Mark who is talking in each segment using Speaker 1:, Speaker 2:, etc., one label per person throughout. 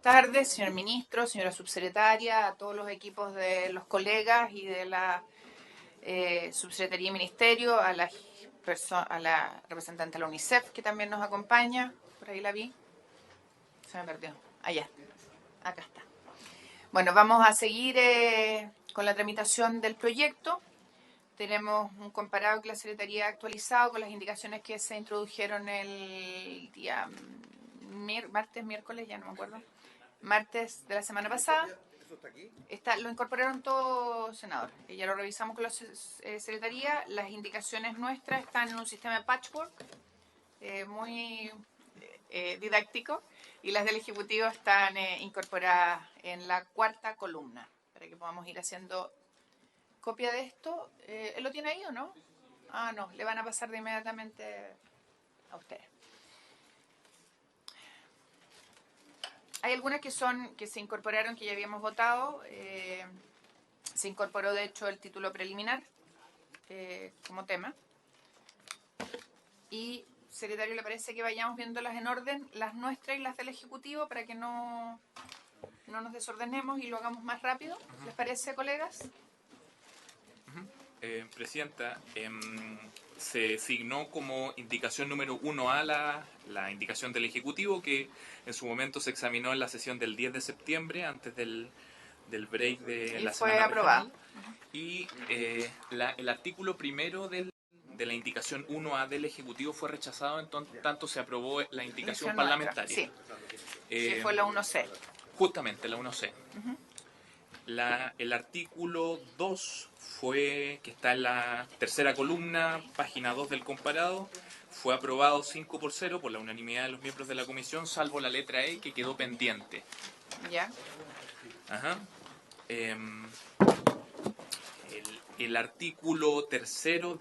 Speaker 1: tardes, señor ministro, señora subsecretaria, a todos los equipos de los colegas y de la subsecretaría y ministerio, a la representante de la UNICEF que también nos acompaña. Por ahí la vi. Se me perdió. Allá. Acá está. Bueno, vamos a seguir con la tramitación del proyecto. Tenemos un comparado que la Secretaría ha actualizado con las indicaciones que se introdujeron el día martes, miércoles, ya no me acuerdo. Martes de la semana pasada.
Speaker 2: ¿Eso está aquí?
Speaker 1: Lo incorporaron todo, senador. Ya lo revisamos con la Secretaría. Las indicaciones nuestras están en un sistema de patchwork muy didáctico, y las del Ejecutivo están incorporadas en la cuarta columna, para que podamos ir haciendo copia de esto. ¿Él lo tiene ahí o no? Ah, no, le van a pasar de inmediatamente a ustedes. Hay algunas que se incorporaron, que ya habíamos votado. Se incorporó, de hecho, el título preliminar como tema. Y, secretario, ¿le parece que vayamos viéndolas en orden, las nuestras y las del Ejecutivo, para que no nos desordenemos y lo hagamos más rápido? ¿Les parece, colegas?
Speaker 3: Presidenta, se signó como indicación número 1A la indicación del Ejecutivo, que en su momento se examinó en la sesión del 10 de septiembre, antes del break de la semana
Speaker 1: aprobado.
Speaker 3: Y el artículo primero de la indicación 1A del Ejecutivo fue rechazado, en tanto se aprobó la indicación parlamentaria.
Speaker 1: Sí, que fue la 1C.
Speaker 3: Justamente, la 1C. El artículo 2 que está en la tercera columna, página 2 del comparado, fue aprobado 5-0 por la unanimidad de los miembros de la comisión, salvo la letra E, que quedó pendiente.
Speaker 1: ¿Ya?
Speaker 3: Ajá. El artículo tercero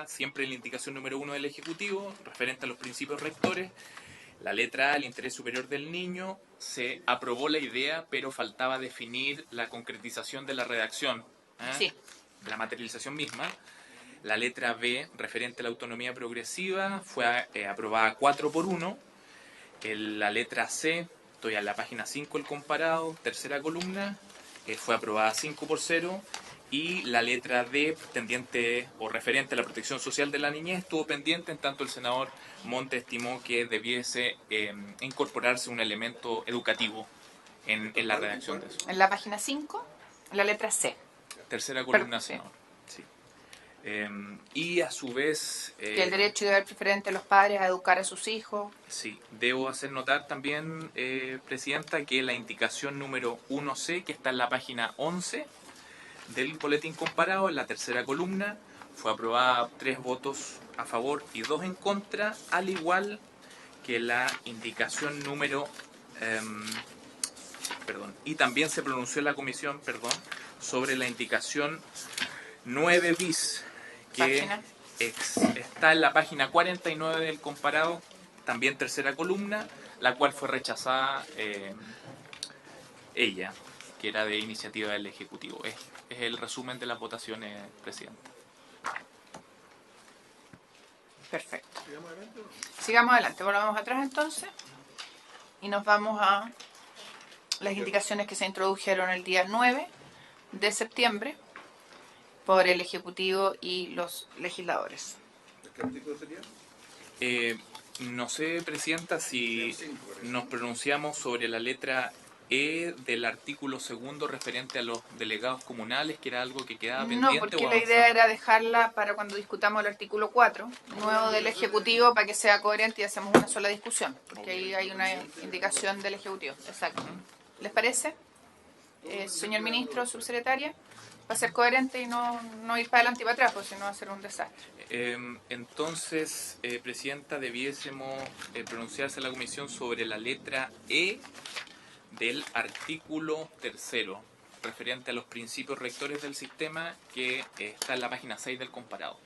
Speaker 3: siempre en la indicación número 1 del Ejecutivo, referente a los principios rectores, la letra A, el interés superior del niño, se aprobó la idea, pero faltaba definir la concretización de la redacción,
Speaker 1: sí,
Speaker 3: de la materialización misma. La letra B, referente a la autonomía progresiva, fue aprobada 4-1. La letra C, estoy en la página 5 del comparado, tercera columna, fue aprobada 5-0. Y la letra D, tendiente o referente a la protección social de la niñez, estuvo pendiente, en tanto el senador Monte estimó que debiese incorporarse un elemento educativo en la redacción de eso.
Speaker 1: En la página 5, la letra C.
Speaker 3: Tercera columna, senador. Sí. Y a su vez...
Speaker 1: que el derecho de deber preferente de los padres a educar a sus hijos.
Speaker 3: Sí, debo hacer notar también, Presidenta, que la indicación número 1C, que está en la página 11 del boletín comparado, en la tercera columna, fue aprobada 3 votos a favor y 2 en contra, al igual que la indicación número... y también se pronunció en la comisión, sobre la indicación 9 bis, que está en la página 49 del comparado, también tercera columna, la cual fue rechazada ella, que era de iniciativa del Ejecutivo. Es el resumen de las votaciones, Presidenta.
Speaker 1: Perfecto. Sigamos adelante. Volvamos atrás entonces y nos vamos a las indicaciones que se introdujeron el día 9 de septiembre por el Ejecutivo y los legisladores.
Speaker 2: ¿Qué artículo sería?
Speaker 3: No sé, Presidenta, si nos pronunciamos sobre la letra E del artículo segundo referente a los delegados comunales, que era algo que quedaba pendiente.
Speaker 1: No, porque la idea era dejarla para cuando discutamos el artículo 4, nuevo del Ejecutivo, para que sea coherente y hacemos una sola discusión, porque ahí hay una indicación del Ejecutivo. Exacto. ¿Les parece? Señor ministro, subsecretaria, va a ser coherente y no ir para adelante y para atrás, porque si no va a ser un desastre.
Speaker 3: Entonces, Presidenta, debiésemos pronunciarse en la comisión sobre la letra E del artículo tercero, referente a los principios rectores del sistema, que está en la página 6 del comparado.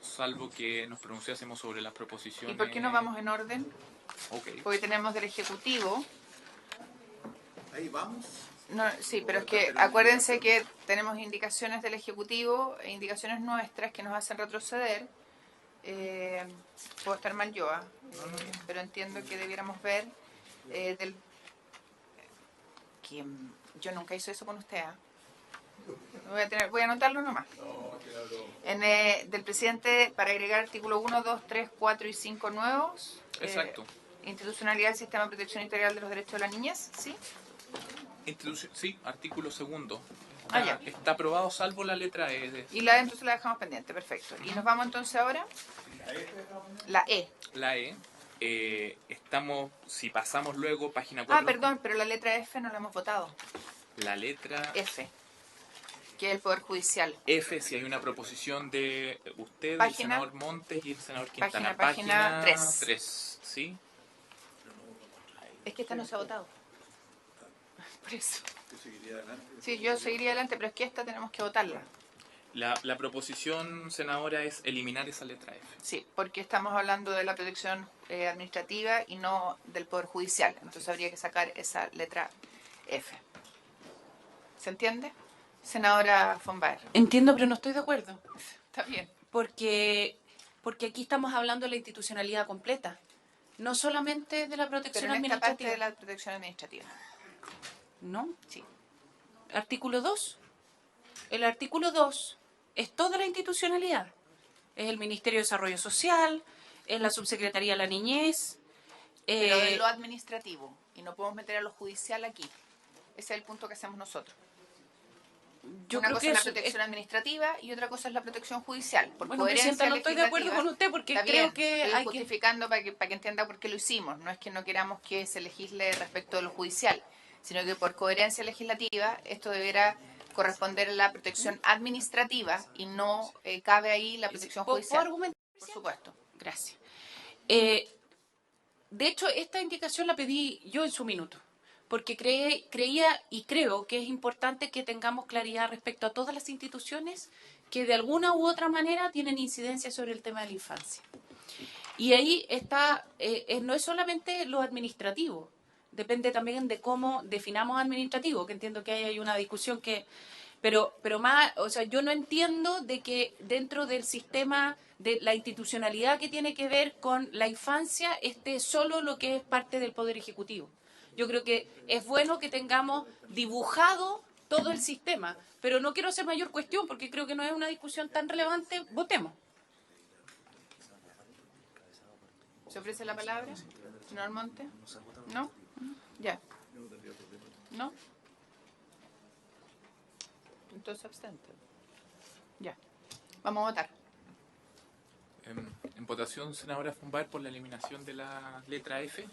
Speaker 3: Salvo que nos pronunciásemos sobre las proposiciones...
Speaker 1: ¿Y por qué no vamos en orden?
Speaker 3: Okay.
Speaker 1: Porque tenemos del Ejecutivo...
Speaker 2: Ahí vamos.
Speaker 1: No, sí, pero es que acuérdense que tenemos indicaciones del Ejecutivo e indicaciones nuestras que nos hacen retroceder Puedo estar mal yo, pero entiendo que debiéramos ver que yo nunca hice eso con usted. Voy a anotarlo nomás. Del presidente para agregar artículo 1, 2, 3, 4 y 5 nuevos.
Speaker 3: Exacto.
Speaker 1: Institucionalidad del sistema de protección integral de los derechos de la niñez, ¿sí?
Speaker 3: Sí, artículo segundo.
Speaker 1: Ya.
Speaker 3: Está aprobado salvo la letra E.
Speaker 1: Y la E entonces la dejamos pendiente, perfecto. Y nos vamos entonces ahora. La E.
Speaker 3: La E. Estamos, si pasamos luego, página 4.
Speaker 1: Perdón, pero la letra F no la hemos votado.
Speaker 3: La letra
Speaker 1: F, que es el Poder Judicial.
Speaker 3: F, si hay una proposición de usted, el senador Montes y el senador Quintana.
Speaker 1: Página 3.
Speaker 3: 3, ¿sí?
Speaker 1: Es que esta no se ha votado. Por eso.
Speaker 2: Yo seguiría adelante.
Speaker 1: Sí, yo seguiría adelante, pero es que esta tenemos que votarla.
Speaker 3: La proposición, senadora, es eliminar esa letra F.
Speaker 1: Sí, porque estamos hablando de la protección administrativa y no del Poder Judicial. Entonces habría que sacar esa letra F. ¿Se entiende? Senadora von Baer.
Speaker 4: Entiendo, pero no estoy de acuerdo.
Speaker 1: Está bien.
Speaker 4: Porque aquí estamos hablando de la institucionalidad completa. No solamente de la protección
Speaker 1: Pero en esta parte
Speaker 4: administrativa.
Speaker 1: de la protección administrativa.
Speaker 4: ¿No?
Speaker 1: Sí.
Speaker 4: Artículo 2. El artículo 2 es toda la institucionalidad. Es el Ministerio de Desarrollo Social, es la Subsecretaría de la Niñez.
Speaker 1: Pero de lo administrativo. Y no podemos meter a lo judicial aquí. Ese es el punto que hacemos nosotros.
Speaker 4: Yo
Speaker 1: Una
Speaker 4: creo
Speaker 1: cosa
Speaker 4: que
Speaker 1: es la
Speaker 4: eso
Speaker 1: protección administrativa y otra cosa es la protección judicial. Por
Speaker 4: Bueno,
Speaker 1: coherencia
Speaker 4: Presidenta, no estoy de acuerdo
Speaker 1: legislativa.
Speaker 4: con usted porque
Speaker 1: Está
Speaker 4: creo
Speaker 1: bien,
Speaker 4: que
Speaker 1: estoy
Speaker 4: hay que...
Speaker 1: justificando para que entienda por qué lo hicimos. No es que no queramos que se legisle respecto de lo judicial, sino que por coherencia legislativa esto deberá corresponder a la protección administrativa y no cabe ahí la protección
Speaker 4: ¿Puedo
Speaker 1: judicial.
Speaker 4: argumentar?
Speaker 1: Por supuesto.
Speaker 4: Gracias. De hecho, esta indicación la pedí yo en su minuto, porque creía y creo que es importante que tengamos claridad respecto a todas las instituciones que de alguna u otra manera tienen incidencia sobre el tema de la infancia. Y ahí está, no es solamente lo administrativo, depende también de cómo definamos administrativo, que entiendo que ahí hay una discusión que... Pero más, o sea, yo no entiendo de que dentro del sistema de la institucionalidad que tiene que ver con la infancia esté solo lo que es parte del Poder Ejecutivo. Yo creo que es bueno que tengamos dibujado todo el sistema, pero no quiero hacer mayor cuestión porque creo que no es una discusión tan relevante. Votemos.
Speaker 1: ¿Se ofrece la palabra, señor Monte? ¿No? Ya. ¿No? Entonces abstente. Ya. Vamos a votar.
Speaker 3: En votación, senadora von Baer, por la eliminación de la letra F.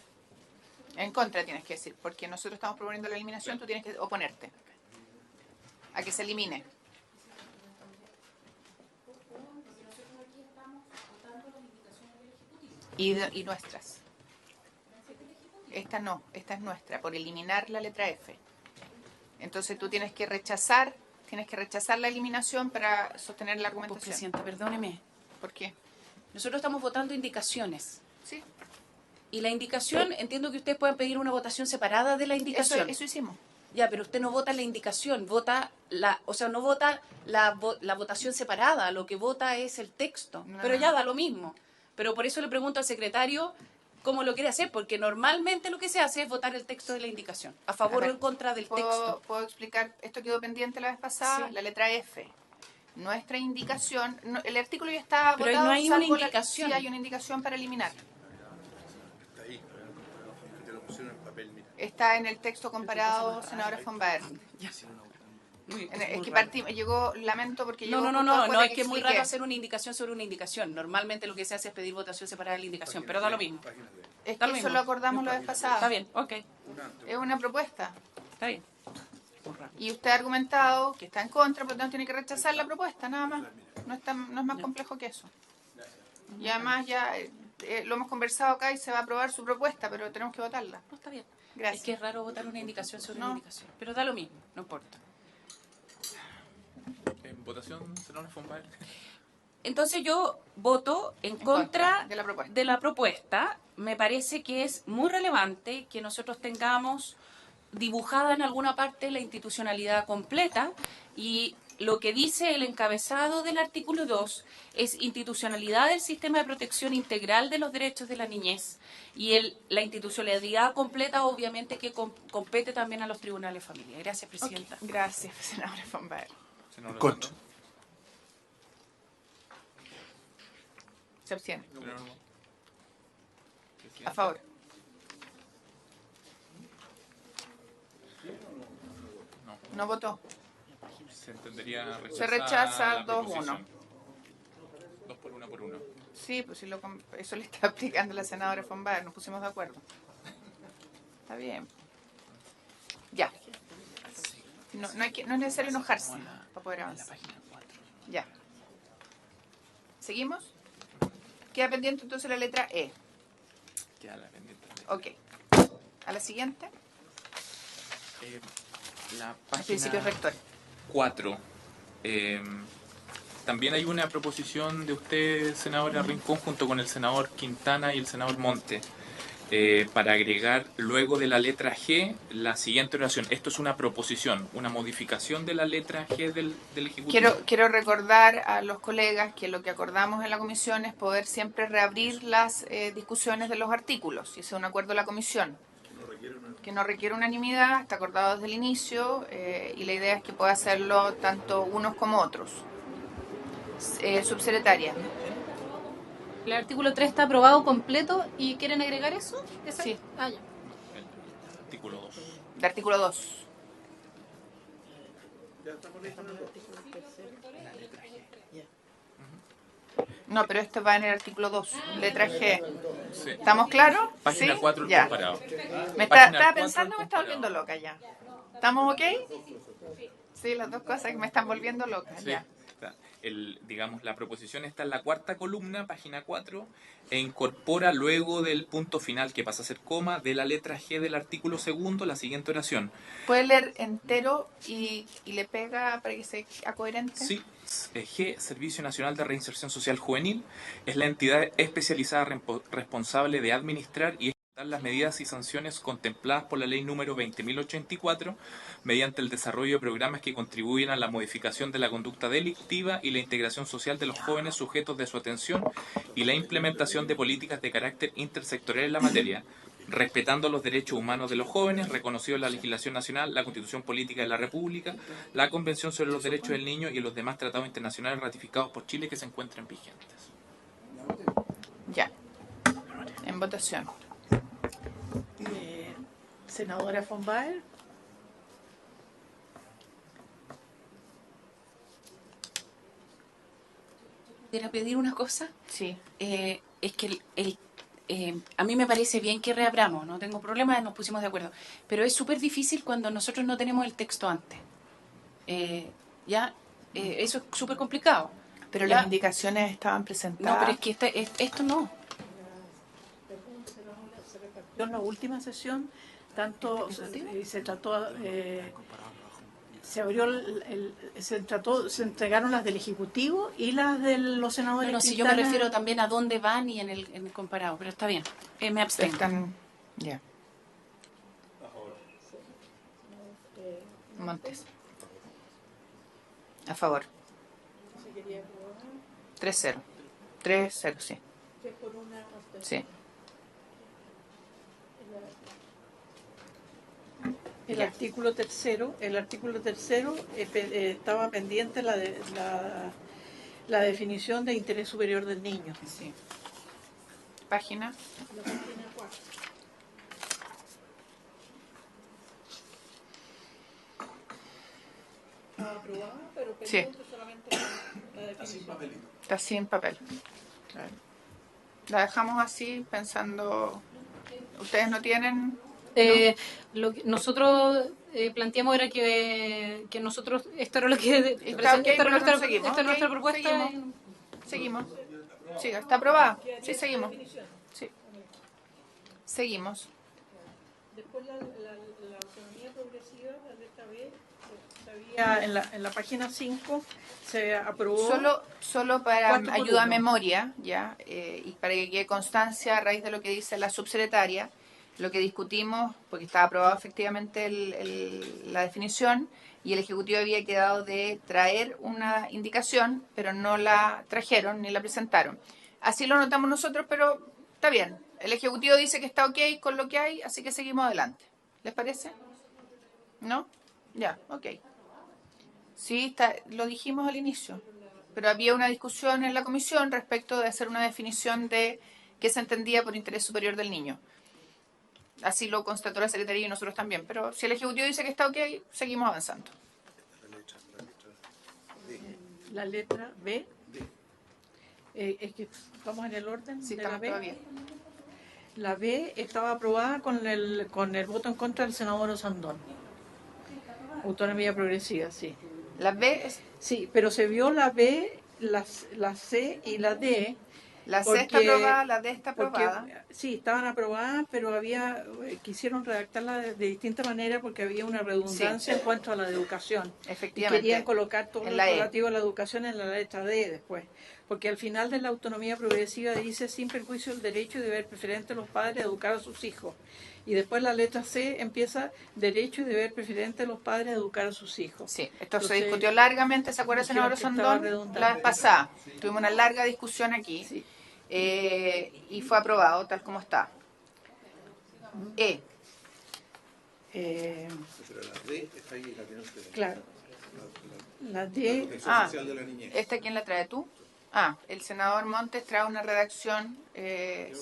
Speaker 1: En contra tienes que decir, porque nosotros estamos proponiendo la eliminación, tú tienes que oponerte a que se elimine. Y nuestras. Esta no, esta es nuestra, por eliminar la letra F. Entonces tú tienes que rechazar la eliminación para sostener la
Speaker 4: Pues,
Speaker 1: argumentación.
Speaker 4: Presidenta, perdóneme.
Speaker 1: ¿Por qué?
Speaker 4: Nosotros estamos votando indicaciones.
Speaker 1: Sí,
Speaker 4: Y la indicación, entiendo que ustedes pueden pedir una votación separada de la indicación.
Speaker 1: eso hicimos.
Speaker 4: Ya, pero usted no vota la indicación, vota no vota la votación separada, lo que vota es el texto.
Speaker 1: No.
Speaker 4: Pero ya da lo mismo. Pero por eso le pregunto al secretario cómo lo quiere hacer, porque normalmente lo que se hace es votar el texto de la indicación, a favor
Speaker 1: A ver,
Speaker 4: o en contra del texto.
Speaker 1: ¿Puedo explicar? Esto quedó pendiente la vez pasada,
Speaker 4: Sí.
Speaker 1: la letra F. Nuestra indicación, el artículo ya está
Speaker 4: Pero
Speaker 1: votado.
Speaker 4: no hay una
Speaker 1: salvo
Speaker 4: indicación.
Speaker 1: Sí, hay una indicación para eliminar.
Speaker 2: Está ahí. Que te lo pusieron en papel, mira.
Speaker 1: Está en el texto comparado, senadora von Baer. Es que lamento porque llegó justo
Speaker 4: No,
Speaker 1: después de
Speaker 4: es que es muy
Speaker 1: expliqué.
Speaker 4: raro hacer una indicación sobre una indicación. Normalmente lo que se hace es pedir votación separada de la indicación, pero da lo mismo.
Speaker 2: Página 3.
Speaker 1: Es
Speaker 4: da
Speaker 1: que
Speaker 4: lo
Speaker 1: eso
Speaker 4: mismo.
Speaker 1: lo acordamos la vez pasada.
Speaker 4: Está bien, ok,
Speaker 1: Es una propuesta.
Speaker 4: está bien.
Speaker 1: Y usted ha argumentado que está en contra, por lo tanto tiene que rechazar la propuesta, nada más. No es más complejo que eso. Y además ya lo hemos conversado acá y se va a aprobar su propuesta, pero tenemos que votarla.
Speaker 4: No, está bien.
Speaker 1: Gracias.
Speaker 4: Es que es raro votar una indicación sobre
Speaker 1: No.
Speaker 4: una indicación, pero da lo mismo, no importa.
Speaker 3: En votación, senadora von Baer.
Speaker 4: Entonces yo voto en
Speaker 1: contra
Speaker 4: contra
Speaker 1: de la propuesta.
Speaker 4: de la propuesta. Me parece que es muy relevante que nosotros tengamos dibujada en alguna parte la institucionalidad completa y lo que dice el encabezado del artículo 2 es institucionalidad del sistema de protección integral de los derechos de la niñez. Y la institucionalidad completa, obviamente, que compete también a los tribunales de familia. Gracias, Presidenta.
Speaker 1: Ok, gracias, senadora von Baer.
Speaker 3: Senador
Speaker 2: Contra.
Speaker 3: Redondo.
Speaker 1: Se abstiene.
Speaker 3: Senador Presidenta.
Speaker 1: A favor. No votó.
Speaker 3: Se entendería
Speaker 1: Se rechaza
Speaker 3: la
Speaker 1: 2-1.
Speaker 3: proposición. 2 por 1 por 1.
Speaker 1: Sí, pues sí eso le está aplicando la senadora von Baer. Nos pusimos de acuerdo. Está bien. Ya. No es necesario enojarse para poder avanzar. Ya. ¿Seguimos? Queda pendiente entonces la letra E.
Speaker 3: Queda la pendiente.
Speaker 1: Ok. A la siguiente.
Speaker 3: La
Speaker 1: Principios
Speaker 3: página
Speaker 1: rectores.
Speaker 3: 4. También hay una proposición de usted, senadora Rincón, junto con el senador Quintana y el senador Monte, para agregar luego de la letra G la siguiente oración. Esto es una proposición, una modificación de la letra G del Ejecutivo.
Speaker 1: Quiero recordar a los colegas que lo que acordamos en la comisión es poder siempre reabrir las discusiones de los artículos, y ese es un acuerdo de la comisión, que no requiere unanimidad, está acordado desde el inicio, y la idea es que pueda hacerlo tanto unos como otros. Subsecretaria.
Speaker 5: El artículo 3 está aprobado completo y ¿quieren agregar eso?
Speaker 1: Sí.
Speaker 5: Ah, ya.
Speaker 3: El artículo 2.
Speaker 1: De artículo 2. No, pero esto va en el artículo 2, letra G.
Speaker 3: Sí.
Speaker 1: ¿Estamos claros?
Speaker 3: Página
Speaker 1: ¿Sí?
Speaker 3: 4 el
Speaker 1: Ya.
Speaker 3: comparado.
Speaker 1: Estaba
Speaker 3: Página 4
Speaker 1: pensando,
Speaker 3: el
Speaker 1: me estaba
Speaker 3: comparado.
Speaker 1: volviendo loca ya. ¿Estamos ok? Sí, las dos cosas que me están volviendo loca.
Speaker 3: Sí.
Speaker 1: Ya.
Speaker 3: Digamos, la proposición está en la cuarta columna, página 4, e incorpora luego del punto final, que pasa a ser coma, de la letra G del artículo 2, la siguiente oración.
Speaker 1: ¿Puede leer entero y le pega para que sea coherente?
Speaker 3: Sí, G, Servicio Nacional de Reinserción Social Juvenil, es la entidad especializada responsable de administrar y ejecutar las medidas y sanciones contempladas por la ley número 20.084 mediante el desarrollo de programas que contribuyen a la modificación de la conducta delictiva y la integración social de los jóvenes sujetos de su atención y la implementación de políticas de carácter intersectorial en la materia, respetando los derechos humanos de los jóvenes, reconocidos en la legislación nacional, la Constitución Política de la República, la Convención sobre los Derechos del Niño y los demás tratados internacionales ratificados por Chile que se encuentran vigentes.
Speaker 1: Ya. En votación.
Speaker 6: Senadora von Baer.
Speaker 4: ¿Quisiera pedir una cosa?
Speaker 1: Sí.
Speaker 4: Es que a mí me parece bien que reabramos, no tengo problema, nos pusimos de acuerdo, pero es súper difícil cuando nosotros no tenemos el texto antes. Eso es súper complicado.
Speaker 1: Pero
Speaker 4: Ya.
Speaker 1: las indicaciones estaban presentadas.
Speaker 4: No, pero es que esto no.
Speaker 6: En la última sesión, tanto se trató, se abrió, se entregaron las del Ejecutivo y las de los senadores.
Speaker 4: Bueno, si yo me
Speaker 6: Quintana.
Speaker 4: refiero también a dónde van y en el comparado, pero está bien, me abstengo.
Speaker 1: Están. Ya. Montes. A favor. 3-0. 3-0, sí. Sí.
Speaker 6: El artículo tercero estaba pendiente la definición de interés superior del niño.
Speaker 1: Sí. Página. Sí. Está así en papel. Claro. La dejamos así pensando. ¿Ustedes no tienen?
Speaker 5: Lo que nosotros planteamos era que nosotros, esto era lo que
Speaker 1: Está ok,
Speaker 5: esta era
Speaker 1: pero
Speaker 5: nuestra,
Speaker 1: no seguimos.
Speaker 5: esta es nuestra
Speaker 1: Ok,
Speaker 5: propuesta.
Speaker 1: Seguimos. Sí, está aprobada. Sí, seguimos. Sí. Seguimos.
Speaker 6: Después la autonomía progresiva, la letra B, en la página 5 se aprobó.
Speaker 1: Solo para
Speaker 6: 4 por
Speaker 1: ayuda a
Speaker 6: 1.
Speaker 1: memoria, ya, y para que quede constancia a raíz de lo que dice la subsecretaria, lo que discutimos, porque estaba aprobado efectivamente la definición, y el Ejecutivo había quedado de traer una indicación, pero no la trajeron ni la presentaron. Así lo notamos nosotros, pero está bien. El Ejecutivo dice que está ok con lo que hay, así que seguimos adelante. ¿Les parece? ¿No? Ya, ok. Sí, lo dijimos al inicio, pero había una discusión en la comisión respecto de hacer una definición de qué se entendía por interés superior del niño. Así lo constató la Secretaría y nosotros también. Pero si el Ejecutivo dice que está ok, seguimos avanzando.
Speaker 6: La letra B. Es que estamos en el orden
Speaker 1: Sí,
Speaker 6: de la
Speaker 1: estamos
Speaker 6: B.
Speaker 1: todavía.
Speaker 6: La B estaba aprobada con el voto en contra del senador Osandón. Autonomía progresiva, sí.
Speaker 1: La B es...
Speaker 6: Sí, pero se vio la B, la C y la D.
Speaker 1: La C está aprobada, la D está aprobada.
Speaker 6: Sí, estaban aprobadas, pero quisieron redactarla de distinta manera porque había una redundancia en cuanto a la educación.
Speaker 1: Efectivamente.
Speaker 6: Y querían colocar todo
Speaker 1: En
Speaker 6: lo
Speaker 1: la E.
Speaker 6: relativo a la educación en la letra D después. Porque al final de la autonomía progresiva dice, sin perjuicio del derecho y deber preferente de los padres a educar a sus hijos. Y después la letra C empieza, derecho y deber preferente de los padres a educar a sus hijos.
Speaker 1: Sí, esto
Speaker 6: Entonces,
Speaker 1: se discutió largamente, ¿se acuerda, senador
Speaker 6: dijeron que estaba
Speaker 1: Osandón?
Speaker 6: redundante.
Speaker 1: La vez pasada. Tuvimos una larga discusión aquí.
Speaker 6: Sí.
Speaker 1: Y fue aprobado tal como está. E.
Speaker 2: Pero la D está ahí, la que no se...
Speaker 6: Claro. La
Speaker 2: La
Speaker 6: D,
Speaker 2: protección social de la niñez.
Speaker 1: ¿Esta quién la trae tú? El senador Montes trae una redacción que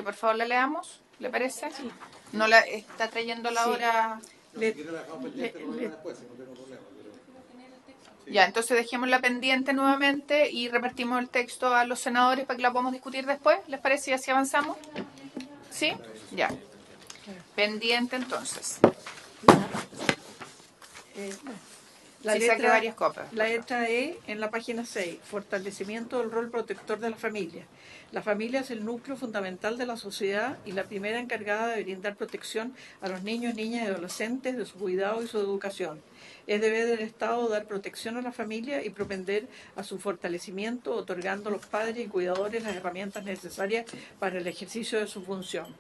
Speaker 1: por favor la leamos, ¿le parece? Sí. No la está trayéndola
Speaker 6: Sí.
Speaker 1: ahora.
Speaker 2: Si quiere la dejamos pendiente, lo vemos después, no tengo problema. Pero...
Speaker 1: Ya, entonces dejémosla pendiente nuevamente y repartimos el texto a los senadores para que la podamos discutir después, ¿les parece? Y así avanzamos. ¿Sí? Ya. Pendiente entonces.
Speaker 6: la
Speaker 1: Sí, saqué varias copias.
Speaker 6: La letra E en la página 6, fortalecimiento del rol protector de la familia. La familia es el núcleo fundamental de la sociedad y la primera encargada de brindar protección a los niños, niñas y adolescentes de su cuidado y su educación. Es deber del Estado dar protección a la familia y propender a su fortalecimiento, otorgando a los padres y cuidadores las herramientas necesarias para el ejercicio de su función.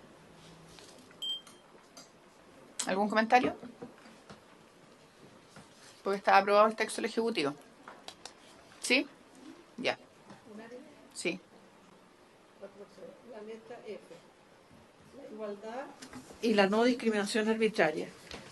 Speaker 1: ¿Algún comentario? Porque está aprobado el texto del Ejecutivo. ¿Sí? Ya. Sí.
Speaker 6: La letra F. La igualdad y la no discriminación arbitraria.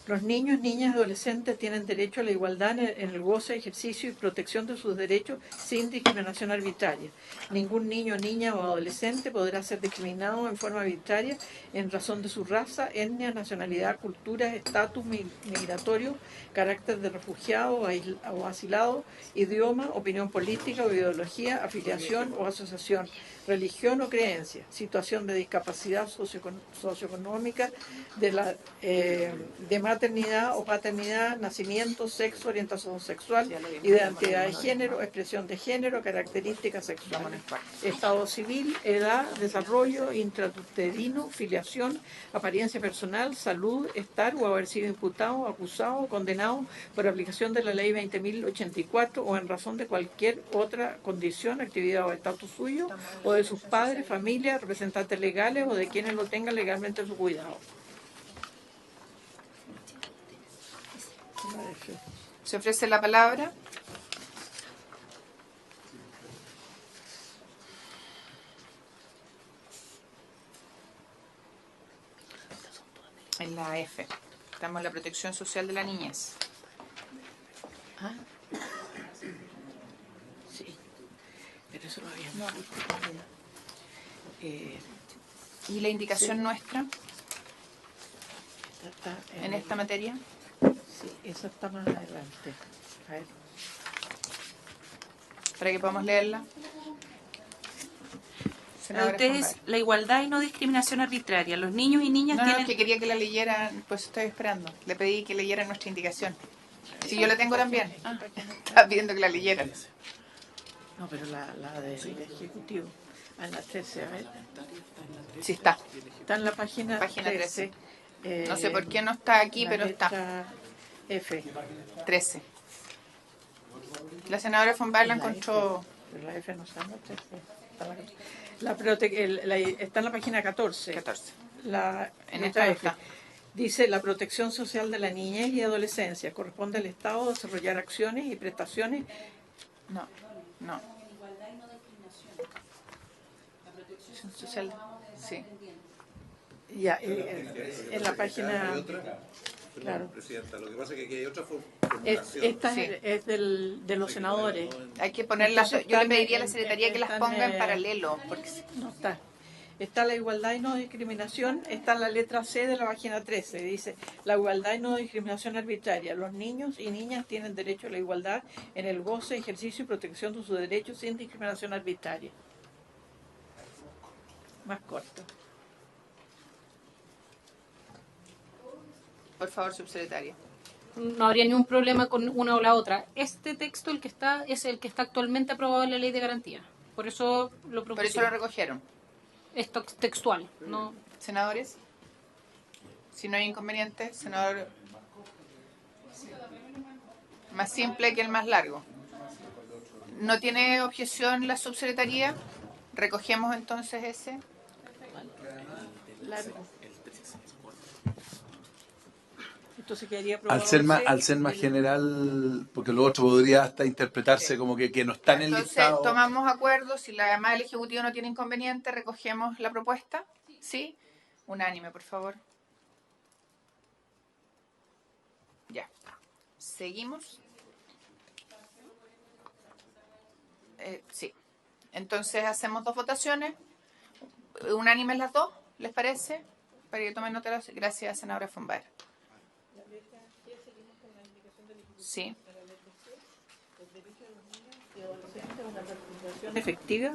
Speaker 6: Los niños, niñas y adolescentes tienen derecho a la igualdad en el goce, ejercicio y protección de sus derechos sin discriminación arbitraria. Ningún niño, niña o adolescente podrá ser discriminado en forma arbitraria en razón de su raza, etnia, nacionalidad, cultura, estatus migratorio, carácter de refugiado o asilado, idioma, opinión política o ideología, afiliación o asociación, religión o creencia, situación de discapacidad socioeconómica, de maternidad o paternidad, nacimiento, sexo, orientación sexual, identidad de género, expresión de género, características sexuales, estado civil, edad, desarrollo intrauterino, filiación, apariencia personal, salud, estar o haber sido imputado, acusado o condenado por aplicación de la ley 20.084 o en razón de cualquier otra condición, actividad o estatus suyo o de sus padres, familia, representantes legales o de quienes lo tengan legalmente a su cuidado.
Speaker 1: Se ofrece la palabra. En la F. Estamos en la protección social de la niñez.
Speaker 6: Sí, pero eso lo habíamos visto.
Speaker 1: ¿Y la indicación nuestra
Speaker 6: Está
Speaker 1: en esta materia?
Speaker 6: Sí, eso está más adelante. A ver.
Speaker 1: Para que podamos leerla. Senadora
Speaker 4: Ustedes,
Speaker 1: Fombal.
Speaker 4: la igualdad y no discriminación arbitraria. Los niños y niñas
Speaker 1: No,
Speaker 4: tienen...
Speaker 1: que quería que la leyeran, pues estoy esperando. Le pedí que leyeran nuestra indicación. Si yo la tengo también. Estaba pidiendo que la leyeran.
Speaker 6: No, pero la del Ejecutivo. En la 13, a ver.
Speaker 1: Sí está.
Speaker 6: Está en la página
Speaker 1: 13.
Speaker 6: 13.
Speaker 1: No sé por qué no está aquí,
Speaker 6: la
Speaker 1: pero está.
Speaker 6: letra F.
Speaker 1: 13. La senadora Fombal la
Speaker 6: La
Speaker 1: encontró.
Speaker 6: F, pero la F no está en la 13. Está en la 14. Está en la página 14.
Speaker 1: 14.
Speaker 6: la
Speaker 1: En
Speaker 6: letra
Speaker 1: esta
Speaker 6: F. Dice, la protección social de la niñez y adolescencia. Corresponde al Estado desarrollar acciones y prestaciones.
Speaker 1: No, no. Protección social, sí.
Speaker 6: Ya, en la página...
Speaker 2: Hay otra,
Speaker 6: Claro.
Speaker 2: Presidenta, lo que pasa es que aquí hay otra
Speaker 6: Esta
Speaker 2: formulación.
Speaker 1: Sí.
Speaker 6: es de los senadores.
Speaker 1: Hay que ponerlas.
Speaker 6: Entonces
Speaker 1: Yo le
Speaker 6: están
Speaker 1: pediría a la
Speaker 6: en-
Speaker 1: Secretaría que las
Speaker 6: están,
Speaker 1: ponga en paralelo, porque
Speaker 6: No está. Está la igualdad y no discriminación, está la letra C de la página 13. Dice, la igualdad y no discriminación arbitraria. Los niños y niñas tienen derecho a la igualdad en el goce, ejercicio y protección de sus derechos sin discriminación arbitraria. Más corto.
Speaker 1: por favor, subsecretaria.
Speaker 5: No habría ningún problema con una o la otra. Este texto, el que está, es el que está actualmente aprobado en la Ley de Garantía. Por eso lo
Speaker 1: Por
Speaker 5: propuse.
Speaker 1: eso lo recogieron.
Speaker 5: Es textual, ¿no?
Speaker 1: Senadores, si no hay inconveniente, senador. Más simple que el más largo. ¿No tiene objeción la subsecretaría? Recogemos entonces ese.
Speaker 6: Largo. Entonces quedaría aprobado
Speaker 7: Al ser más general, porque lo otro podría hasta interpretarse como que no está en el
Speaker 1: Entonces,
Speaker 7: listado.
Speaker 1: tomamos acuerdo, si la llamada del Ejecutivo no tiene inconveniente, recogemos la propuesta. ¿Sí? Unánime, por favor. Ya. Seguimos. Sí. Entonces hacemos dos votaciones. Unánimes las dos, ¿les parece? Para que tomen nota. Gracias, senadora Fonbar. Sí.
Speaker 6: Efectiva.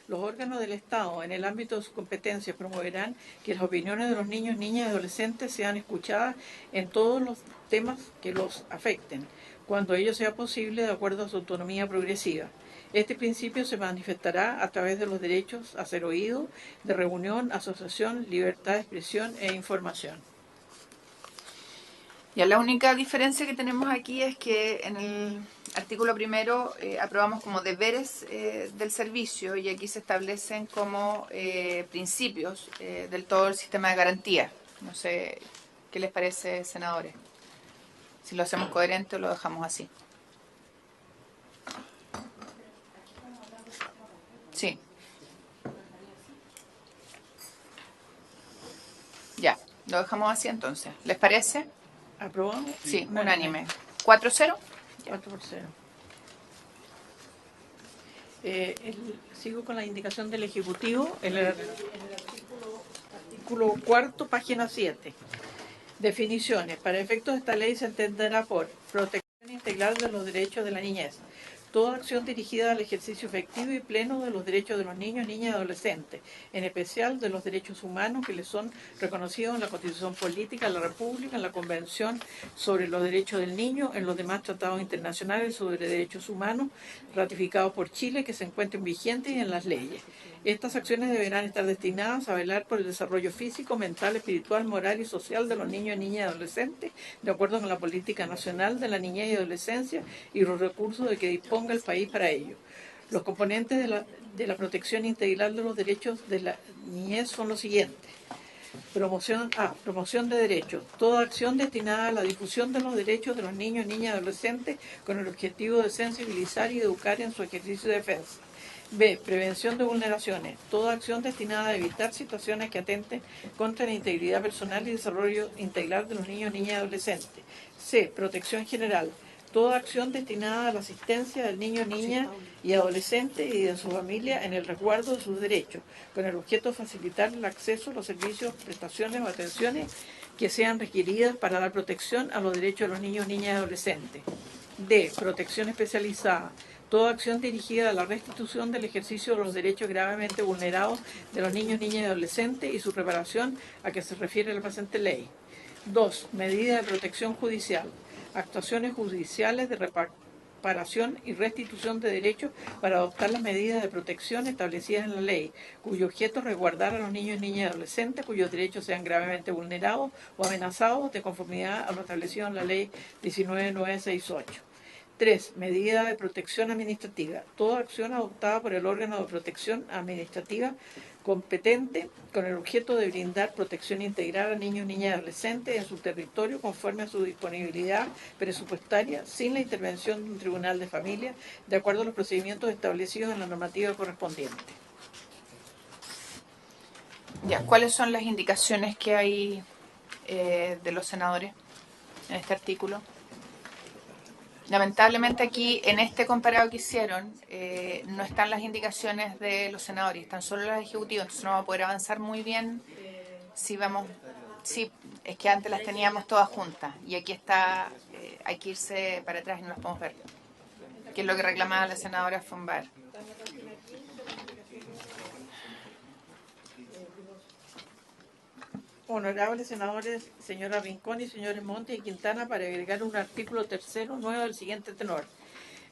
Speaker 6: Los órganos del Estado, en el ámbito de sus competencias, promoverán que las opiniones de los niños, niñas y adolescentes sean escuchadas en todos los temas que los afecten, cuando ello sea posible de acuerdo a su autonomía progresiva. Este principio se manifestará a través de los derechos a ser oído, de reunión, asociación, libertad de expresión e información.
Speaker 1: Ya la única diferencia que tenemos aquí es que en el artículo primero aprobamos como deberes del servicio y aquí se establecen como principios del todo el sistema de garantía. No sé qué les parece, senadores. Si lo hacemos coherente o lo dejamos así. Sí. Ya, lo dejamos así entonces. ¿Les parece?
Speaker 6: ¿Aprobamos?
Speaker 1: Sí, unánime. 4-0.
Speaker 6: 4-0. Sigo con la indicación del Ejecutivo en el artículo cuarto, página 7. Definiciones. Para efectos de esta ley se entenderá por protección integral de los derechos de la niñez. Toda acción dirigida al ejercicio efectivo y pleno de los derechos de los niños, niñas y adolescentes, en especial de los derechos humanos que les son reconocidos en la Constitución Política de la República, en la Convención sobre los Derechos del Niño, en los demás tratados internacionales sobre derechos humanos ratificados por Chile que se encuentren vigentes y en las leyes. Estas acciones deberán estar destinadas a velar por el desarrollo físico, mental, espiritual, moral y social de los niños, niñas y adolescentes, de acuerdo con la política nacional de la niñez y adolescencia y los recursos de que disponga el país para ello. Los componentes de la protección integral de los derechos de la niñez son los siguientes. Promoción de derechos. Toda acción destinada a la difusión de los derechos de los niños, niñas y adolescentes con el objetivo de sensibilizar y educar en su ejercicio de defensa. B. Prevención de vulneraciones. Toda acción destinada a evitar situaciones que atenten contra la integridad personal y desarrollo integral de los niños, niñas y adolescentes. C. Protección general. Toda acción destinada a la asistencia del niño, niña y adolescente y de su familia en el resguardo de sus derechos, con el objeto de facilitar el acceso a los servicios, prestaciones o atenciones que sean requeridas para dar protección a los derechos de los niños, niñas y adolescentes. D. Protección especializada. Toda acción dirigida a la restitución del ejercicio de los derechos gravemente vulnerados de los niños, niñas y adolescentes y su reparación a que se refiere la presente ley. 2. Medidas de protección judicial. Actuaciones judiciales de reparación y restitución de derechos para adoptar las medidas de protección establecidas en la ley, cuyo objeto es resguardar a los niños, niñas y adolescentes cuyos derechos sean gravemente vulnerados o amenazados de conformidad a lo establecido en la ley 19968. 3. Medida de protección administrativa. Toda acción adoptada por el órgano de protección administrativa competente con el objeto de brindar protección integral a niños, niñas y adolescentes en su territorio conforme a su disponibilidad presupuestaria sin la intervención de un tribunal de familia de acuerdo a los procedimientos establecidos en la normativa correspondiente.
Speaker 1: Ya, ¿cuáles son las indicaciones que hay de los senadores en este artículo? Lamentablemente aquí, en este comparado que hicieron, no están las indicaciones de los senadores, están solo las ejecutivas, entonces no vamos a poder avanzar muy bien si vamos... Sí, es que antes las teníamos todas juntas y aquí está, hay que irse para atrás y no las podemos ver, que es lo que reclamaba la senadora Fombar.
Speaker 6: Honorables senadores, señora Rincón y señores Montes y Quintana, para agregar un artículo tercero nuevo del siguiente tenor.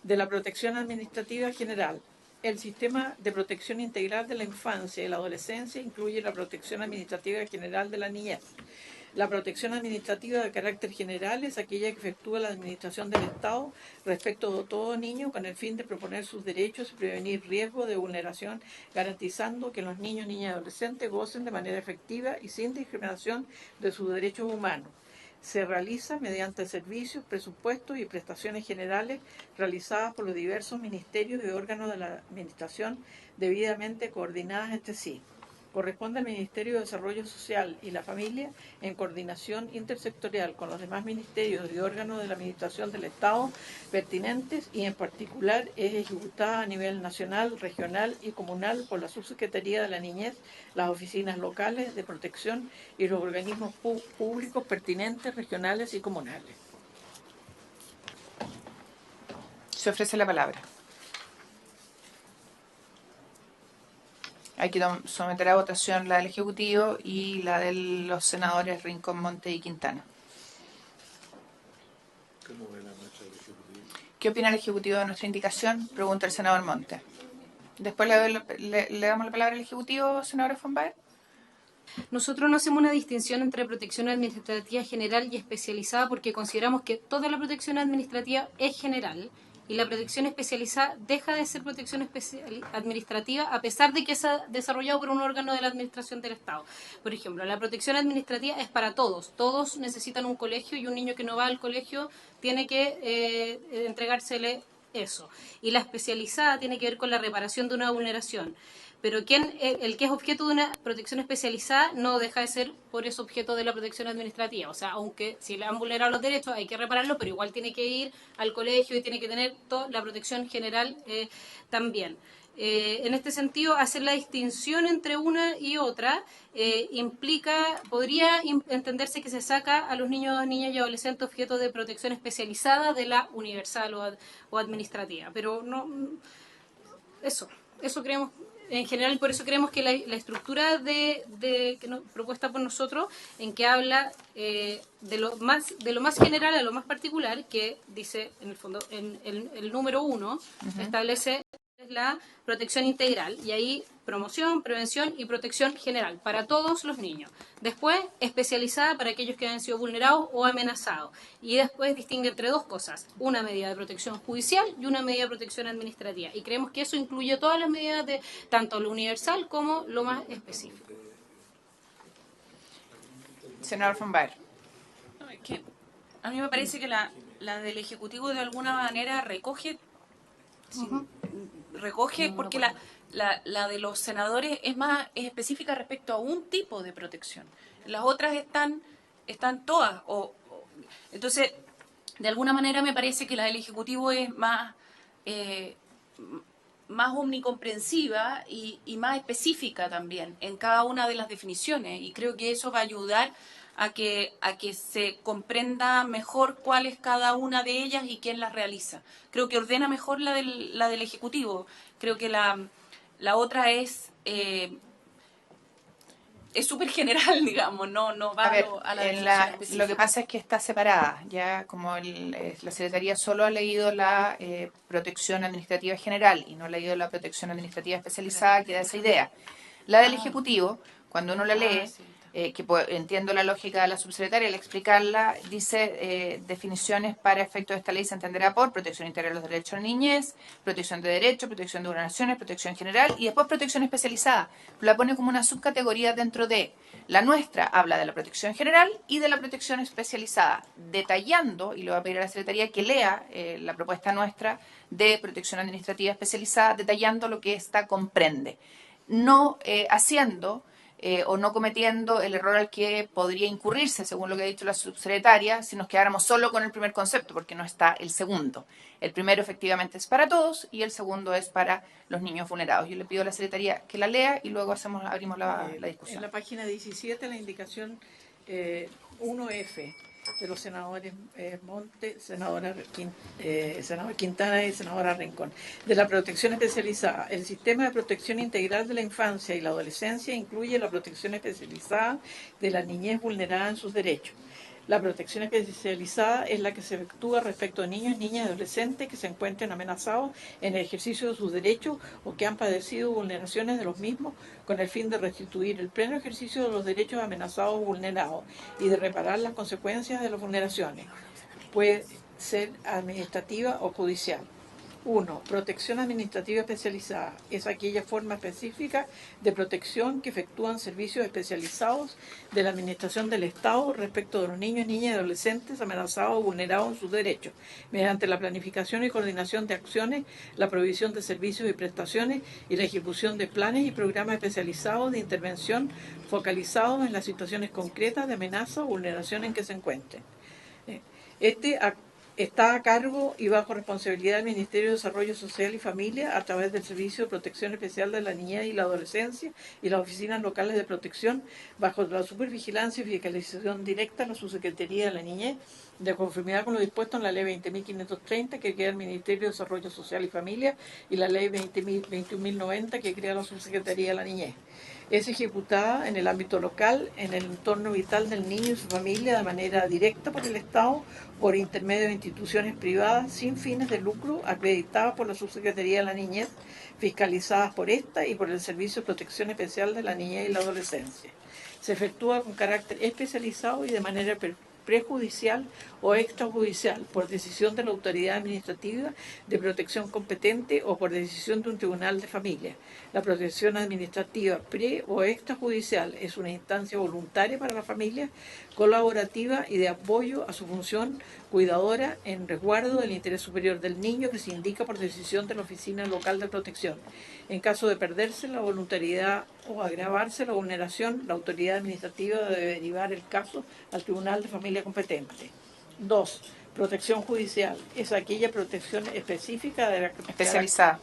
Speaker 6: De la protección administrativa general. El sistema de protección integral de la infancia y la adolescencia incluye la protección administrativa general de la niñez. La protección administrativa de carácter general es aquella que efectúa la administración del Estado respecto de todo niño con el fin de proponer sus derechos y prevenir riesgo de vulneración, garantizando que los niños, niñas y adolescentes gocen de manera efectiva y sin discriminación de sus derechos humanos. Se realiza mediante servicios, presupuestos y prestaciones generales realizadas por los diversos ministerios y órganos de la Administración debidamente coordinadas entre sí. Corresponde al Ministerio de Desarrollo Social y la Familia, en coordinación intersectorial con los demás ministerios y órganos de la Administración del Estado pertinentes y en particular es ejecutada a nivel nacional, regional y comunal por la Subsecretaría de la Niñez, las oficinas locales de protección y los organismos públicos pertinentes, regionales y comunales.
Speaker 1: Se ofrece la palabra. Hay que someter a votación la del Ejecutivo y la de los senadores Rincón, Monte y Quintana. ¿Qué opina el Ejecutivo de nuestra indicación? Pregunta el senador Monte. Después le damos la palabra al Ejecutivo, senadora Fombar.
Speaker 5: Nosotros no hacemos una distinción entre protección administrativa general y especializada porque consideramos que toda la protección administrativa es general y la protección especializada deja de ser protección administrativa a pesar de que es desarrollado por un órgano de la administración del Estado. Por ejemplo, la protección administrativa es para todos. Todos necesitan un colegio y un niño que no va al colegio tiene que entregársele eso. Y la especializada tiene que ver con la reparación de una vulneración. Pero el que es objeto de una protección especializada no deja de ser por eso objeto de la protección administrativa. O sea, aunque si le han vulnerado los derechos hay que repararlo, pero igual tiene que ir al colegio y tiene que tener toda la protección general también. En este sentido, hacer la distinción entre una y otra podría entenderse que se saca a los niños, niñas y adolescentes objeto de protección especializada de la universal o administrativa. Pero no, eso creemos. En general, por eso creemos que la estructura propuesta por nosotros, en que habla de lo más general a lo más particular, que dice, en el fondo, en el número 1, establece la protección integral, y ahí promoción, prevención y protección general para todos los niños. Después, especializada para aquellos que han sido vulnerados o amenazados. Y después distingue entre dos cosas, una medida de protección judicial y una medida de protección administrativa. Y creemos que eso incluye todas las medidas de tanto lo universal como lo más específico.
Speaker 1: Senador Fombar.
Speaker 4: No, es que a mí me parece que la del Ejecutivo de alguna manera recoge porque la de los senadores es específica respecto a un tipo de protección. Las otras están todas. Entonces, de alguna manera me parece que la del Ejecutivo es más omnicomprensiva y más específica también en cada una de las definiciones. Y creo que eso va a ayudar a que se comprenda mejor cuál es cada una de ellas y quién las realiza. Creo que ordena mejor la del Ejecutivo. Creo que la otra es súper general, digamos, no va a la definición específica.
Speaker 1: Lo que pasa es que está separada, ya como la Secretaría solo ha leído la protección administrativa general y no ha leído la protección administrativa especializada, que da esa idea. La del Ejecutivo, cuando uno la lee, entiendo la lógica de la subsecretaria al explicarla, dice definiciones para efectos de esta ley se entenderá por protección integral de los derechos de la niñez, protección de derechos, protección de vulneraciones, protección general y después protección especializada. La pone como una subcategoría dentro de la nuestra, habla de la protección general y de la protección especializada, detallando, y le voy a pedir a la Secretaría que lea la propuesta nuestra de protección administrativa especializada, detallando lo que esta comprende, no haciendo o no cometiendo el error al que podría incurrirse, según lo que ha dicho la subsecretaria, si nos quedáramos solo con el primer concepto, porque no está el segundo. El primero efectivamente es para todos y el segundo es para los niños vulnerados. Yo le pido a la Secretaría que la lea y luego abrimos la discusión.
Speaker 6: En la página 17, la indicación 1F de los senadores Monte, senador Quintana y senadora Rincón, de la protección especializada. El sistema de protección integral de la infancia y la adolescencia incluye la protección especializada de la niñez vulnerada en sus derechos. La protección especializada es la que se efectúa respecto a niños, niñas y adolescentes que se encuentren amenazados en el ejercicio de sus derechos o que han padecido vulneraciones de los mismos con el fin de restituir el pleno ejercicio de los derechos amenazados o vulnerados y de reparar las consecuencias de las vulneraciones. Puede ser administrativa o judicial. 1. Protección administrativa especializada. Es aquella forma específica de protección que efectúan servicios especializados de la Administración del Estado respecto de los niños, niñas y adolescentes amenazados o vulnerados en sus derechos, mediante la planificación y coordinación de acciones, la provisión de servicios y prestaciones y la ejecución de planes y programas especializados de intervención focalizados en las situaciones concretas de amenaza o vulneración en que se encuentren. Está a cargo y bajo responsabilidad del Ministerio de Desarrollo Social y Familia a través del Servicio de Protección Especial de la Niñez y la Adolescencia y las oficinas locales de protección bajo la supervigilancia y fiscalización directa de la Subsecretaría de la Niñez, de conformidad con lo dispuesto en la Ley 20.530 que crea el Ministerio de Desarrollo Social y Familia y la Ley 21.090 que crea la Subsecretaría de la Niñez. Es ejecutada en el ámbito local, en el entorno vital del niño y su familia de manera directa por el Estado, por intermedio de instituciones privadas sin fines de lucro acreditadas por la Subsecretaría de la Niñez, fiscalizadas por esta y por el Servicio de Protección Especial de la Niñez y la Adolescencia. Se efectúa con carácter especializado y de manera prejudicial o extrajudicial por decisión de la autoridad administrativa de protección competente o por decisión de un tribunal de familia. La protección administrativa pre o extrajudicial es una instancia voluntaria para la familia, colaborativa y de apoyo a su función cuidadora en resguardo del interés superior del niño que se indica por decisión de la oficina local de protección. En caso de perderse la voluntariedad o agravarse la vulneración, la autoridad administrativa debe derivar el caso al tribunal de familia competente. 2. Protección judicial. Es aquella protección específica de la
Speaker 1: especializada.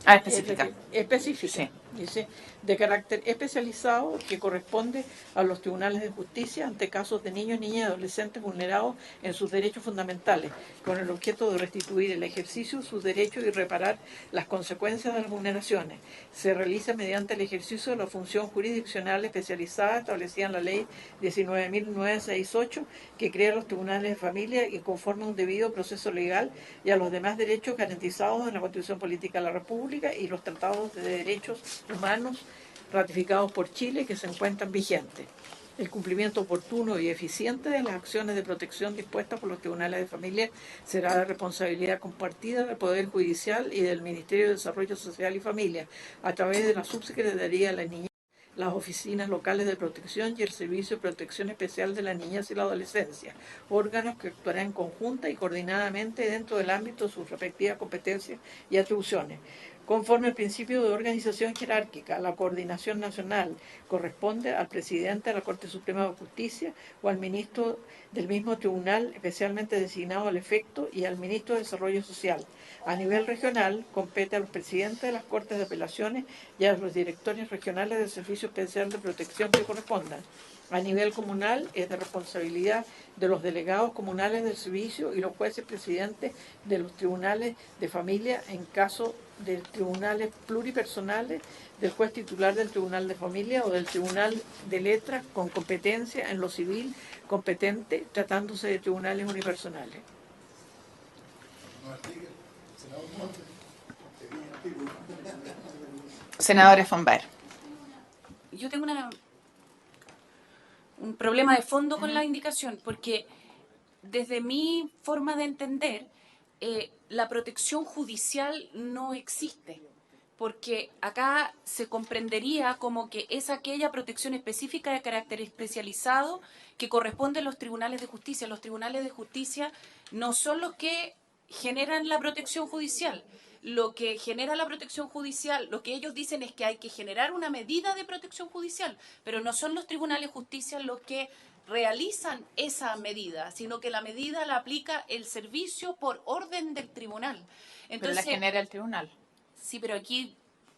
Speaker 1: Específica.
Speaker 6: Específica.
Speaker 1: Sí.
Speaker 6: Dice, de carácter especializado que corresponde a los tribunales de justicia ante casos de niños, niñas y adolescentes vulnerados en sus derechos fundamentales, con el objeto de restituir el ejercicio de sus derechos y reparar las consecuencias de las vulneraciones. Se realiza mediante el ejercicio de la función jurisdiccional especializada establecida en la Ley 19.968, que crea los tribunales de familia y conforma un debido proceso legal y a los demás derechos garantizados en la Constitución Política de la República y los tratados de derechos humanos ratificados por Chile que se encuentran vigentes. El cumplimiento oportuno y eficiente de las acciones de protección dispuestas por los tribunales de familia será de responsabilidad compartida del Poder Judicial y del Ministerio de Desarrollo Social y Familia a través de la Subsecretaría de la Niñez, las oficinas locales de protección y el Servicio de Protección Especial de la Niñez y la Adolescencia, órganos que actuarán conjunta y coordinadamente dentro del ámbito de sus respectivas competencias y atribuciones. Conforme al principio de organización jerárquica, la coordinación nacional corresponde al presidente de la Corte Suprema de Justicia o al ministro del mismo tribunal especialmente designado al efecto y al ministro de Desarrollo Social. A nivel regional, compete a los presidentes de las Cortes de Apelaciones y a los directores regionales del Servicio Especial de Protección que correspondan. A nivel comunal es de responsabilidad de los delegados comunales del servicio y los jueces presidentes de los tribunales de familia en caso de tribunales pluripersonales, del juez titular del tribunal de familia o del tribunal de letras con competencia en lo civil competente, tratándose de tribunales unipersonales.
Speaker 1: Senadora von Baer.
Speaker 4: Yo tengo una un problema de fondo con la indicación, porque desde mi forma de entender, la protección judicial no existe, porque acá se comprendería como que es aquella protección específica de carácter especializado que corresponde a los tribunales de justicia. Los tribunales de justicia no son los que generan la protección judicial. Lo que genera la protección judicial, lo que ellos dicen es que hay que generar una medida de protección judicial, pero no son los tribunales de justicia los que realizan esa medida, sino que la medida la aplica el servicio por orden del tribunal.
Speaker 1: Pero
Speaker 4: Entonces,
Speaker 1: la genera el tribunal.
Speaker 4: sí, pero aquí,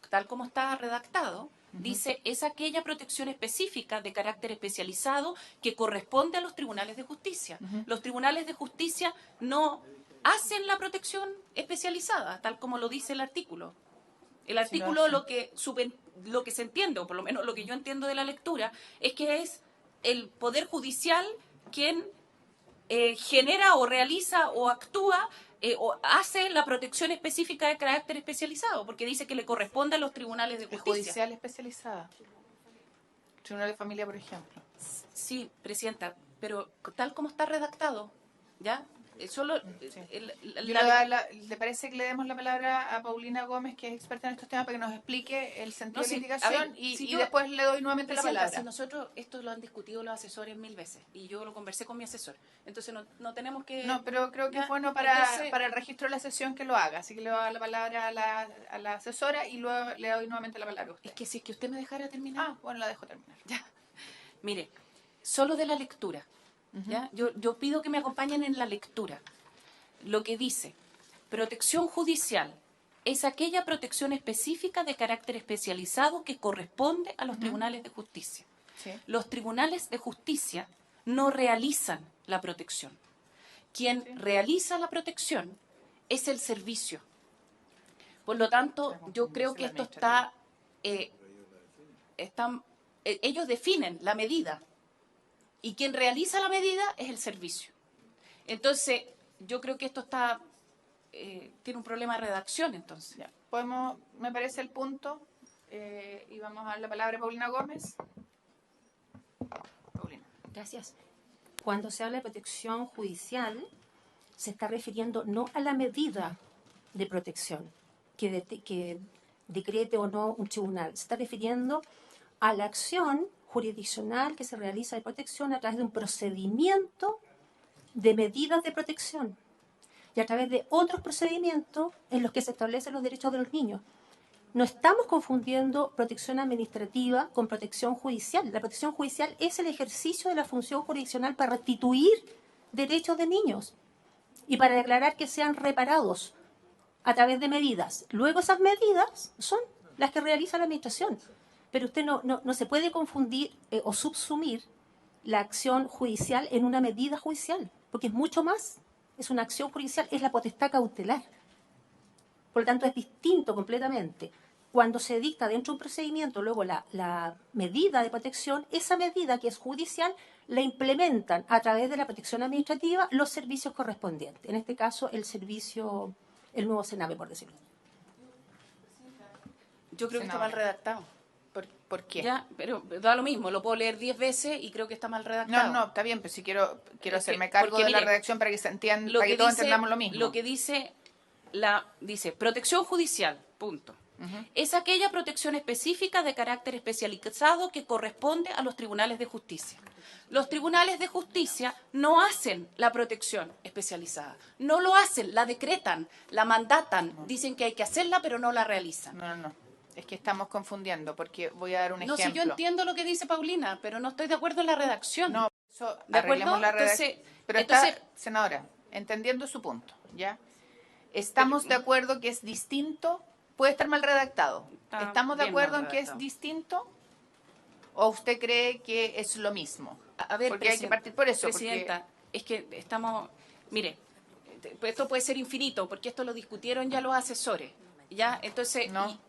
Speaker 4: tal como está redactado, dice, es aquella protección específica de carácter especializado que corresponde a los tribunales de justicia. Los tribunales de justicia no hacen la protección especializada, tal como lo dice el artículo. El artículo lo que se entiende, o por lo menos lo que yo entiendo de la lectura, es que es el Poder Judicial quien genera o realiza o actúa o hace la protección específica de carácter especializado, porque dice que le corresponde a los tribunales de
Speaker 1: El
Speaker 4: justicia.
Speaker 1: judicial especializada. Tribunal de familia, por ejemplo.
Speaker 4: Sí, Presidenta, pero tal como está redactado, ¿ya? Solo
Speaker 1: ¿Le parece que le demos la palabra a Paulina Gómez, que es experta en estos temas, para que nos explique el sentido de la indicación? Y después le doy nuevamente la
Speaker 4: Presidenta,
Speaker 1: palabra.
Speaker 4: si nosotros esto lo han discutido los asesores 1000 veces y yo lo conversé con mi asesor, entonces no tenemos que...
Speaker 1: No, pero creo que es bueno
Speaker 4: entonces,
Speaker 1: para el registro de la sesión que lo haga. Así que le voy a dar la palabra a la asesora y luego le doy nuevamente la palabra a usted.
Speaker 4: es que si es que usted me dejara terminar...
Speaker 1: Ah, bueno, la dejo terminar.
Speaker 4: Ya. Mire, solo de la lectura, ¿ya? Yo pido que me acompañen en la lectura. Lo que dice, protección judicial es aquella protección específica de carácter especializado que corresponde a los tribunales de justicia.
Speaker 1: Sí.
Speaker 4: Los tribunales de justicia no realizan la protección. Quien realiza la protección es el servicio. Por lo tanto, yo creo que esto ellos definen la medida y quien realiza la medida es el servicio. Entonces, yo creo que esto tiene un problema de redacción, entonces.
Speaker 1: Ya. Me parece el punto, y vamos a dar la palabra a Paulina Gómez. Paulina.
Speaker 8: Gracias. Cuando se habla de protección judicial, se está refiriendo no a la medida de protección que decrete o no un tribunal, se está refiriendo a la acción jurisdiccional que se realiza de protección a través de un procedimiento de medidas de protección y a través de otros procedimientos en los que se establecen los derechos de los niños. No estamos confundiendo protección administrativa con protección judicial. La protección judicial es el ejercicio de la función jurisdiccional para restituir derechos de niños y para declarar que sean reparados a través de medidas. Luego esas medidas son las que realiza la administración. Pero usted no se puede confundir o subsumir la acción judicial en una medida judicial, porque es mucho más. Es una acción judicial, es la potestad cautelar. Por lo tanto, es distinto completamente. Cuando se dicta dentro de un procedimiento luego la medida de protección, esa medida que es judicial la implementan a través de la protección administrativa los servicios correspondientes. En este caso, el nuevo Sename, por decirlo.
Speaker 4: Yo creo que está mal redactado.
Speaker 1: ¿Por qué?
Speaker 4: Ya, pero da lo mismo, lo puedo leer 10 veces y creo que está mal redactado.
Speaker 1: No, está bien, pero si quiero hacerme
Speaker 4: que-
Speaker 1: cargo
Speaker 4: porque,
Speaker 1: de la
Speaker 4: mire,
Speaker 1: redacción para que se entienda, para que todos entendamos lo mismo.
Speaker 4: Lo que dice protección judicial, punto. Es aquella protección específica de carácter especializado que corresponde a los tribunales de justicia. Los tribunales de justicia no hacen la protección especializada, no lo hacen, la decretan, la mandatan, dicen que hay que hacerla pero no la realizan.
Speaker 1: No. Es que estamos confundiendo, porque voy a dar un ejemplo.
Speaker 4: No, si yo entiendo lo que dice Paulina, pero no estoy de acuerdo en la redacción.
Speaker 1: No, eso
Speaker 4: ¿De
Speaker 1: arreglemos
Speaker 4: acuerdo?
Speaker 1: la redacción.
Speaker 4: Entonces-
Speaker 1: Pero
Speaker 4: entonces-
Speaker 1: senadora, entendiendo su punto, ¿ya? ¿Estamos de acuerdo que es distinto? Puede estar mal redactado.
Speaker 4: Está
Speaker 1: ¿Estamos de
Speaker 4: bien
Speaker 1: acuerdo
Speaker 4: mal
Speaker 1: en que es
Speaker 4: redactado.
Speaker 1: distinto? ¿O usted cree que es lo mismo?
Speaker 4: A ver,
Speaker 1: Porque hay que partir por eso.
Speaker 4: Presidenta, es que estamos... Mire, esto puede ser infinito, porque esto lo discutieron ya los asesores. ¿Ya? Entonces...
Speaker 1: No.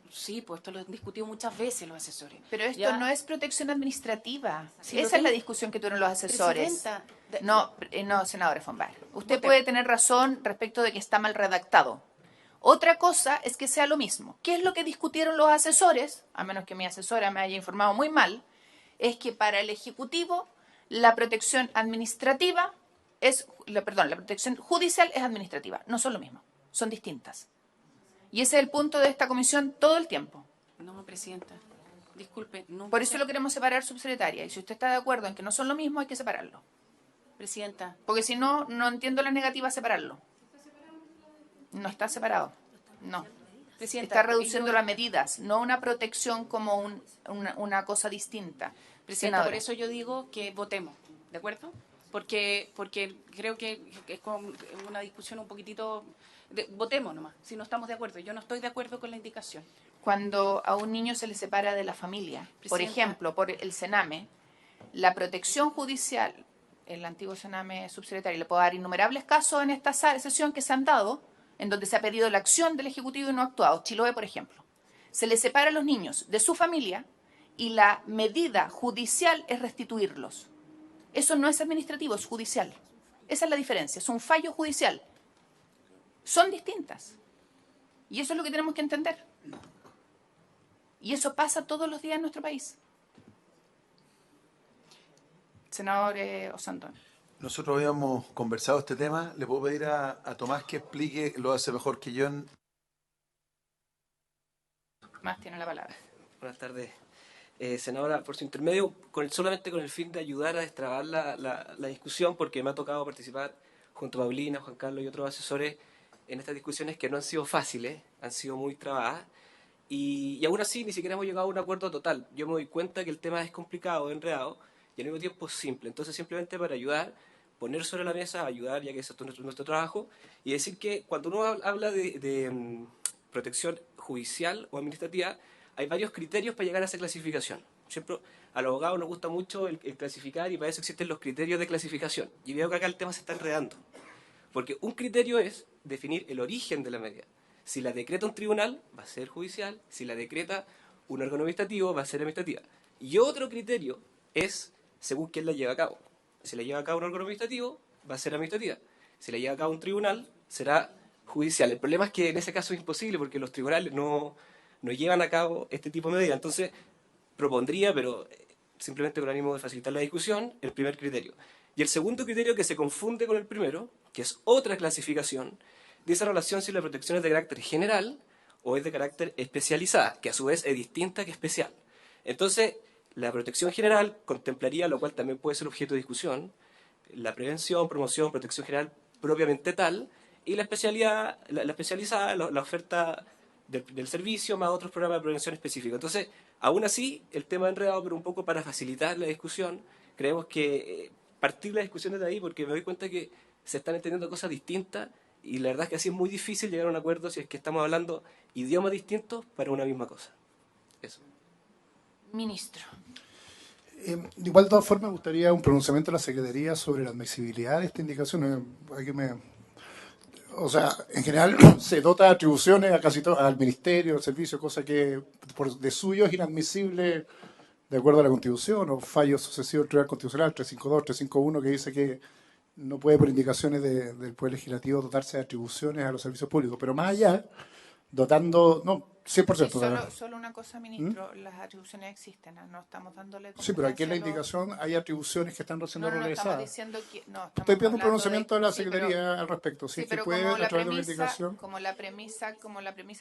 Speaker 4: Sí, pues esto lo han discutido muchas veces los asesores.
Speaker 1: Pero esto
Speaker 4: ¿Ya?
Speaker 1: no es protección administrativa.
Speaker 4: Sí,
Speaker 1: Esa
Speaker 4: lo
Speaker 1: es la
Speaker 4: tengo.
Speaker 1: discusión que tuvieron los asesores.
Speaker 4: Presidenta,
Speaker 1: No, senadora Fonbar. Usted
Speaker 4: Vote.
Speaker 1: puede tener razón respecto de que está mal redactado. Otra cosa es que sea lo mismo. ¿Qué es lo que discutieron los asesores? A menos que mi asesora me haya informado muy mal. es que para el Ejecutivo la protección administrativa la protección judicial es administrativa. No son lo mismo, son distintas. Y ese es el punto de esta comisión todo el tiempo.
Speaker 4: No, Presidenta, disculpe. No,
Speaker 1: Por eso lo queremos separar, subsecretaria. Y si usted está de acuerdo en que no son lo mismo, hay que separarlo.
Speaker 4: Presidenta.
Speaker 1: Porque si no, no entiendo la negativa a separarlo. No está separado. No.
Speaker 4: Presidenta,
Speaker 1: Está reduciendo las medidas, no una protección como una cosa distinta.
Speaker 4: Presidenta, por eso yo digo que votemos, ¿de acuerdo? Porque creo que es como una discusión un poquitito... votemos nomás, si no estamos de acuerdo. Yo no estoy de acuerdo con la indicación.
Speaker 1: Cuando a un niño se le separa de la familia, por ejemplo, por el Sename, la protección judicial, el antiguo Sename subsecretario, le puedo dar innumerables casos en esta sesión que se han dado, en donde se ha pedido la acción del Ejecutivo y no ha actuado. Chiloé, por ejemplo. Se le separa a los niños de su familia y la medida judicial es restituirlos. Eso no es administrativo, es judicial. Esa es la diferencia, es un fallo judicial. Son distintas. Y eso es lo que tenemos que entender. Y eso pasa todos los días en nuestro país. Senador Osandón.
Speaker 7: Nosotros habíamos conversado este tema. Le puedo pedir a Tomás que explique, lo hace mejor que yo.
Speaker 1: Más tiene la palabra.
Speaker 9: Buenas tardes. Senadora, por su intermedio, solamente con el fin de ayudar a destrabar la discusión, porque me ha tocado participar junto a Paulina, Juan Carlos y otros asesores en estas discusiones que no han sido fáciles, han sido muy trabadas, y aún así ni siquiera hemos llegado a un acuerdo total. Yo me doy cuenta que el tema es complicado, enredado, y al mismo tiempo simple. Entonces, simplemente para ayudar, poner sobre la mesa, ayudar, ya que eso es nuestro trabajo, y decir que cuando uno habla de protección judicial o administrativa, hay varios criterios para llegar a esa clasificación. Siempre a los abogados nos gusta mucho el clasificar, y para eso existen los criterios de clasificación. Y veo que acá el tema se está enredando. Porque un criterio es definir el origen de la medida. Si la decreta un tribunal, va a ser judicial. Si la decreta un órgano administrativo, va a ser administrativa. Y otro criterio es según quién la lleva a cabo. Si la lleva a cabo un órgano administrativo, va a ser administrativa. Si la lleva a cabo un tribunal, será judicial. El problema es que en ese caso es imposible, porque los tribunales no llevan a cabo este tipo de medidas. Entonces, propondría, pero simplemente con el ánimo de facilitar la discusión, el primer criterio. Y el segundo criterio, que se confunde con el primero, que es otra clasificación, de esa relación si la protección es de carácter general o es de carácter especializada, que a su vez es distinta que especial. Entonces, la protección general contemplaría, lo cual también puede ser objeto de discusión, la prevención, promoción, protección general propiamente tal, y la especialidad, la especializada, la oferta del servicio, más otros programas de prevención específicos. Entonces, aún así, el tema enredado, pero un poco para facilitar la discusión, creemos que partir la discusión desde ahí, porque me doy cuenta que se están entendiendo cosas distintas, y la verdad es que así es muy difícil llegar a un acuerdo si es que estamos hablando idiomas distintos para una misma cosa. Eso.
Speaker 1: Ministro.
Speaker 10: De igual, de todas formas, me gustaría un pronunciamiento de la Secretaría sobre la admisibilidad de esta indicación. O sea, en general se dota de atribuciones a casi todo, al Ministerio, al Servicio, cosa que de suyo es inadmisible de acuerdo a la Constitución, o fallo sucesivo del Tribunal Constitucional 352, 351, que dice que no puede por indicaciones del Poder Legislativo dotarse de atribuciones a los servicios públicos. Pero más allá, dotando, no, 100%.
Speaker 1: Sí, solo una cosa, ministro, las atribuciones existen, no estamos dándole...
Speaker 10: Sí, pero aquí en la indicación hay atribuciones que están siendo realizadas.
Speaker 1: Diciendo que,
Speaker 10: estoy pidiendo un pronunciamiento de la Secretaría al respecto. Si es que puede, a través de una indicación...
Speaker 1: Como la premisa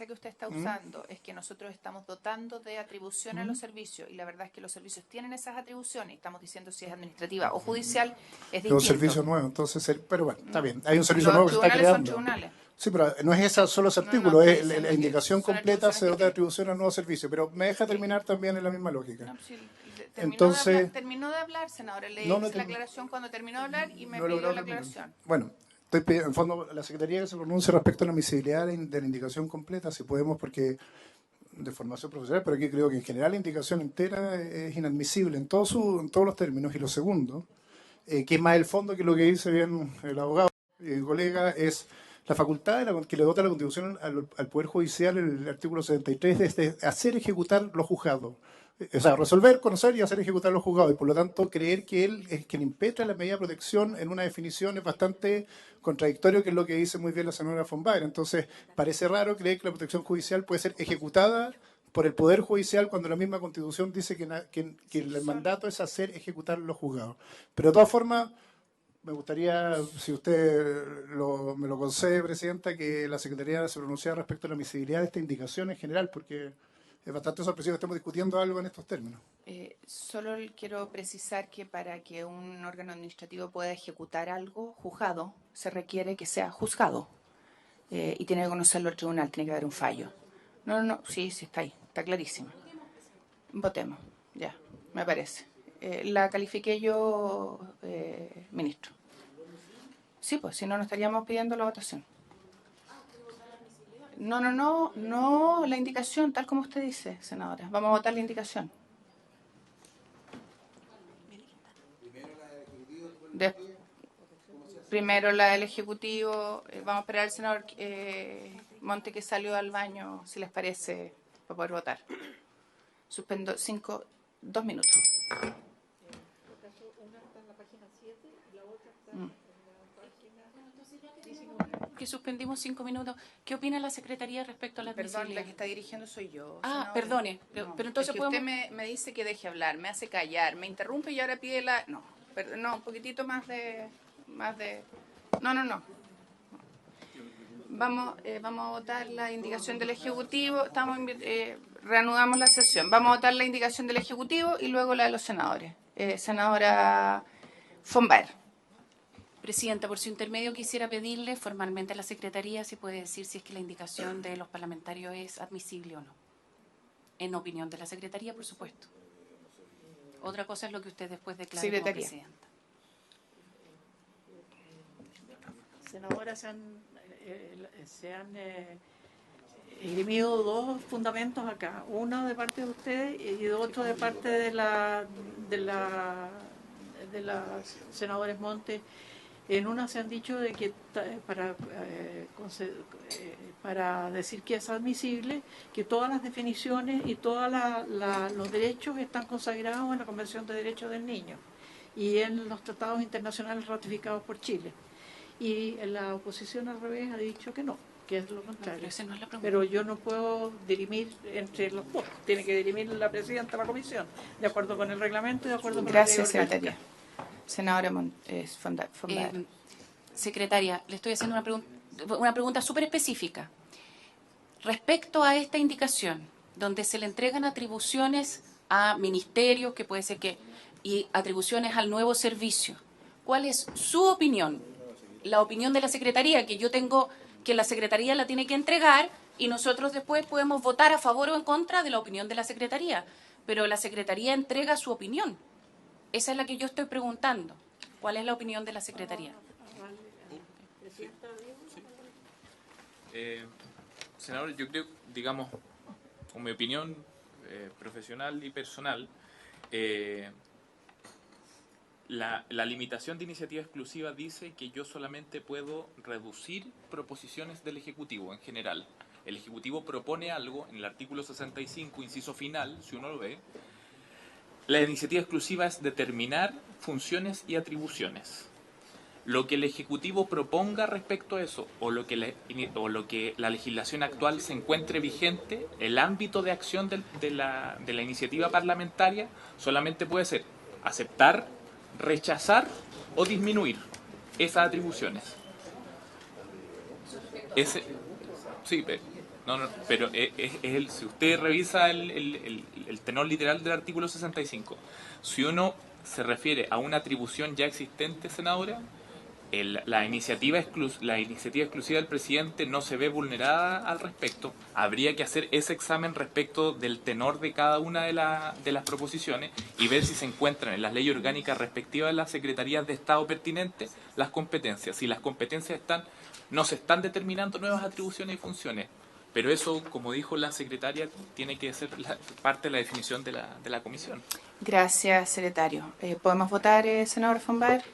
Speaker 1: que usted está usando es que nosotros estamos dotando de atribución a los servicios, y la verdad es que los servicios tienen esas atribuciones, y estamos diciendo si es administrativa o judicial, es distinto.
Speaker 10: Es un servicio nuevo, entonces, pero bueno, está bien. Hay un servicio nuevo que se está creando.
Speaker 1: Son tribunales.
Speaker 10: Sí, pero no es esa solo ese artículo, es la indicación completa, se dota de atribución al nuevo servicio, pero me deja terminar también en la misma lógica.
Speaker 1: No, sí, terminó de hablar, senadora, le hice la aclaración cuando terminó de hablar y me pidió la aclaración.
Speaker 10: Bueno, estoy pidiendo, en fondo, la Secretaría que se pronuncie respecto a la admisibilidad de la indicación completa, si podemos, porque de formación profesional, pero aquí creo que en general la indicación entera es inadmisible en todos los términos. Y lo segundo, que es más el fondo que lo que dice bien el abogado y el colega, es la facultad que le dota la Constitución al Poder Judicial, el artículo 73, de hacer ejecutar los juzgados. O sea, resolver, conocer y hacer ejecutar los juzgados. Y por lo tanto, creer que él es quien impetra la medida de protección en una definición es bastante contradictorio, que es lo que dice muy bien la señora von Baer. Entonces, parece raro creer que la protección judicial puede ser ejecutada por el Poder Judicial cuando la misma Constitución dice que el mandato es ejecutar los juzgados. Pero de todas formas, me gustaría, si usted me lo concede, Presidenta, que la Secretaría se pronunciara respecto a la admisibilidad de esta indicación en general, porque es bastante sorpresivo que estemos discutiendo algo en estos términos.
Speaker 1: Solo quiero precisar que para que un órgano administrativo pueda ejecutar algo juzgado, se requiere que sea juzgado. Y tiene que conocerlo el tribunal, tiene que haber un fallo. No, sí, está ahí, está clarísimo. Votemos, ya, me parece. La califiqué yo, ministro. Sí, pues, si no, no estaríamos pidiendo la votación. No, la indicación, tal como usted dice, senadora. Vamos a votar la indicación. Primero la del Ejecutivo. Vamos a esperar al senador Monte, que salió al baño, si les parece, para poder votar. Suspendo 2 minutos.
Speaker 4: Que suspendimos 5 minutos. ¿Qué opina la Secretaría respecto a la admisibilidad?
Speaker 1: Perdón, la que está dirigiendo soy yo.
Speaker 4: Ah,
Speaker 1: senadora.
Speaker 4: perdone. Pero entonces
Speaker 1: es que
Speaker 4: podemos...
Speaker 1: usted me dice que deje hablar, me hace callar, me interrumpe y ahora pide la... No, un poquitito más de... No. Vamos a votar la indicación del Ejecutivo. Reanudamos la sesión. Vamos a votar la indicación del Ejecutivo y luego la de los senadores. Senadora Fombar.
Speaker 4: Presidenta, por su intermedio quisiera pedirle formalmente a la Secretaría si puede decir si es que la indicación de los parlamentarios es admisible o no. En opinión de la Secretaría, por supuesto. Otra cosa es lo que usted después declare como presidenta.
Speaker 6: Senadora, se han esgrimido 2 fundamentos acá. Uno de parte de usted y otro de parte de la senadores Montes. En una se han dicho de que para decir que es admisible, que todas las definiciones y todos los derechos están consagrados en la Convención de Derechos del Niño y en los tratados internacionales ratificados por Chile. Y la oposición al revés ha dicho que no, que es lo contrario. Pero yo no puedo dirimir entre los dos. Tiene que dirimir la presidenta de la comisión, de acuerdo con el reglamento y de acuerdo con la ley orgánica.
Speaker 1: Gracias, secretaria. Senadora Fombar.
Speaker 4: Secretaria, le estoy haciendo una pregunta súper específica. Respecto a esta indicación, donde se le entregan atribuciones a ministerios, que puede ser y atribuciones al nuevo servicio, ¿cuál es su opinión? La opinión de la Secretaría, que yo tengo, que la Secretaría la tiene que entregar y nosotros después podemos votar a favor o en contra de la opinión de la Secretaría. Pero la Secretaría entrega su opinión. Esa es la que yo estoy preguntando. ¿Cuál es la opinión de la Secretaría?
Speaker 3: Senador, yo creo, digamos, con mi opinión profesional y personal, la limitación de iniciativa exclusiva dice que yo solamente puedo reducir proposiciones del Ejecutivo en general. El Ejecutivo propone algo en el artículo 65, inciso final, si uno lo ve. La iniciativa exclusiva es determinar funciones y atribuciones. Lo que el Ejecutivo proponga respecto a eso, o lo que la legislación actual se encuentre vigente, el ámbito de acción de la iniciativa parlamentaria solamente puede ser aceptar, rechazar o disminuir esas atribuciones. Pero si usted revisa el tenor literal del artículo 65, si uno se refiere a una atribución ya existente, senadora, la iniciativa exclusiva del presidente no se ve vulnerada al respecto. Habría que hacer ese examen respecto del tenor de cada una de las proposiciones y ver si se encuentran en las leyes orgánicas respectivas de las secretarías de Estado pertinentes las competencias. Si las competencias no se están determinando nuevas atribuciones y funciones. Pero eso, como dijo la secretaria, tiene que ser parte de la definición de la comisión.
Speaker 1: Gracias, secretario. ¿Podemos votar, senador Fombar?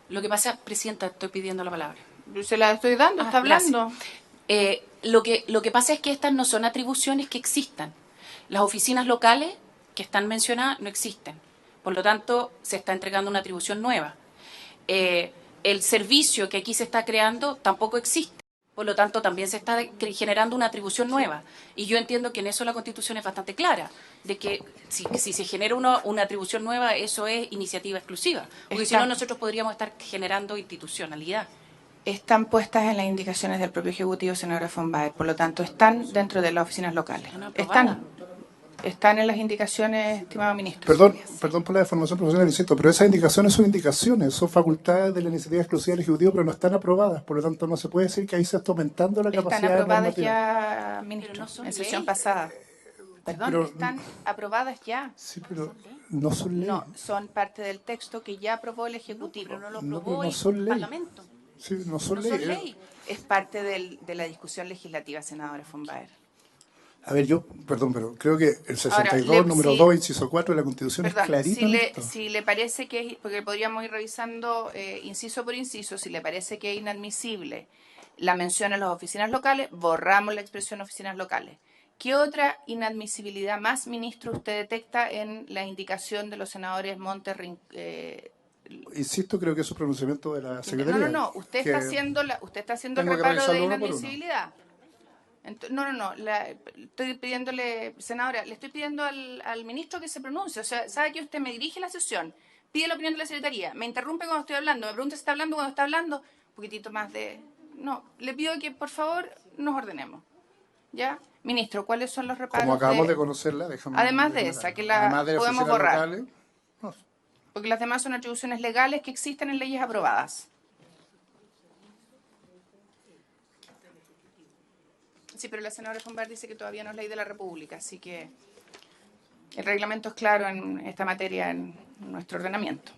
Speaker 4: Lo que pasa, Presidenta, estoy pidiendo la palabra.
Speaker 1: Se la estoy dando, está hablando.
Speaker 4: Lo que pasa es que estas no son atribuciones que existan. Las oficinas locales que están mencionadas no existen. Por lo tanto, se está entregando una atribución nueva. El servicio que aquí se está creando tampoco existe. Por lo tanto, también se está generando una atribución nueva. Y yo entiendo que en eso la Constitución es bastante clara, de que si se genera una atribución nueva, eso es iniciativa exclusiva. Porque si no, nosotros podríamos estar generando institucionalidad.
Speaker 1: Están puestas en las indicaciones del propio Ejecutivo, senadora von Baer. Por lo tanto, están dentro de las oficinas locales. Están en las indicaciones, estimado ministro.
Speaker 10: Perdón por la deformación profesional, insisto, pero esas indicaciones, son facultades de la iniciativa exclusiva del Ejecutivo, pero no están aprobadas. Por lo tanto, no se puede decir que ahí se está aumentando la capacidad
Speaker 1: Están aprobadas
Speaker 10: normativa.
Speaker 1: ya, ministro, en sesión pasada. Perdón, están aprobadas ya.
Speaker 10: Sí, pero no son leyes.
Speaker 1: No, son parte del texto que ya aprobó el Ejecutivo.
Speaker 4: Pero no lo aprobó el Parlamento.
Speaker 10: Sí, no son leyes.
Speaker 1: Es parte de la discusión legislativa, senadora von Baer.
Speaker 10: A ver, perdón, pero creo que el 62,
Speaker 1: Ahora,
Speaker 10: número 2, inciso 4 de la Constitución es clarito.
Speaker 1: Si le parece que es, porque podríamos ir revisando inciso por inciso, si le parece que es inadmisible la mención a las oficinas locales, borramos la expresión oficinas locales. ¿Qué otra inadmisibilidad más, ministro, usted detecta en la indicación de los senadores Montes?
Speaker 10: Insisto, creo que es un pronunciamiento de la Secretaría.
Speaker 1: No, usted está haciendo el reparo de inadmisibilidad. Estoy pidiéndole, senadora, le estoy pidiendo al ministro que se pronuncie. O sea, sabe que usted me dirige la sesión, pide la opinión de la Secretaría, me interrumpe cuando estoy hablando, me pregunta si está hablando cuando está hablando, un poquitito más de... No, le pido que por favor nos ordenemos. ¿Ya? Ministro, ¿cuáles son los reparos?
Speaker 10: Como acabamos de conocerla, déjame...
Speaker 1: Además de esa, que la podemos borrar. Locales, no. Porque las demás son atribuciones legales que existen en leyes aprobadas. Sí, pero la senadora von Baer dice que todavía no es ley de la República, así que el reglamento es claro en esta materia en nuestro ordenamiento.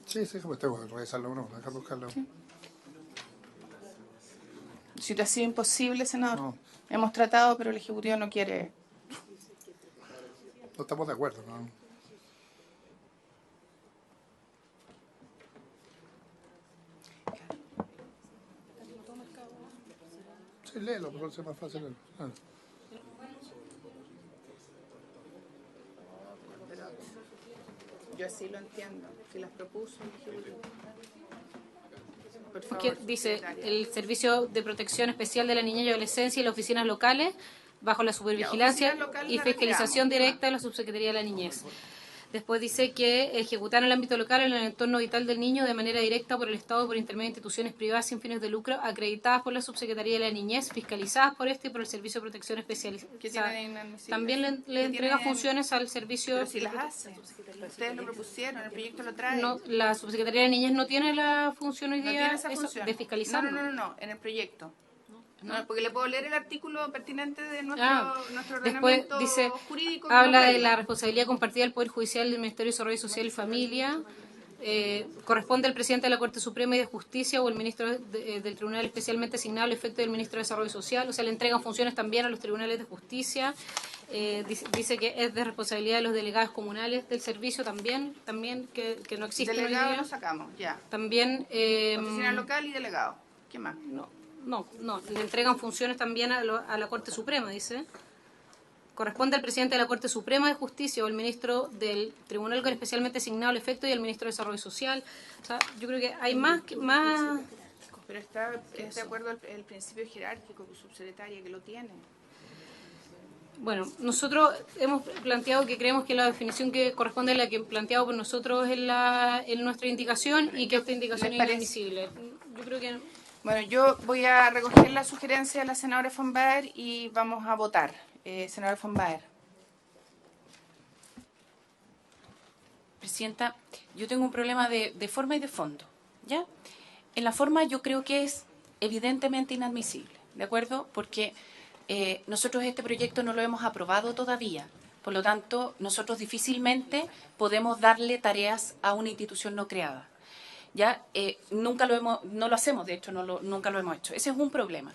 Speaker 10: Sí, pues tengo que revisarlo uno, dejar buscarlo. Sí.
Speaker 1: Si te ha sido imposible, senador, hemos tratado, pero el Ejecutivo no quiere.
Speaker 10: No estamos de acuerdo, ¿no? Sí, léelo, por ser más fácil.
Speaker 1: Yo así lo entiendo, que las propuso el Ejecutivo.
Speaker 5: Porque dice, el Servicio de Protección Especial de la Niñez y Adolescencia y las oficinas locales, bajo la supervigilancia y fiscalización directa de la Subsecretaría de la Niñez. Después dice que ejecutar en el ámbito local en el entorno vital del niño de manera directa por el Estado por intermedio de instituciones privadas sin fines de lucro acreditadas por la Subsecretaría de la Niñez, fiscalizadas por y por el Servicio de Protección Especial. También le entrega funciones al servicio...
Speaker 1: Pero si las hace. Ustedes lo propusieron, el proyecto lo trae.
Speaker 5: No, la Subsecretaría de la Niñez no tiene la función hoy día de fiscalizar.
Speaker 1: No, en el proyecto. No, porque le puedo leer el artículo pertinente de nuestro ordenamiento
Speaker 5: después dice,
Speaker 1: jurídico.
Speaker 5: Habla de la responsabilidad compartida del Poder Judicial del Ministerio de Desarrollo Social y Familia. Corresponde al presidente de la Corte Suprema y de Justicia o el ministro del Tribunal especialmente asignado al efecto del ministro de Desarrollo Social. O sea, le entregan funciones también a los tribunales de justicia. Dice que es de responsabilidad de los delegados comunales del servicio también que no existen hoy
Speaker 1: delegado
Speaker 5: día.
Speaker 1: lo sacamos, ya.
Speaker 5: También...
Speaker 1: oficina local y delegado. ¿Qué más?
Speaker 5: No, le entregan funciones también a la Corte Suprema, dice. Corresponde al presidente de la Corte Suprema de Justicia o el ministro del Tribunal especialmente asignado al efecto y al ministro de Desarrollo Social. O sea, yo creo que hay más...
Speaker 1: Pero está de acuerdo el principio jerárquico, subsecretaria, que lo tiene.
Speaker 5: Bueno, nosotros hemos planteado que creemos que la definición que corresponde a la que planteado por nosotros en nuestra indicación y que esta indicación es inadmisible. Yo creo que...
Speaker 1: Bueno, yo voy a recoger la sugerencia de la senadora von Baer y vamos a votar. Senadora von Baer.
Speaker 4: Presidenta, yo tengo un problema de forma y de fondo, ¿ya? En la forma yo creo que es evidentemente inadmisible, ¿de acuerdo? Porque nosotros este proyecto no lo hemos aprobado todavía. Por lo tanto, nosotros difícilmente podemos darle tareas a una institución no creada. Ya no lo hacemos, de hecho, nunca lo hemos hecho. Ese es un problema.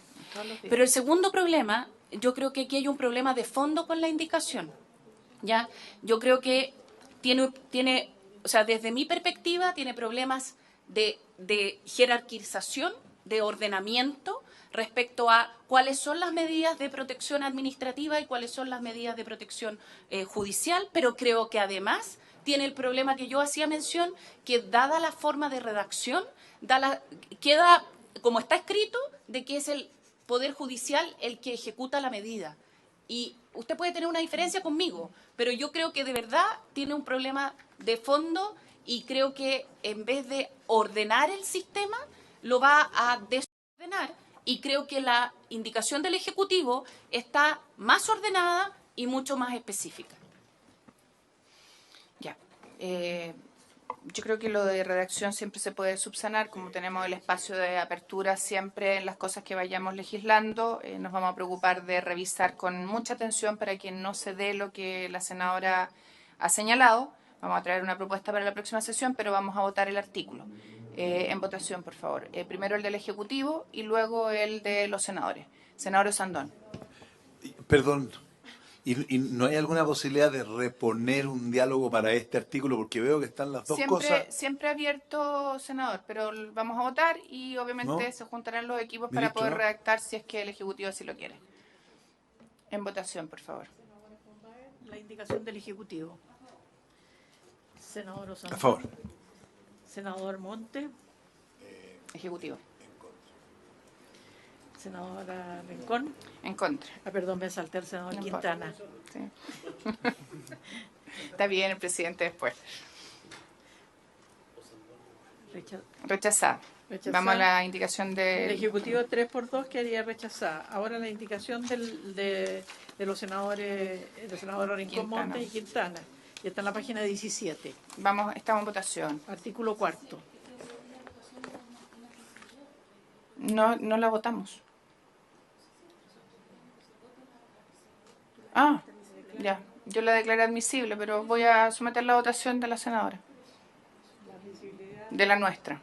Speaker 4: Pero el segundo problema, yo creo que aquí hay un problema de fondo con la indicación. Ya, yo creo que tiene, o sea, desde mi perspectiva, tiene problemas de jerarquización, de ordenamiento respecto a cuáles son las medidas de protección administrativa y cuáles son las medidas de protección judicial, pero creo que además tiene el problema que yo hacía mención, que dada la forma de redacción, queda, como está escrito, de que es el Poder Judicial el que ejecuta la medida. Y usted puede tener una diferencia conmigo, pero yo creo que de verdad tiene un problema de fondo y creo que en vez de ordenar el sistema, lo va a desordenar. Y creo que la indicación del Ejecutivo está más ordenada y mucho más específica.
Speaker 1: Ya. Yo creo que lo de redacción siempre se puede subsanar, como tenemos el espacio de apertura siempre en las cosas que vayamos legislando. Nos vamos a preocupar de revisar con mucha atención para que no se dé lo que la senadora ha señalado. Vamos a traer una propuesta para la próxima sesión, pero vamos a votar el artículo. En votación, por favor. Primero el del Ejecutivo y luego el de los senadores. Senador Sandón.
Speaker 7: Perdón. ¿Y no hay alguna posibilidad de reponer un diálogo para este artículo? Porque veo que están las dos cosas.
Speaker 1: Siempre abierto, senador, pero vamos a votar y obviamente se juntarán los equipos para poder redactar si es que el Ejecutivo así lo quiere. En votación, por favor.
Speaker 6: La indicación del Ejecutivo. Senador Osandón.
Speaker 7: A favor.
Speaker 6: Senador Monte.
Speaker 1: Ejecutivo.
Speaker 6: Senadora Rincón.
Speaker 1: En contra.
Speaker 6: Perdón, me salté el senador Quintana.
Speaker 1: Sí. Está bien, el presidente después. Rechazada. Vamos a la indicación
Speaker 6: El Ejecutivo 3x2 quedaría rechazada. Ahora la indicación de los senadores, del senador Rincón, Monte y Quintana. Y está en la página 17.
Speaker 1: Estamos en votación.
Speaker 6: Artículo 4.
Speaker 1: No la votamos. Ya. Yo la declaré admisible, pero voy a someter la votación de la senadora. De la nuestra.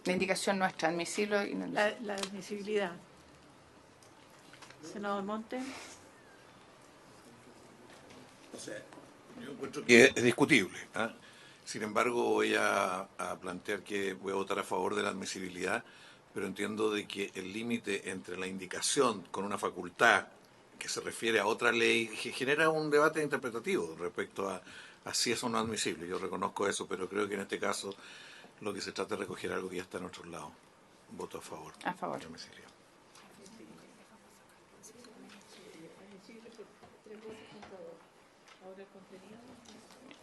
Speaker 1: La indicación nuestra, admisible y no
Speaker 6: la admisibilidad. Senador Monte.
Speaker 11: O sea, yo encuentro que es discutible. Sin embargo, voy a plantear que voy a votar a favor de la admisibilidad, pero entiendo de que el límite entre la indicación con una facultad que se refiere a otra ley genera un debate interpretativo respecto a si eso no es admisible. Yo reconozco eso, pero creo que en este caso lo que se trata es recoger algo que ya está en otros lados. Voto a favor.
Speaker 1: A favor.
Speaker 11: De la admisibilidad.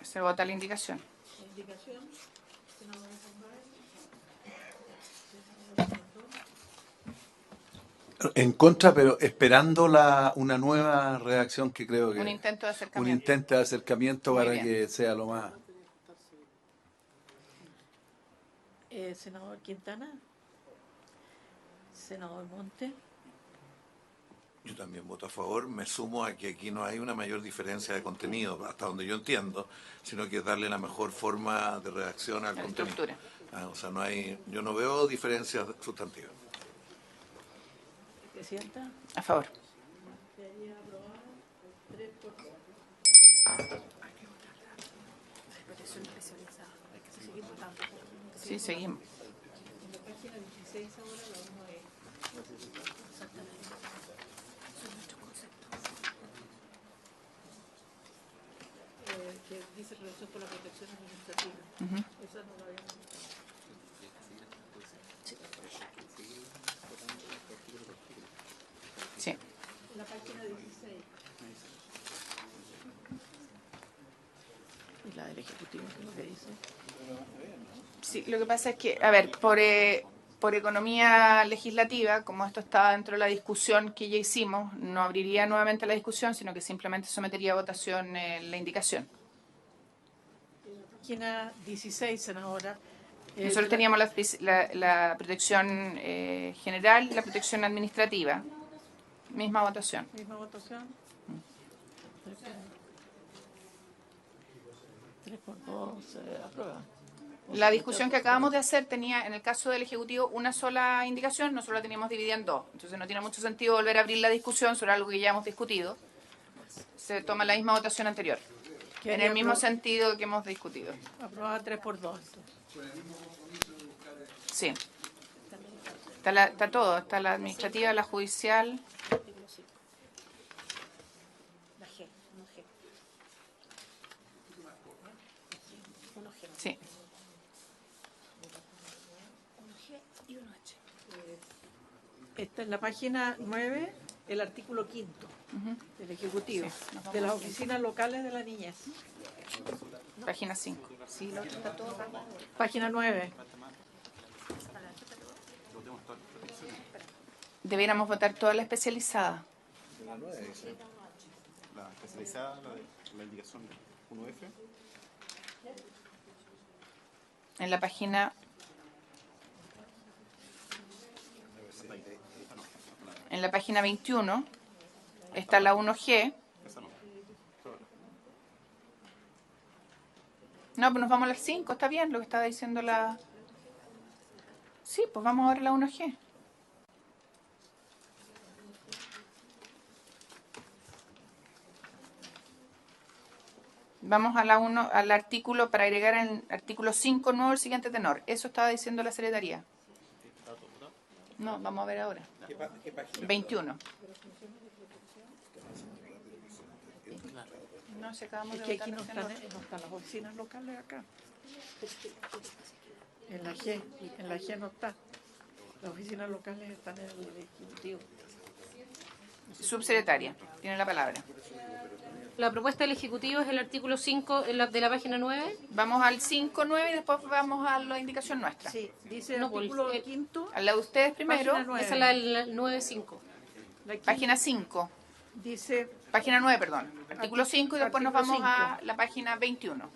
Speaker 1: Se vota la indicación.
Speaker 7: En contra, pero esperando una nueva redacción que creo que...
Speaker 1: Un intento de acercamiento.
Speaker 7: Un intento de acercamiento para que sea lo más...
Speaker 6: Senador Quintana. Senador Monte.
Speaker 11: Yo también voto a favor. Me sumo a que aquí no hay una mayor diferencia de contenido, hasta donde yo entiendo, sino que es darle la mejor forma de redacción al contenido. O sea, yo no veo diferencias sustantivas.
Speaker 6: Presidenta.
Speaker 1: A favor.
Speaker 6: Quedaría aprobado 3x4.
Speaker 8: Protección especializada. Hay que seguir votando.
Speaker 1: Sí, seguimos.
Speaker 6: En la página 16 ahora la 1E.
Speaker 8: Exactamente. Son nuestros conceptos.
Speaker 6: Que dice relación con la protección administrativa. Esa no la habíamos visto.
Speaker 1: Sí.
Speaker 6: La página 16. ¿Y la del Ejecutivo qué es lo que dice?
Speaker 1: Sí, lo que pasa es que, a ver, por economía legislativa, como esto está dentro de la discusión que ya hicimos, no abriría nuevamente la discusión, sino que simplemente sometería a votación la indicación.
Speaker 6: Página 16, senadora.
Speaker 1: Nosotros teníamos la protección general y la protección administrativa. Misma votación.
Speaker 6: Misma votación. 3 por 2 se aprueba.
Speaker 1: La discusión que acabamos de hacer tenía, en el caso del Ejecutivo, una sola indicación, nosotros la teníamos dividida en dos. Entonces no tiene mucho sentido volver a abrir la discusión sobre algo que ya hemos discutido. Se toma la misma votación anterior, en el mismo sentido que hemos discutido.
Speaker 6: Aprobada 3 por 2.
Speaker 1: Sí. Está todo, está la administrativa, la judicial. Sí.
Speaker 6: Esta es la página 9, el artículo 5 del Ejecutivo, de las oficinas locales de la niñez.
Speaker 1: Página 5. Sí, lo otro está todo.
Speaker 6: Página 9.
Speaker 1: Debiéramos votar toda la especializada.
Speaker 2: La 9 dice. La especializada, la indicación 1F.
Speaker 1: En la página... En la página 21 está la 1G. No, pues nos vamos a las 5, está bien lo que estaba diciendo la... Sí, pues vamos ahora a la 1G. Vamos a la 1, al artículo, para agregar en el artículo 5 nuevo el siguiente tenor. Eso estaba diciendo la secretaría. No, vamos a ver ahora.
Speaker 2: ¿Qué página?
Speaker 1: 21. No, si acabamos
Speaker 6: Es
Speaker 1: de
Speaker 6: que
Speaker 1: votar
Speaker 6: aquí no
Speaker 1: recién
Speaker 6: están las oficinas locales acá. En la G no está. Las oficinas locales están en el Ejecutivo.
Speaker 1: Subsecretaria, tiene la palabra.
Speaker 5: La propuesta del Ejecutivo es el artículo 5 de la página 9.
Speaker 1: Vamos al 5.9 y después vamos a la indicación nuestra.
Speaker 6: Sí, dice el
Speaker 5: No, pues,
Speaker 6: artículo 5.
Speaker 1: A la de ustedes primero.
Speaker 6: Página 9.
Speaker 5: Esa es la 9.5.
Speaker 1: Página 5.
Speaker 6: Dice
Speaker 1: Página 9, perdón. Artículo 5 y después nos vamos
Speaker 6: artículo
Speaker 1: a
Speaker 6: 5.
Speaker 1: la página 21.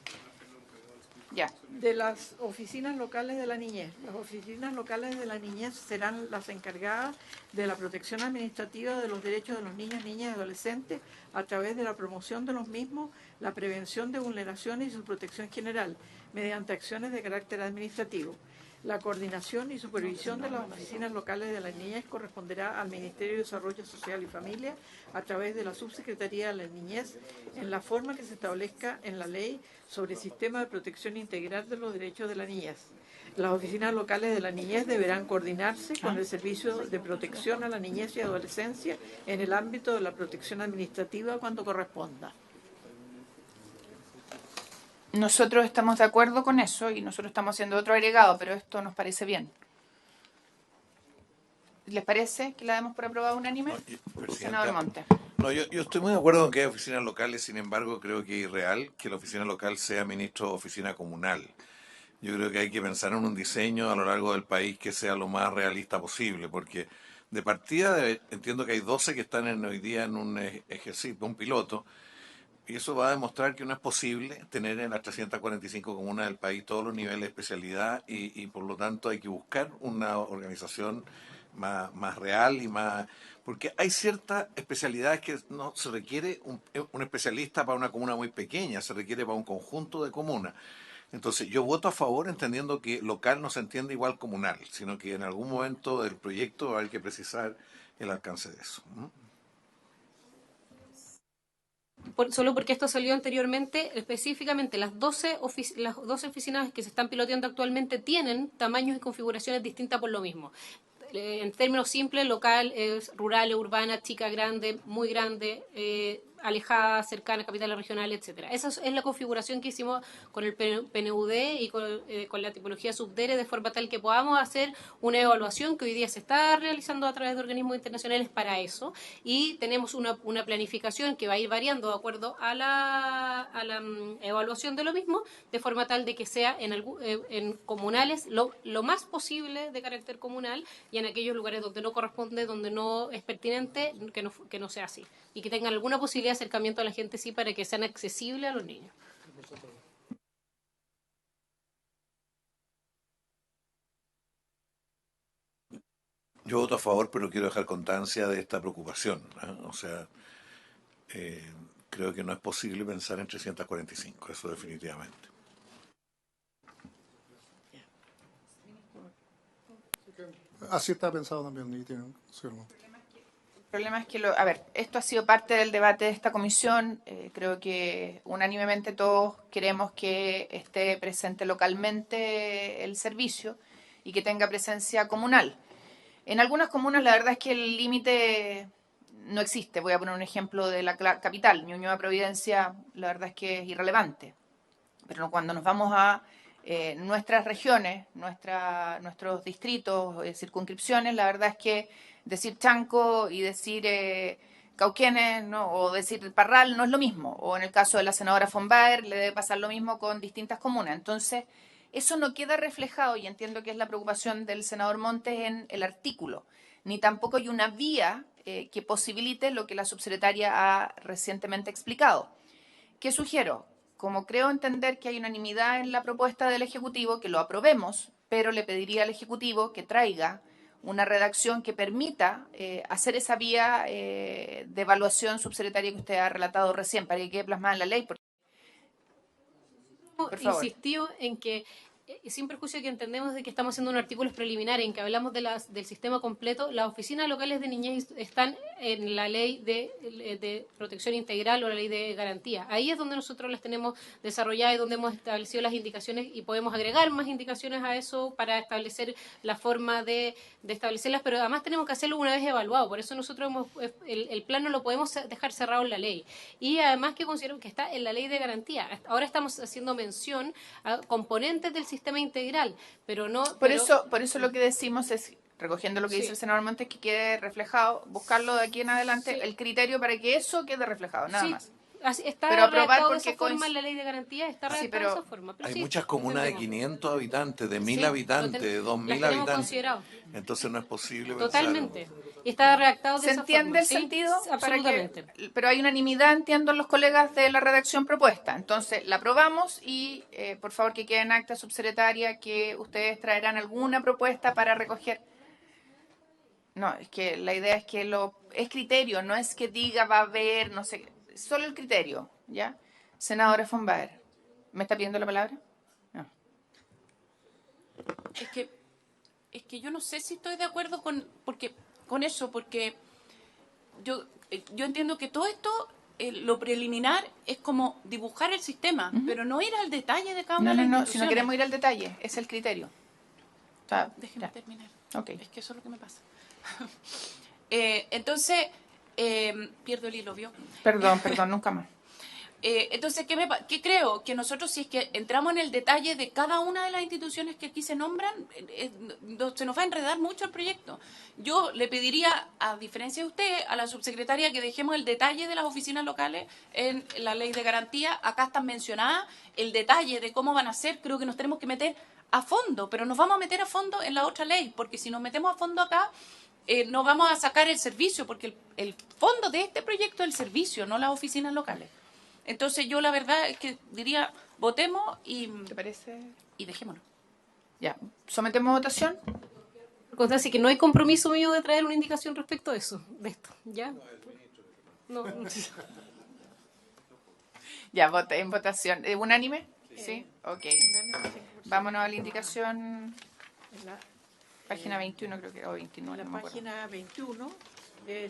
Speaker 1: Ya.
Speaker 6: de las oficinas locales de la niñez. Las oficinas locales de la niñez serán las encargadas de la protección administrativa de los derechos de los niños, niñas y adolescentes a través de la promoción de los mismos, la prevención de vulneraciones y su protección general, mediante acciones de carácter administrativo. La coordinación y supervisión de las oficinas locales de la niñez corresponderá al Ministerio de Desarrollo Social y Familia a través de la Subsecretaría de la Niñez en la forma que se establezca en la Ley sobre el Sistema de Protección Integral de los Derechos de la Niñez. Las oficinas locales de la niñez deberán coordinarse con el Servicio de Protección a la Niñez y Adolescencia en el ámbito de la protección administrativa cuando corresponda.
Speaker 1: Nosotros estamos de acuerdo con eso y nosotros estamos haciendo otro agregado, pero esto nos parece bien. ¿Les parece que la demos por aprobada unánime? Senador Montes.
Speaker 11: No, yo estoy muy de acuerdo con que hay oficinas locales, sin embargo creo que es irreal que la oficina local sea ministro de oficina comunal. Yo creo que hay que pensar en un diseño a lo largo del país que sea lo más realista posible, porque de partida entiendo que hay 12 que están hoy día en un ejercicio, un piloto, y eso va a demostrar que no es posible tener en las 345 comunas del país todos los niveles de especialidad y por lo tanto hay que buscar una organización más real y más... Porque hay ciertas especialidades que no se requiere un especialista para una comuna muy pequeña, se requiere para un conjunto de comunas. Entonces yo voto a favor entendiendo que local no se entiende igual comunal, sino que en algún momento del proyecto hay que precisar el alcance de eso.
Speaker 5: Solo porque esto salió anteriormente, específicamente las 12 oficinas que se están piloteando actualmente tienen tamaños y configuraciones distintas por lo mismo. En términos simples, local, rural, urbana, chica, grande, muy grande, alejada, cercana, capitales regionales, etcétera. Esa es la configuración que hicimos con el PNUD y con la tipología subdere, de forma tal que podamos hacer una evaluación que hoy día se está realizando a través de organismos internacionales para eso, y tenemos una planificación que va a ir variando de acuerdo a la evaluación de lo mismo, de forma tal de que sea en comunales lo más posible de carácter comunal, y en aquellos lugares donde no corresponde, donde no es pertinente, que no sea así, y que tengan alguna posibilidad de acercamiento a la gente, sí, para que sean accesibles a los niños.
Speaker 11: Yo voto a favor, pero quiero dejar constancia de esta preocupación, ¿no? O sea, creo que no es posible pensar en 345, eso definitivamente.
Speaker 10: Así está pensado también. Y tiene, señor Montes.
Speaker 1: El problema es que, a ver, esto ha sido parte del debate de esta comisión. Creo que unánimemente todos queremos que esté presente localmente el servicio y que tenga presencia comunal. En algunas comunas la verdad es que el límite no existe. Voy a poner un ejemplo de la capital. Ñuñoa, Providencia, la verdad es que es irrelevante. Pero cuando nos vamos a nuestras regiones, nuestros distritos, circunscripciones, la verdad es que decir Chanco y decir Cauquenes, ¿no? O decir Parral no es lo mismo. O en el caso de la senadora von Baer le debe pasar lo mismo con distintas comunas. Entonces, eso no queda reflejado, y entiendo que es la preocupación del senador Montes, en el artículo. Ni tampoco hay una vía que posibilite lo que la subsecretaria ha recientemente explicado. ¿Qué sugiero? Como creo entender que hay unanimidad en la propuesta del Ejecutivo, que lo aprobemos, pero le pediría al Ejecutivo que traiga una redacción que permita hacer esa vía de evaluación subsecretaria que usted ha relatado recién, para que quede plasmada en la ley. Por favor.
Speaker 5: Insistió en que, sin perjuicio de que entendemos de que estamos haciendo un artículo preliminar en que hablamos del sistema completo, las oficinas locales de niñez están en la ley de protección integral o la ley de garantía. Ahí es donde nosotros las tenemos desarrolladas y donde hemos establecido las indicaciones, y podemos agregar más indicaciones a eso para establecer la forma de establecerlas, pero además tenemos que hacerlo una vez evaluado. Por eso nosotros el plan no lo podemos dejar cerrado en la ley. Y además que considero que está en la ley de garantía. Ahora estamos haciendo mención a componentes del sistema integral, pero no...
Speaker 1: Por eso lo que decimos es, recogiendo lo que dice el senador Montes, que quede reflejado, buscarlo de aquí en adelante, el criterio para que eso quede reflejado, nada más.
Speaker 5: Está
Speaker 1: pero
Speaker 5: redactado de esa forma en la ley de garantía, está redactado de esa forma.
Speaker 11: Hay muchas comunas de 500 habitantes, de 1.000 habitantes, de 2.000 habitantes. Entonces no es posible
Speaker 5: totalmente. Y está redactado de esa forma.
Speaker 1: ¿Se entiende el sentido?
Speaker 5: Absolutamente.
Speaker 1: Pero hay unanimidad, entiendo, los colegas de la redacción propuesta. Entonces la aprobamos y, por favor, que quede en acta, subsecretaria, que ustedes traerán alguna propuesta para recoger. No, es que la idea es que es criterio, no es que diga va a haber, no sé, solo el criterio, ¿ya? Senadora von Baer, ¿me está pidiendo la palabra? No.
Speaker 4: Es que yo no sé si estoy de acuerdo con eso, porque yo entiendo que todo esto, lo preliminar, es como dibujar el sistema, pero no ir al detalle de cada una de las instituciones.
Speaker 1: Si no queremos ir al detalle, es el criterio.
Speaker 4: Déjeme terminar.
Speaker 1: Okay.
Speaker 4: Es que eso es lo que me pasa. Entonces, pierdo el hilo, ¿vio?
Speaker 1: Perdón, nunca más.
Speaker 4: Entonces, ¿qué creo? Que nosotros, si es que entramos en el detalle de cada una de las instituciones que aquí se nombran, se nos va a enredar mucho el proyecto. Yo le pediría, a diferencia de usted, a la subsecretaria, que dejemos el detalle de las oficinas locales en la ley de garantía. Acá están mencionadas el detalle de cómo van a ser. Creo que nos tenemos que meter a fondo, pero nos vamos a meter a fondo en la otra ley, porque si nos metemos a fondo acá, no vamos a sacar el servicio, porque el fondo de este proyecto es el servicio, no las oficinas locales. Entonces yo la verdad es que diría, votemos y...
Speaker 1: ¿Te parece?
Speaker 4: Y dejémonos.
Speaker 1: Ya, sometemos a votación.
Speaker 5: Constancia, que no hay compromiso mío de traer una indicación respecto a eso, de esto, ¿ya? No.
Speaker 1: Ya, en votación. ¿Unánime? Sí. Ok. Vámonos a la indicación... Página 21 creo que, o 29.
Speaker 6: En la página 21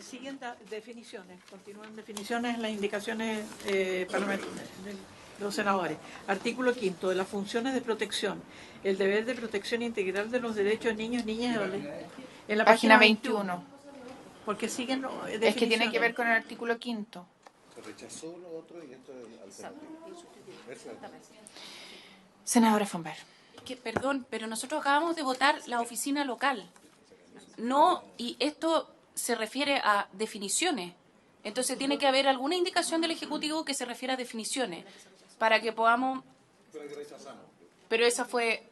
Speaker 6: siguen definiciones, continúan definiciones en las indicaciones de los senadores. Artículo 5 de las funciones de protección, el deber de protección integral de los derechos de niños, niñas y adolescentes. En la
Speaker 1: página 21.
Speaker 6: Porque siguen definiciones.
Speaker 1: Es que tiene que ver con el artículo 5.
Speaker 2: Se rechazó lo otro y esto es alternativo.
Speaker 1: Senadora von Baer.
Speaker 4: Perdón, pero nosotros acabamos de votar la oficina local. No, y esto se refiere a definiciones. Entonces tiene que haber alguna indicación del Ejecutivo que se refiera a definiciones para que podamos... Pero esa fue...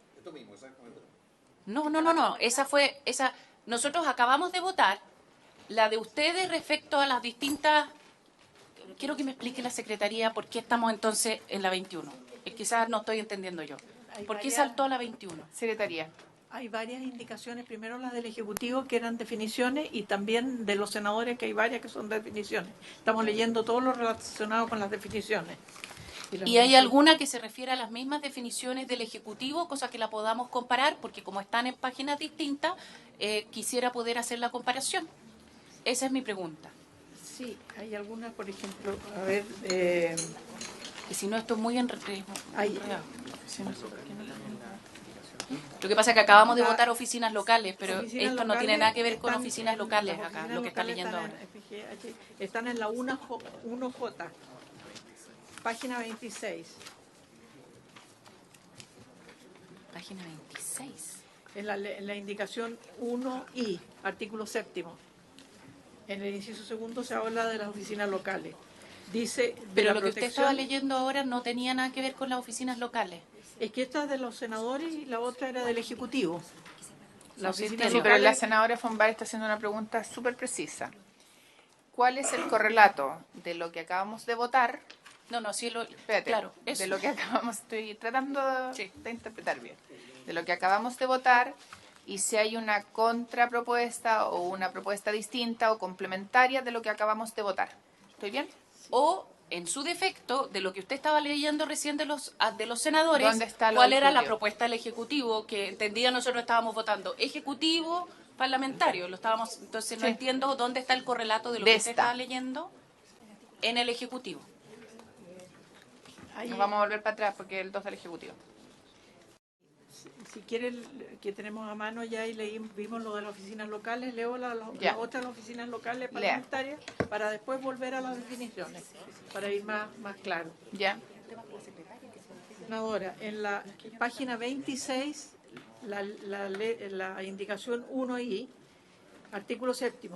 Speaker 4: No. Nosotros acabamos de votar la de ustedes respecto a las distintas... Quiero que me explique la Secretaría por qué estamos entonces en la 21. Quizás no estoy entendiendo yo. ¿Por qué saltó a la 21?
Speaker 1: Secretaría.
Speaker 6: Hay varias indicaciones, primero las del Ejecutivo, que eran definiciones, y también de los senadores, que hay varias que son definiciones. Estamos leyendo todo lo relacionado con las definiciones.
Speaker 4: Y hay alguna que se refiere a las mismas definiciones del Ejecutivo, cosa que la podamos comparar, porque como están en páginas distintas, quisiera poder hacer la comparación. Esa es mi pregunta.
Speaker 6: Sí, hay algunas, por ejemplo, a ver...
Speaker 4: Y si no, esto es muy enredado. Lo que pasa es que acabamos de votar oficinas locales, pero esto no tiene nada que ver con oficinas locales acá, lo que está leyendo ahora.
Speaker 6: Están en la 1J, página 26.
Speaker 4: Página 26.
Speaker 6: En la indicación 1I, artículo 7. En el inciso segundo se habla de las oficinas locales. Dice,
Speaker 4: pero lo que usted estaba leyendo ahora no tenía nada que ver con las oficinas locales.
Speaker 6: Es que esta es de los senadores y la otra era del Ejecutivo.
Speaker 1: Sí, pero la senadora Fonbar está haciendo una pregunta súper precisa. ¿Cuál es el correlato de lo que acabamos de votar?
Speaker 4: No, sí,
Speaker 1: espérate,
Speaker 4: claro, eso.
Speaker 1: De lo que estoy tratando de interpretar bien. De lo que acabamos de votar y si hay una contrapropuesta o una propuesta distinta o complementaria de lo que acabamos de votar. ¿Estoy bien?
Speaker 4: O, en su defecto, de lo que usted estaba leyendo recién de los senadores,
Speaker 1: ¿dónde está lo
Speaker 4: ¿cuál
Speaker 1: del
Speaker 4: era la
Speaker 1: Ejecutivo?
Speaker 4: propuesta del Ejecutivo? Que entendía nosotros estábamos votando Ejecutivo, parlamentario. Entonces no entiendo dónde está el correlato de lo que usted estaba leyendo en el Ejecutivo.
Speaker 1: Nos vamos a volver para atrás porque el 2 del Ejecutivo.
Speaker 6: Si quieren, que tenemos a mano ya y vimos lo de las oficinas locales, leo las otras oficinas locales parlamentarias para después volver a las definiciones, para ir más claro.
Speaker 1: Ya.
Speaker 6: Senadora, en la página 26, la indicación 1I, artículo 7,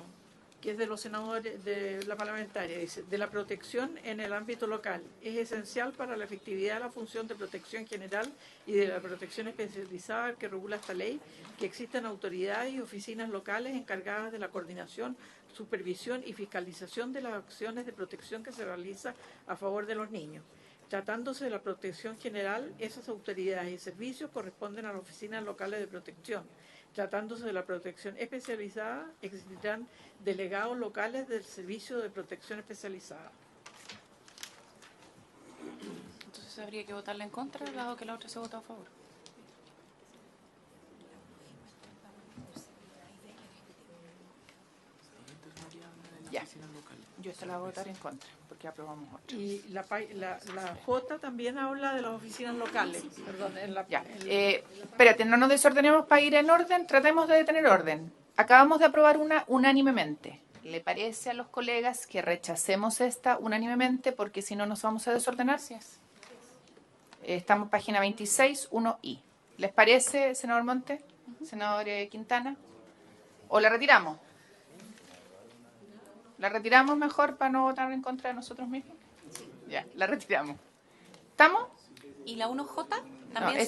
Speaker 6: que es de los senadores de la parlamentaria, dice, de la protección en el ámbito local. Es esencial para la efectividad de la función de protección general y de la protección especializada que regula esta ley, que existan autoridades y oficinas locales encargadas de la coordinación, supervisión y fiscalización de las acciones de protección que se realiza a favor de los niños. Tratándose de la protección general, esas autoridades y servicios corresponden a las oficinas locales de protección. Tratándose de la protección especializada, existirán delegados locales del Servicio de Protección Especializada.
Speaker 4: Entonces habría que votarla en contra, dado que la otra se votó a favor.
Speaker 1: Ya. Yo esta la voy a votar en contra, porque aprobamos otra.
Speaker 6: Y la J también habla de las oficinas locales. Perdón,
Speaker 1: espérate, no nos desordenemos para ir en orden, tratemos de tener orden. Acabamos de aprobar una unánimemente. ¿Le parece a los colegas que rechacemos esta unánimemente porque si no nos vamos a desordenar? Estamos en página 26, 1I. ¿Les parece, senador Monte? Senador Quintana. ¿O la retiramos? ¿La retiramos mejor para no votar en contra de nosotros mismos? Ya, la retiramos. ¿Estamos?
Speaker 4: ¿Y la 1J?
Speaker 1: ¿También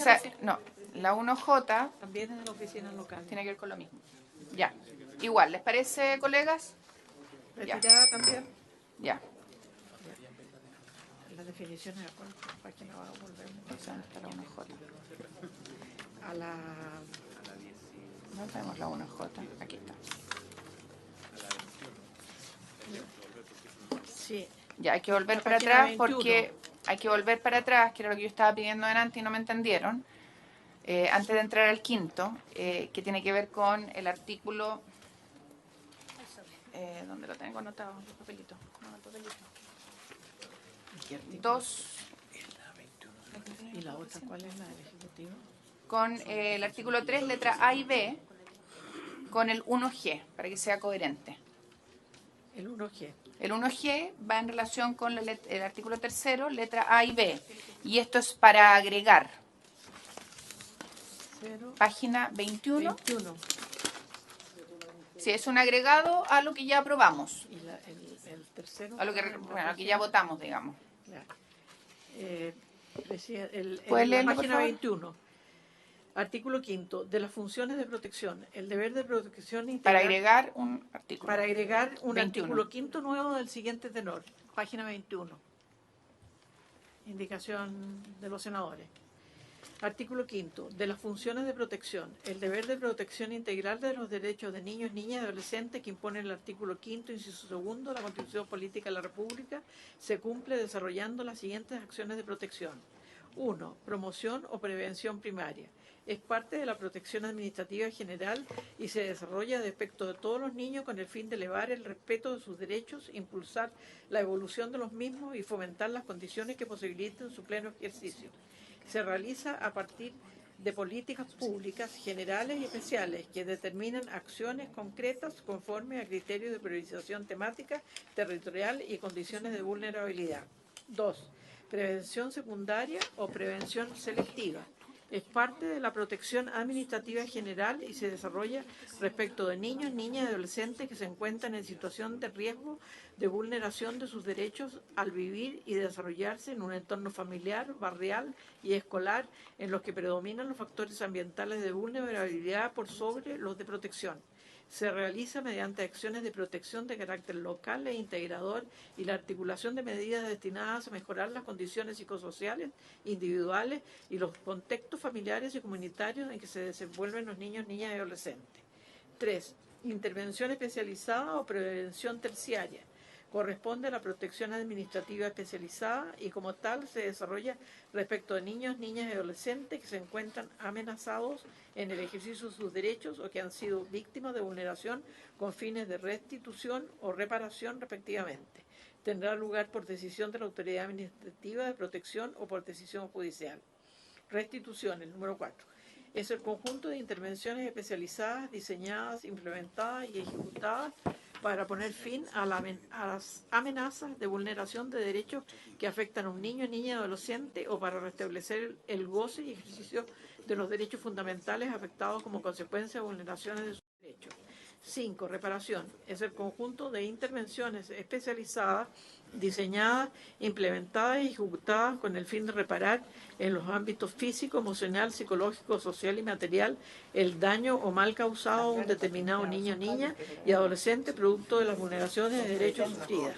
Speaker 1: la 1J
Speaker 6: también es de la oficina local.
Speaker 1: Tiene que ver con lo mismo. Ya. Igual, ¿les parece, colegas?
Speaker 6: ¿Retirada también?
Speaker 1: Ya.
Speaker 6: Las definiciones de acuerdo, para que no va a volver.
Speaker 1: ¿Dónde está la 1J?
Speaker 6: A la...
Speaker 1: No tenemos la 1J. Aquí está.
Speaker 6: Sí.
Speaker 1: Ya, hay que volver para atrás porque hay que volver para atrás, que era lo que yo estaba pidiendo delante y no me entendieron. Antes de entrar al quinto, que tiene que ver con el artículo... ¿dónde lo tengo anotado? El papelito. No, el papelito. 2.
Speaker 6: ¿Y la otra cuál es la del Ejecutivo?
Speaker 1: Con el artículo 3, letra A y B, con el 1G, para que sea coherente.
Speaker 6: El 1G.
Speaker 1: El 1G va en relación con el artículo 3, letra A y B. Y esto es para agregar. Página 21. Sí, es un agregado a lo que ya aprobamos.
Speaker 6: ¿Y el tercero?
Speaker 1: A lo que, lo que ya votamos, digamos.
Speaker 6: La página 21. Artículo 5. De las funciones de protección. El deber de protección integral.
Speaker 1: Para agregar un artículo.
Speaker 6: Para agregar un
Speaker 1: 21.
Speaker 6: artículo 5 nuevo del siguiente tenor. Página 21. Indicación de los senadores. Artículo 5. De las funciones de protección. El deber de protección integral de los derechos de niños, niñas y adolescentes que impone el artículo 5, inciso 2, de la Constitución Política de la República, se cumple desarrollando las siguientes acciones de protección. 1. Promoción o prevención primaria. Es parte de la protección administrativa general y se desarrolla respecto de todos los niños con el fin de elevar el respeto de sus derechos, impulsar la evolución de los mismos y fomentar las condiciones que posibiliten su pleno ejercicio. Se realiza a partir de políticas públicas generales y especiales que determinan acciones concretas conforme a criterios de priorización temática, territorial y condiciones de vulnerabilidad. 2. Prevención secundaria o prevención selectiva. Es parte de la protección administrativa general y se desarrolla respecto de niños, niñas y adolescentes que se encuentran en situación de riesgo de vulneración de sus derechos al vivir y desarrollarse en un entorno familiar, barrial y escolar en los que predominan los factores ambientales de vulnerabilidad por sobre los de protección. Se realiza mediante acciones de protección de carácter local e integrador y la articulación de medidas destinadas a mejorar las condiciones psicosociales, individuales y los contextos familiares y comunitarios en que se desenvuelven los niños, niñas y adolescentes. 3. Intervención especializada o prevención terciaria. Corresponde a la protección administrativa especializada y como tal se desarrolla respecto de niños, niñas y adolescentes que se encuentran amenazados en el ejercicio de sus derechos o que han sido víctimas de vulneración con fines de restitución o reparación respectivamente. Tendrá lugar por decisión de la autoridad administrativa de protección o por decisión judicial. Restitución, el número 4. Es el conjunto de intervenciones especializadas, diseñadas, implementadas y ejecutadas para poner fin a las amenazas de vulneración de derechos que afectan a un niño, niña y adolescente o para restablecer el goce y ejercicio de los derechos fundamentales afectados como consecuencia de vulneraciones de sus derechos. 5. Reparación. Es el conjunto de intervenciones especializadas, diseñadas, implementadas y ejecutadas con el fin de reparar en los ámbitos físico, emocional, psicológico, social y material el daño o mal causado a un determinado niño, niña y adolescente producto de las vulneraciones de derechos sufridas.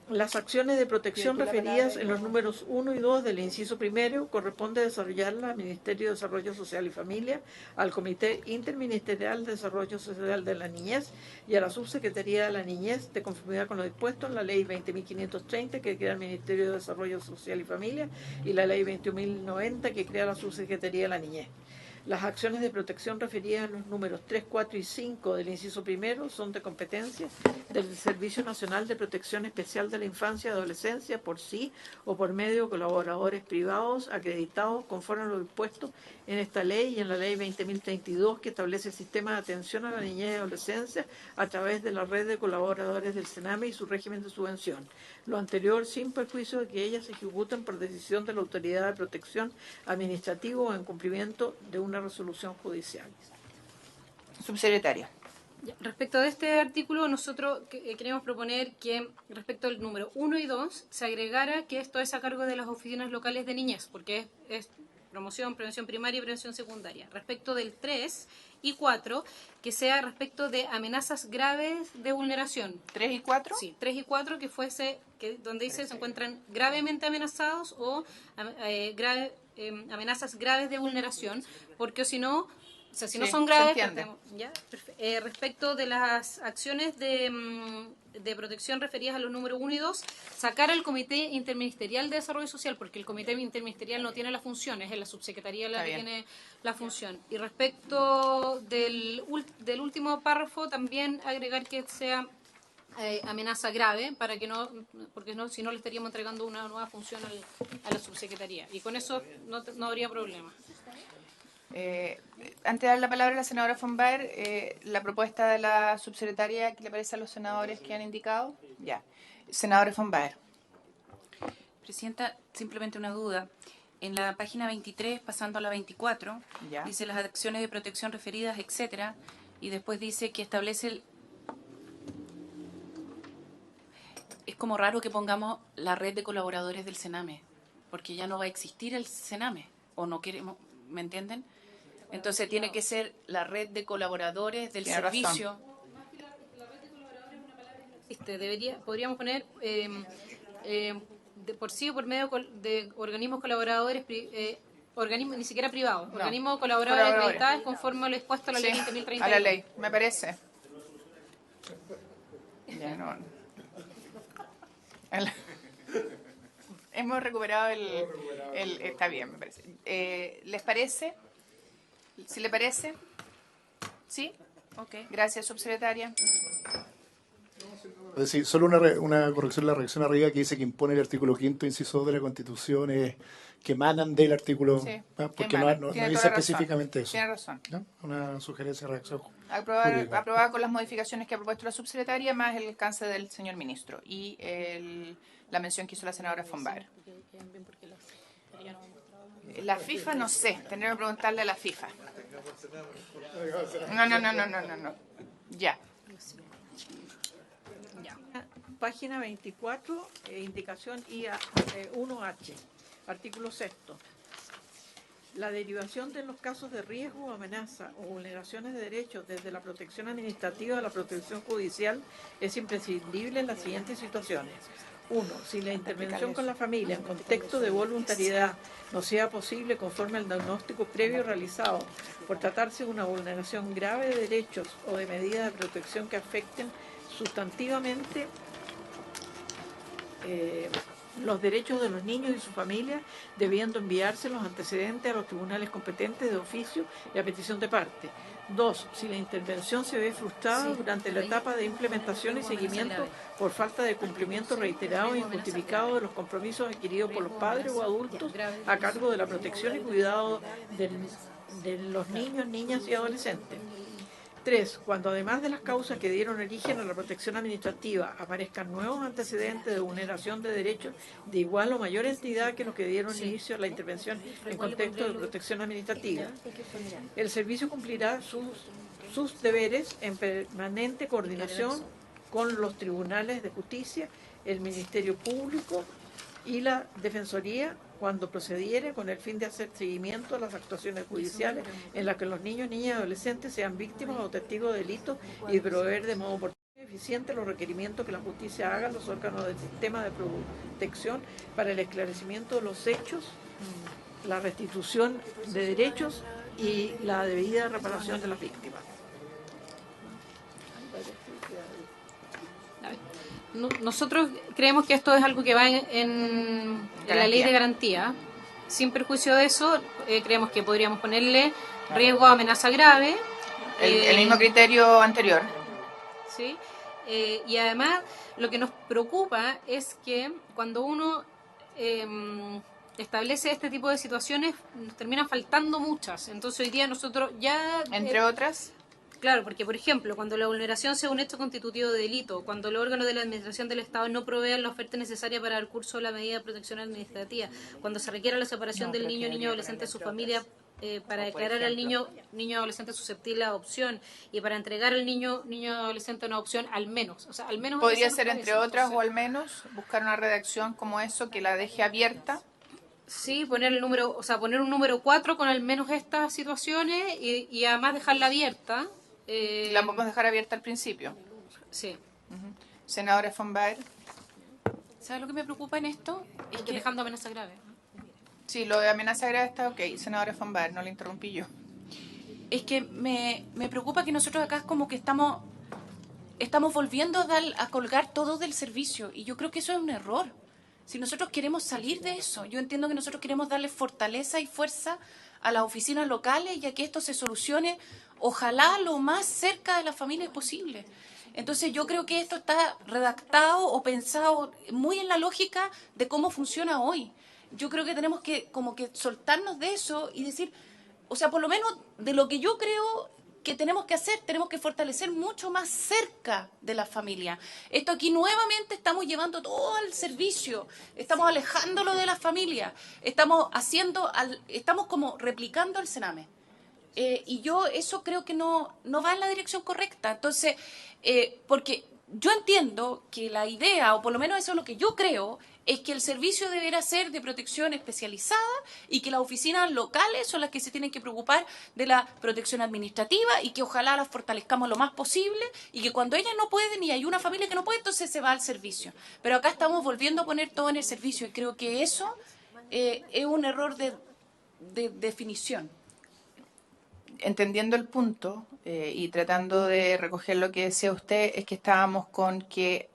Speaker 6: Las acciones de protección referidas en los números 1 y 2 del inciso primero corresponde desarrollarlas al Ministerio de Desarrollo Social y Familia, al Comité Interministerial de Desarrollo Social de la Niñez y a la Subsecretaría de la Niñez, de conformidad con lo dispuesto en la Ley 20.530 que crea el Ministerio de Desarrollo Social y Familia y la Ley 21.090 que crea la Subsecretaría de la Niñez. Las acciones de protección referidas en los números 3, 4 y 5 del inciso primero son de competencia del Servicio Nacional de Protección Especial de la Infancia y Adolescencia por sí o por medio de colaboradores privados acreditados conforme a lo dispuesto en esta ley y en la Ley 20.032 que establece el sistema de atención a la niñez y adolescencia a través de la red de colaboradores del CENAME y su régimen de subvención. Lo anterior sin perjuicio de que ellas se ejecuten por decisión de la Autoridad de Protección Administrativa o en cumplimiento de una resolución judicial.
Speaker 1: Subsecretaria.
Speaker 5: Respecto de este artículo, nosotros queremos proponer que respecto al número 1 y 2 se agregara que esto es a cargo de las oficinas locales de niñez, porque es promoción, prevención primaria y prevención secundaria. Respecto del 3 y 4, que sea respecto de amenazas graves de vulneración.
Speaker 1: ¿3 y 4?
Speaker 5: Sí, 3 y 4 que fuese, donde dice se encuentran gravemente amenazados o amenazas graves de vulneración, porque si no, o sea, si no son graves, ¿ya? Respecto de las acciones de protección referidas a los números 1 y 2, sacar al Comité Interministerial de Desarrollo Social, porque el Comité Interministerial no tiene la función, es la Subsecretaría la que tiene la función. Y respecto del último párrafo, también agregar que sea amenaza grave, para que no, porque si no le estaríamos entregando una nueva función a la Subsecretaría. Y con eso no habría problema.
Speaker 1: Antes de dar la palabra a la senadora von Baer, la propuesta de la subsecretaria, ¿qué le parece a los senadores que han indicado? Ya. Senadora von Baer.
Speaker 4: Presidenta, simplemente una duda. En la página 23, pasando a la 24, dice las acciones de protección referidas, etcétera, y después dice que establece Es como raro que pongamos la red de colaboradores del CENAME, porque ya no va a existir el CENAME, o no queremos, ¿me entienden? Entonces tiene que ser la red de colaboradores del servicio.
Speaker 5: Podríamos poner por sí o por medio de organismos colaboradores, organismos ni siquiera privados,
Speaker 1: No.
Speaker 5: organismos colaboradores
Speaker 1: Colaboradores.
Speaker 5: acreditados conforme a lo expuesto a la
Speaker 1: Sí,
Speaker 5: ley 20.031.
Speaker 1: a la ley, me parece. Ya no. Hemos recuperado el... Está bien, me parece. ¿Les parece? ¿Sí le parece? ¿Sí? Ok. Gracias, subsecretaria.
Speaker 10: Es decir, solo una corrección, la reacción arriba que dice que impone el artículo 5º, inciso 2 de la Constitución, es que emanan del artículo,
Speaker 1: Sí,
Speaker 10: porque
Speaker 1: emanan.
Speaker 10: no
Speaker 1: Tiene
Speaker 10: dice
Speaker 1: toda la razón.
Speaker 10: específicamente eso.
Speaker 1: Tiene razón.
Speaker 10: ¿No? Una sugerencia de reacción.
Speaker 1: Aprobada con las modificaciones que ha propuesto la subsecretaria, más el alcance del señor ministro y la mención que hizo la senadora Fonbar. La FIFA no sé, tendré que preguntarle a la FIFA. No. Ya.
Speaker 6: Página 24, indicación IA 1H, artículo 6. La derivación de los casos de riesgo, amenaza o vulneraciones de derechos desde la protección administrativa a la protección judicial es imprescindible en las siguientes situaciones. 1. Si la intervención con la familia en contexto de voluntariedad no sea posible conforme al diagnóstico previo realizado por tratarse de una vulneración grave de derechos o de medidas de protección que afecten sustantivamente los derechos de los niños y sus familias, debiendo enviarse los antecedentes a los tribunales competentes de oficio y a petición de parte. 2. Si la intervención se ve frustrada durante la etapa de implementación y seguimiento por falta de cumplimiento reiterado e injustificado de los compromisos adquiridos por los padres o adultos a cargo de la protección y cuidado de los niños, niñas y adolescentes. 3. Cuando además de las causas que dieron origen a la protección administrativa aparezcan nuevos antecedentes de vulneración de derechos de igual o mayor entidad que los que dieron inicio a la intervención en contexto de protección administrativa, el servicio cumplirá sus deberes en permanente coordinación con los tribunales de justicia, el Ministerio Público y la Defensoría cuando procediere con el fin de hacer seguimiento a las actuaciones judiciales en las que los niños, niñas y adolescentes sean víctimas o testigos de delitos y proveer de modo oportuno y eficiente los requerimientos que la justicia haga a los órganos del sistema de protección para el esclarecimiento de los hechos, la restitución de derechos y la debida reparación de las víctimas.
Speaker 5: Nosotros creemos que esto es algo que va en la ley de garantía. Sin perjuicio de eso, creemos que podríamos ponerle riesgo o amenaza grave.
Speaker 1: El mismo criterio anterior.
Speaker 5: Sí. Y además, lo que nos preocupa es que cuando uno establece este tipo de situaciones, nos terminan faltando muchas. Entonces, hoy día nosotros ya...
Speaker 1: Entre otras...
Speaker 5: Claro, porque, por ejemplo, cuando la vulneración sea un hecho constitutivo de delito, cuando el órgano de la Administración del Estado no provea la oferta necesaria para el curso de la medida de protección administrativa, cuando se requiera la separación del niño, niño adolescente de su familia para declarar al niño, niño adolescente susceptible a adopción y para entregar al niño, niño adolescente una opción al menos. O sea, al menos
Speaker 1: podría ser entre otras o al menos buscar una redacción como eso que la deje abierta.
Speaker 5: Sí, poner el número, o sea, poner un número 4 con al menos estas situaciones y además dejarla abierta.
Speaker 1: La podemos dejar abierta al principio.
Speaker 5: Sí.
Speaker 1: Senadora Fonbaer.
Speaker 4: ¿Sabes lo que me preocupa en esto?
Speaker 5: Es que dejando amenaza grave.
Speaker 1: Sí, lo de amenaza grave está ok. Senadora Fonbaer, no le interrumpí yo.
Speaker 4: Es que me preocupa que nosotros acá como que estamos volviendo a colgar todo del servicio y yo creo que eso es un error. Si nosotros queremos salir de eso, yo entiendo que nosotros queremos darle fortaleza y fuerza a las oficinas locales y a que esto se solucione, ojalá lo más cerca de las familias posible. Entonces yo creo que esto está redactado o pensado muy en la lógica de cómo funciona hoy. Yo creo que tenemos que como que soltarnos de eso y decir, o sea, por lo menos de lo que yo creo que tenemos que hacer, tenemos que fortalecer mucho más cerca de la familia. Esto aquí nuevamente estamos llevando todo al servicio, estamos alejándolo de la familia, estamos como replicando el Sename. Y yo eso creo que no va en la dirección correcta. Entonces, porque yo entiendo que la idea, o por lo menos eso es lo que yo creo, es que el servicio deberá ser de protección especializada y que las oficinas locales son las que se tienen que preocupar de la protección administrativa y que ojalá las fortalezcamos lo más posible y que cuando ellas no pueden y hay una familia que no puede, entonces se va al servicio. Pero acá estamos volviendo a poner todo en el servicio y creo que eso es un error de definición.
Speaker 1: Entendiendo el punto y tratando de recoger lo que decía usted, es que estábamos con que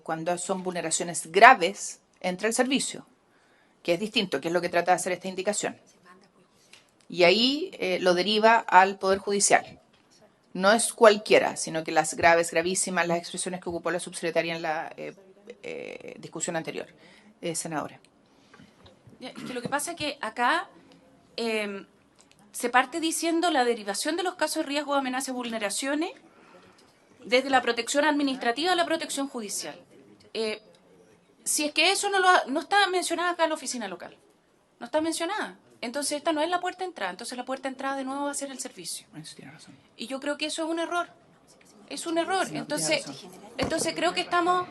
Speaker 1: cuando son vulneraciones graves, entra el servicio, que es distinto, que es lo que trata de hacer esta indicación. Y ahí lo deriva al Poder Judicial. No es cualquiera, sino que las graves, gravísimas, las expresiones que ocupó la subsecretaria en la discusión anterior. Senadora.
Speaker 4: Es que lo que pasa es que acá se parte diciendo la derivación de los casos de riesgo, amenaza y vulneraciones desde la protección administrativa a la protección judicial. Si es que eso no está mencionada acá en la oficina local, no está mencionada, entonces esta no es la puerta de entrada, entonces la puerta de entrada de nuevo va a ser el servicio. Y yo creo que eso es un error, entonces creo que estamos,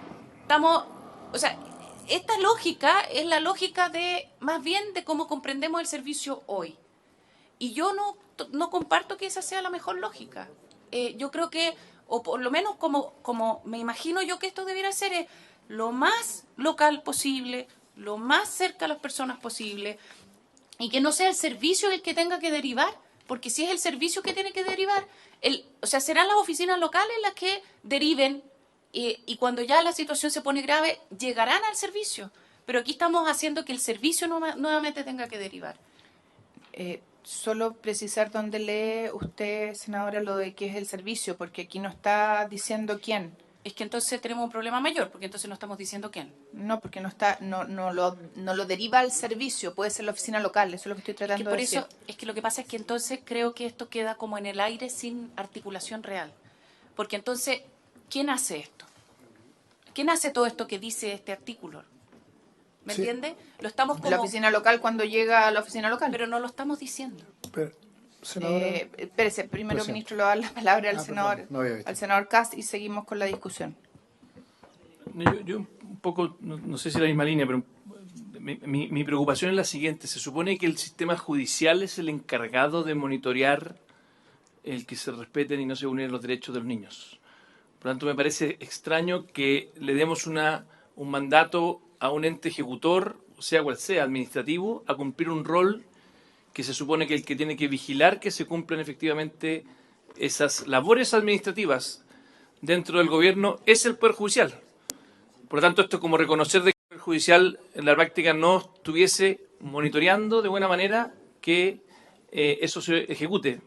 Speaker 4: o sea, esta lógica es la lógica de, más bien, de cómo comprendemos el servicio hoy. Y yo no comparto que esa sea la mejor lógica. Yo creo que, o por lo menos como me imagino yo que esto debiera ser, es lo más local posible, lo más cerca a las personas posible, y que no sea el servicio el que tenga que derivar, porque si es el servicio que tiene que derivar, o sea, serán las oficinas locales las que deriven, y cuando ya la situación se pone grave, llegarán al servicio. Pero aquí estamos haciendo que el servicio nuevamente tenga que derivar.
Speaker 1: Solo precisar dónde lee usted, senadora, lo de qué es el servicio, porque aquí no está diciendo quién.
Speaker 4: Es que entonces tenemos un problema mayor, porque entonces no estamos diciendo quién.
Speaker 1: No, porque no lo deriva al servicio, puede ser la oficina local, eso es lo que estoy tratando de decir.
Speaker 4: Por eso, es que lo que pasa es que entonces creo que esto queda como en el aire sin articulación real. Porque entonces, ¿quién hace esto? ¿Quién hace todo esto que dice este artículo? ¿Me entiende? Lo estamos como...
Speaker 1: La oficina local cuando llega a la oficina local.
Speaker 4: Pero no lo estamos diciendo.
Speaker 1: Espérese, primero, ministro, le va a dar la palabra al senador, al senador Kast y seguimos con la discusión.
Speaker 12: Yo un poco, no sé si es la misma línea, pero mi preocupación es la siguiente. Se supone que el sistema judicial es el encargado de monitorear el que se respeten y no se vulneren los derechos de los niños. Por lo tanto, me parece extraño que le demos un mandato a un ente ejecutor, sea cual sea, administrativo, a cumplir un rol que se supone que el que tiene que vigilar que se cumplan efectivamente esas labores administrativas dentro del gobierno es el Poder Judicial. Por lo tanto, esto es como reconocer de que el Poder Judicial en la práctica no estuviese monitoreando de buena manera que eso se ejecute.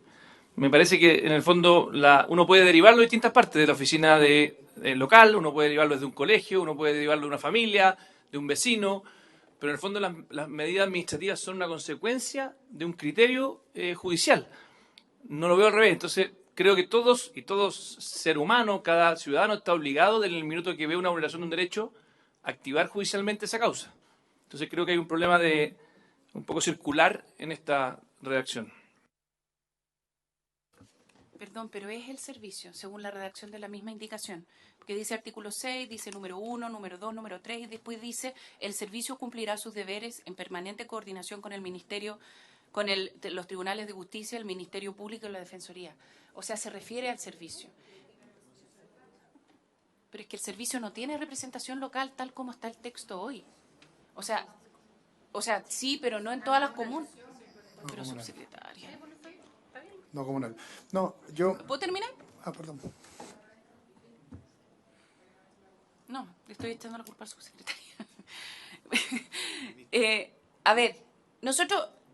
Speaker 12: Me parece que en el fondo uno puede derivarlo de distintas partes, de la oficina local, uno puede derivarlo desde un colegio, uno puede derivarlo de una familia, de un vecino, pero en el fondo las medidas administrativas son una consecuencia de un criterio judicial. No lo veo al revés. Entonces, creo que todo ser humano, cada ciudadano está obligado, en el minuto que ve una vulneración de un derecho, a activar judicialmente esa causa. Entonces, creo que hay un problema un poco circular en esta redacción.
Speaker 4: Perdón, pero es el servicio, según la redacción de la misma indicación. Porque dice artículo 6, dice número 1, número 2, número 3, y después dice el servicio cumplirá sus deberes en permanente coordinación con el Ministerio, con los tribunales de justicia, el Ministerio Público y la Defensoría. O sea, se refiere al servicio. Pero es que el servicio no tiene representación local tal como está el texto hoy. O sea, sí, pero no en todas las comunas. Pero subsecretaria.
Speaker 10: No comunal. No, yo...
Speaker 4: ¿Puedo terminar?
Speaker 10: Perdón.
Speaker 4: No, le estoy echando la culpa al subsecretario. A ver,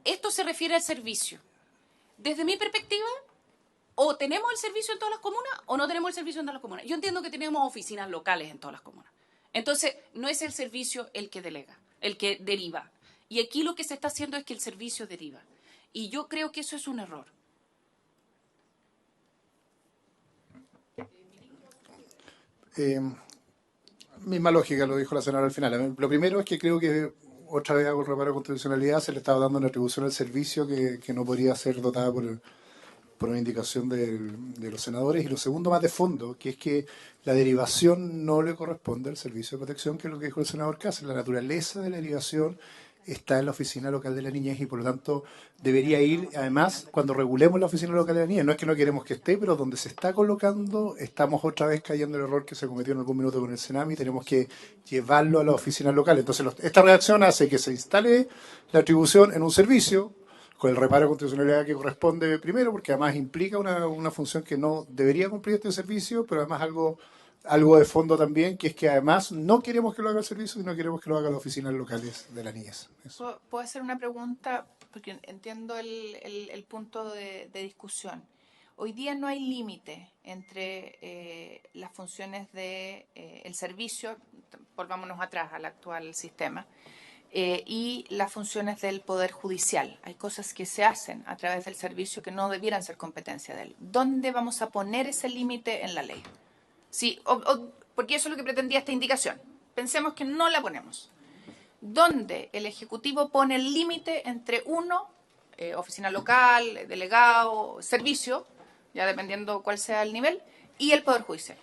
Speaker 4: esto se refiere al servicio. Desde mi perspectiva, o tenemos el servicio en todas las comunas o no tenemos el servicio en todas las comunas. Yo entiendo que tenemos oficinas locales en todas las comunas. Entonces, no es el servicio el que delega, el que deriva. Y aquí lo que se está haciendo es que el servicio deriva. Y yo creo que eso es un error.
Speaker 10: Misma lógica, lo dijo la senadora al final. Lo primero es que creo que, otra vez hago el reparo de constitucionalidad, se le estaba dando una atribución al servicio que no podría ser dotada por una indicación de los senadores, y lo segundo más de fondo, que es que la derivación no le corresponde al Servicio de Protección, que es lo que dijo el senador Cáceres. La naturaleza de la derivación está en la Oficina Local de la Niñez y por lo tanto debería ir, además, cuando regulemos la Oficina Local de la Niñez, no es que no queremos que esté, pero donde se está colocando, estamos otra vez cayendo en el error que se cometió en algún minuto con el Senami, tenemos que llevarlo a la oficina local. Entonces, esta redacción hace que se instale la atribución en un servicio, con el reparo de constitucionalidad que corresponde primero, porque además implica una función que no debería cumplir este servicio, pero además algo de fondo también, que es que además no queremos que lo haga el servicio, sino queremos que lo hagan las oficinas locales de la niñez.
Speaker 1: ¿Puedo hacer una pregunta? Porque entiendo el punto de discusión. Hoy día no hay límite entre las funciones del servicio, volvámonos atrás al actual sistema, y las funciones del Poder Judicial. Hay cosas que se hacen a través del servicio que no debieran ser competencia de él. ¿Dónde vamos a poner ese límite en la ley? Sí, porque eso es lo que pretendía esta indicación. Pensemos que no la ponemos. ¿Dónde el Ejecutivo pone el límite entre uno, oficina local, delegado, servicio, ya dependiendo cuál sea el nivel, y el Poder Judicial?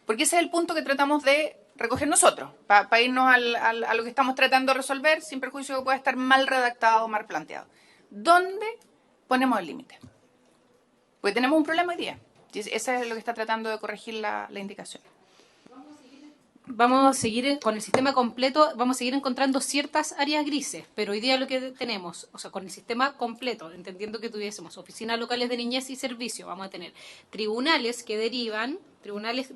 Speaker 1: Porque ese es el punto que tratamos de recoger nosotros, para irnos a lo que estamos tratando de resolver, sin perjuicio que pueda estar mal redactado o mal planteado. ¿Dónde ponemos el límite? Porque tenemos un problema hoy día. Eso es lo que está tratando de corregir la indicación.
Speaker 5: Vamos a seguir con el sistema completo, vamos a seguir encontrando ciertas áreas grises, pero hoy día lo que tenemos, o sea, con el sistema completo, entendiendo que tuviésemos oficinas locales de niñez y servicio, vamos a tener tribunales que derivan,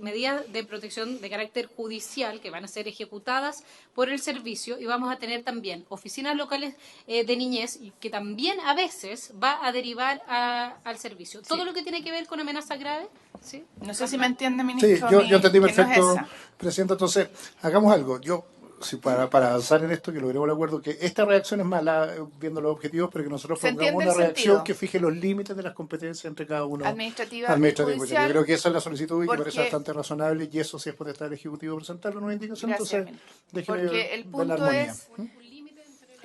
Speaker 5: medidas de protección de carácter judicial que van a ser ejecutadas por el servicio, y vamos a tener también oficinas locales de niñez que también a veces va a derivar al servicio. Todo lo que tiene que ver con amenazas graves. ¿Sí?
Speaker 1: No sé si me entiende, ministro.
Speaker 10: Sí, yo entendí
Speaker 1: que no es
Speaker 10: perfecto,
Speaker 1: esa.
Speaker 10: Presidente. Entonces, hagamos algo. Para avanzar en esto, que logremos el acuerdo, que esta reacción es mala, viendo los objetivos, pero que nosotros
Speaker 1: ¿Se
Speaker 10: pongamos
Speaker 1: entiende
Speaker 10: una
Speaker 1: el
Speaker 10: reacción
Speaker 1: sentido?
Speaker 10: que fije los límites de las competencias entre cada uno.
Speaker 1: Administrativa y
Speaker 10: Administrativa.
Speaker 1: judicial.
Speaker 10: Yo creo que esa es la solicitud y que
Speaker 1: Porque-
Speaker 10: parece bastante razonable, y eso sí es potestad del Ejecutivo presentarlo en una indicación.
Speaker 1: Gracias,
Speaker 10: Entonces, déjeme
Speaker 1: porque el
Speaker 10: ver la
Speaker 1: punto
Speaker 10: armonía.
Speaker 1: es...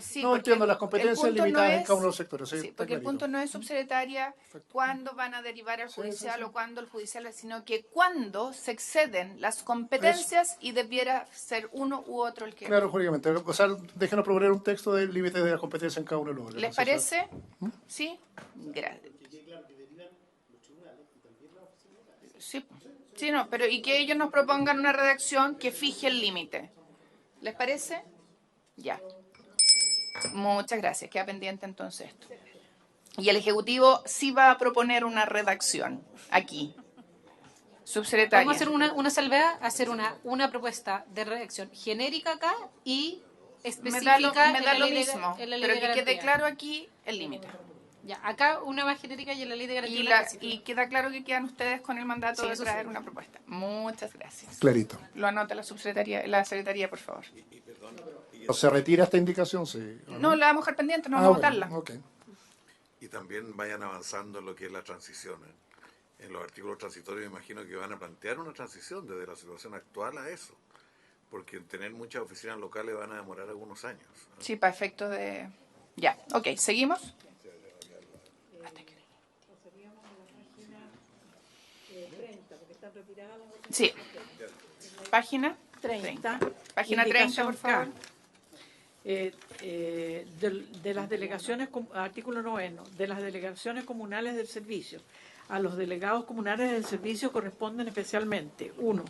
Speaker 1: Sí,
Speaker 10: No
Speaker 1: porque
Speaker 10: entiendo las
Speaker 1: el
Speaker 10: competencias
Speaker 1: punto
Speaker 10: limitadas
Speaker 1: no
Speaker 10: en
Speaker 1: es-
Speaker 10: cada uno de los sectores. Sí,
Speaker 1: Sí,
Speaker 10: está
Speaker 1: porque el
Speaker 10: clarito.
Speaker 1: punto no es, subsecretaria, cuándo van a derivar al
Speaker 10: Sí,
Speaker 1: judicial
Speaker 10: sí.
Speaker 1: o cuándo el judicial, sino que cuándo se exceden las competencias y debiera ser uno u otro el que...
Speaker 10: Claro, jurídicamente. O sea, déjenos proponer un texto del límite de la competencia en cada uno de los órganos.
Speaker 1: ¿Les parece? Sí. Gracias. Sí, sí, no, pero y que ellos nos propongan una redacción que fije el límite. ¿Les parece? Ya. Muchas gracias. Queda pendiente entonces esto. Y el Ejecutivo sí va a proponer una redacción aquí. Subsecretaria.
Speaker 5: Vamos a hacer una salvedad, hacer una propuesta de redacción genérica acá y específica
Speaker 1: me da
Speaker 5: en
Speaker 1: lo
Speaker 5: la ley de-
Speaker 1: mismo,
Speaker 5: en la ley
Speaker 1: pero
Speaker 5: de
Speaker 1: que quede
Speaker 5: garantía.
Speaker 1: claro aquí el límite.
Speaker 5: Ya, acá una más genérica y en la ley de garantía.
Speaker 1: Y,
Speaker 5: una específica.
Speaker 1: y queda claro que quedan ustedes con el mandato
Speaker 5: Sí,
Speaker 1: de
Speaker 5: eso
Speaker 1: traer
Speaker 5: sí.
Speaker 1: una propuesta. Muchas gracias.
Speaker 10: Clarito.
Speaker 1: Lo anota la subsecretaría, la secretaría, por favor.
Speaker 10: ¿O se retira esta indicación? Sí. ¿O
Speaker 1: No, la vamos a dejar pendiente, no vamos a
Speaker 10: bueno,
Speaker 1: votarla.
Speaker 10: ok.
Speaker 11: Y también vayan avanzando en lo que es la transición. En los artículos transitorios me imagino que van a plantear una transición desde la situación actual a eso. Porque tener muchas oficinas locales van a demorar algunos años.
Speaker 1: Sí, para efectos de... Ya, ok, ¿seguimos? Sí. Página
Speaker 6: 30.
Speaker 1: Página 30, por
Speaker 6: Indicación
Speaker 1: favor.
Speaker 6: K. De las delegaciones, artículo 9, de las delegaciones comunales del servicio. A los delegados comunales del servicio corresponden especialmente: 1.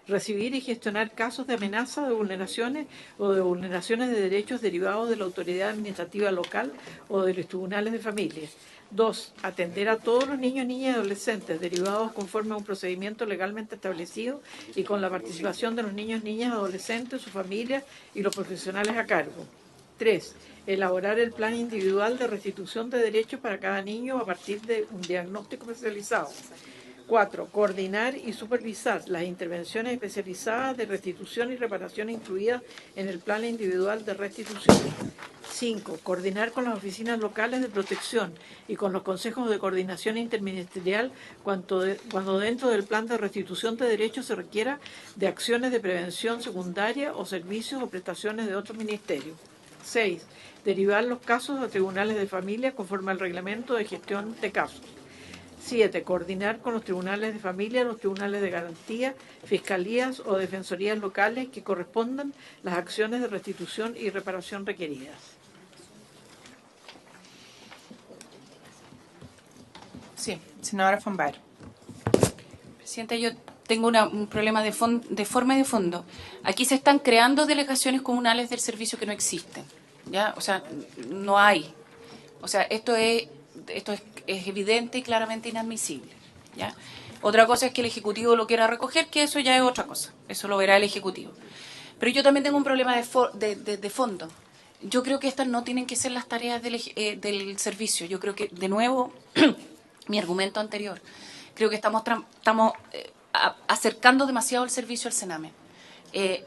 Speaker 6: Recibir y gestionar casos de amenaza, de vulneraciones o de vulneraciones de derechos derivados de la autoridad administrativa local o de los tribunales de familia. 2. Atender a todos los niños, niñas y adolescentes derivados conforme a un procedimiento legalmente establecido y con la participación de los niños, niñas, adolescentes, sus familias y los profesionales a cargo. 3. Elaborar el plan individual de restitución de derechos para cada niño a partir de un diagnóstico especializado. 4. Coordinar y supervisar las intervenciones especializadas de restitución y reparación incluidas en el plan individual de restitución. 5. Coordinar con las oficinas locales de protección y con los consejos de coordinación interministerial cuando dentro del plan de restitución de derechos se requiera de acciones de prevención secundaria o servicios o prestaciones de otros ministerios. 6. Derivar los casos a tribunales de familia conforme al reglamento de gestión de casos. 7. Coordinar con los tribunales de familia, los tribunales de garantía, fiscalías o defensorías locales que correspondan las acciones de restitución y reparación requeridas.
Speaker 1: Sí, senadora von Baer.
Speaker 4: Presidenta, yo tengo un problema de forma y de fondo. Aquí se están creando delegaciones comunales del servicio que no existen, ¿ya? O sea, no hay. O sea, esto es evidente y claramente inadmisible, ¿ya? Otra cosa es que el Ejecutivo lo quiera recoger, que eso ya es otra cosa. Eso lo verá el Ejecutivo. Pero yo también tengo un problema de fondo. Yo creo que estas no tienen que ser las tareas del servicio. Yo creo que, de nuevo, mi argumento anterior, creo que estamos acercando demasiado el servicio al Sename.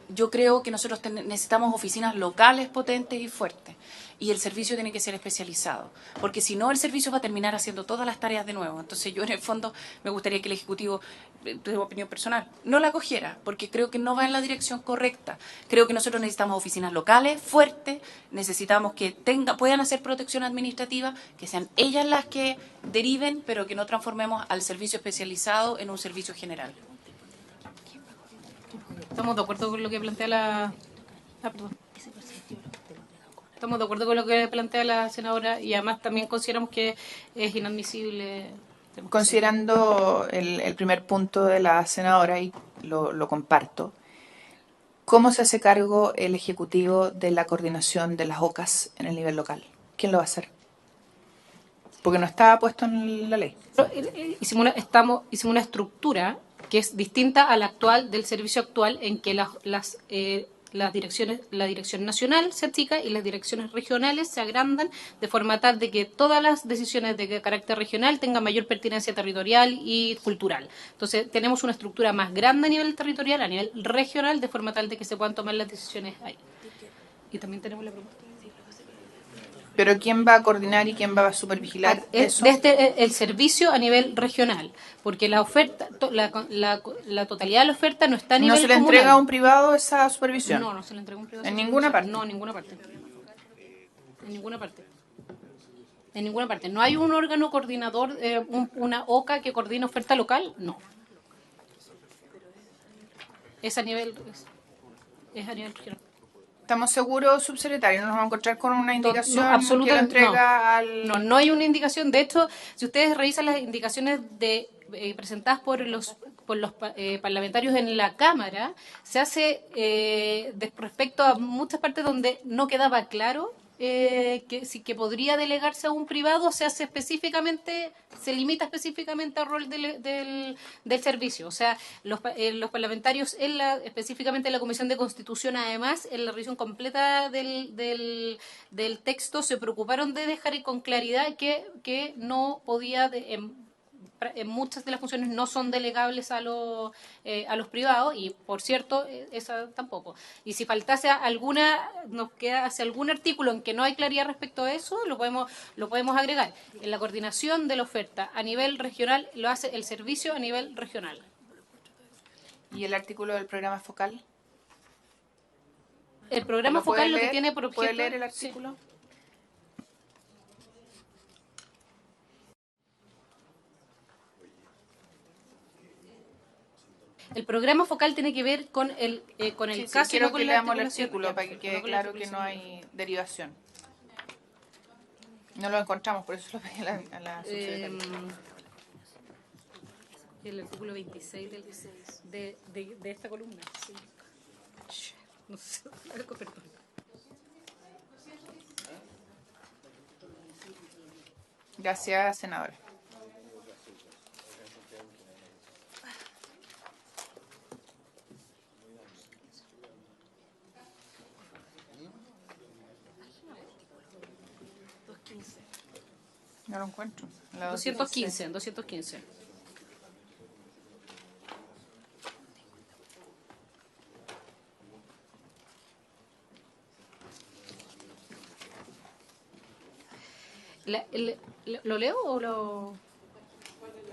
Speaker 4: Yo creo que nosotros necesitamos oficinas locales potentes y fuertes, y el servicio tiene que ser especializado, porque si no el servicio va a terminar haciendo todas las tareas de nuevo. Entonces yo en el fondo me gustaría que el Ejecutivo, de opinión personal, no la cogiera, porque creo que no va en la dirección correcta. Creo que nosotros necesitamos oficinas locales fuertes, necesitamos que puedan hacer protección administrativa, que sean ellas las que deriven, pero que no transformemos al servicio especializado en un servicio general.
Speaker 5: Estamos de acuerdo con lo que plantea la... Estamos de acuerdo con lo que plantea la senadora, y además también consideramos que es inadmisible.
Speaker 1: Considerando el primer punto de la senadora, y lo comparto, ¿cómo se hace cargo el Ejecutivo de la coordinación de las OCAS en el nivel local? ¿Quién lo va a hacer? Porque no está puesto en la ley.
Speaker 5: Hicimos una estructura que es distinta a la actual, del servicio actual, en que la dirección nacional se achica y las direcciones regionales se agrandan, de forma tal de que todas las decisiones de carácter regional tengan mayor pertinencia territorial y cultural. Entonces tenemos una estructura más grande a nivel territorial, a nivel regional, de forma tal de que se puedan tomar las decisiones ahí. Y también tenemos la propuesta.
Speaker 1: ¿Pero quién va a coordinar y quién va a supervigilar eso?
Speaker 5: Desde el servicio a nivel regional, porque la oferta, la totalidad de la oferta no está a nivel
Speaker 1: ¿No se le
Speaker 5: comunal.
Speaker 1: entrega a un privado esa supervisión?
Speaker 5: No, no se le entrega a un privado.
Speaker 1: ¿En ninguna parte?
Speaker 5: No, en ninguna parte. En ninguna parte. En ninguna parte. ¿No hay un órgano coordinador, una OCA que coordina oferta local? No. Es a nivel regional.
Speaker 1: ¿Estamos seguros, subsecretario? ¿Nos vamos a encontrar con una indicación
Speaker 5: absoluta,
Speaker 1: que lo entrega al...?
Speaker 5: No hay una indicación. De hecho, si ustedes revisan las indicaciones presentadas por los parlamentarios en la Cámara, se hace respecto a muchas partes donde no quedaba claro que podría delegarse a un privado, se limita específicamente al rol del servicio. O sea, los parlamentarios, específicamente en la Comisión de Constitución, además, en la revisión completa del texto, se preocuparon de dejar con claridad que no podía... en muchas de las funciones no son delegables a los privados, y por cierto esa tampoco. Y si faltase nos quedase algún artículo en que no hay claridad respecto a eso, lo podemos agregar. En la coordinación de la oferta a nivel regional lo hace el servicio a nivel regional.
Speaker 1: ¿Y el artículo del programa focal?
Speaker 5: El programa focal lo que tiene por objeto...
Speaker 1: ¿Puede leer el artículo? Sí.
Speaker 5: El programa focal tiene que ver con el caso.
Speaker 1: Quiero que leamos el artículo para que quede claro que no hay derivación. No lo encontramos, por eso lo pedí a la subsecretaria.
Speaker 5: El artículo 26 de esta columna. Sí. No sé, perdón.
Speaker 1: Gracias, senadora. No lo encuentro.
Speaker 5: 215. ¿Lo leo o lo...?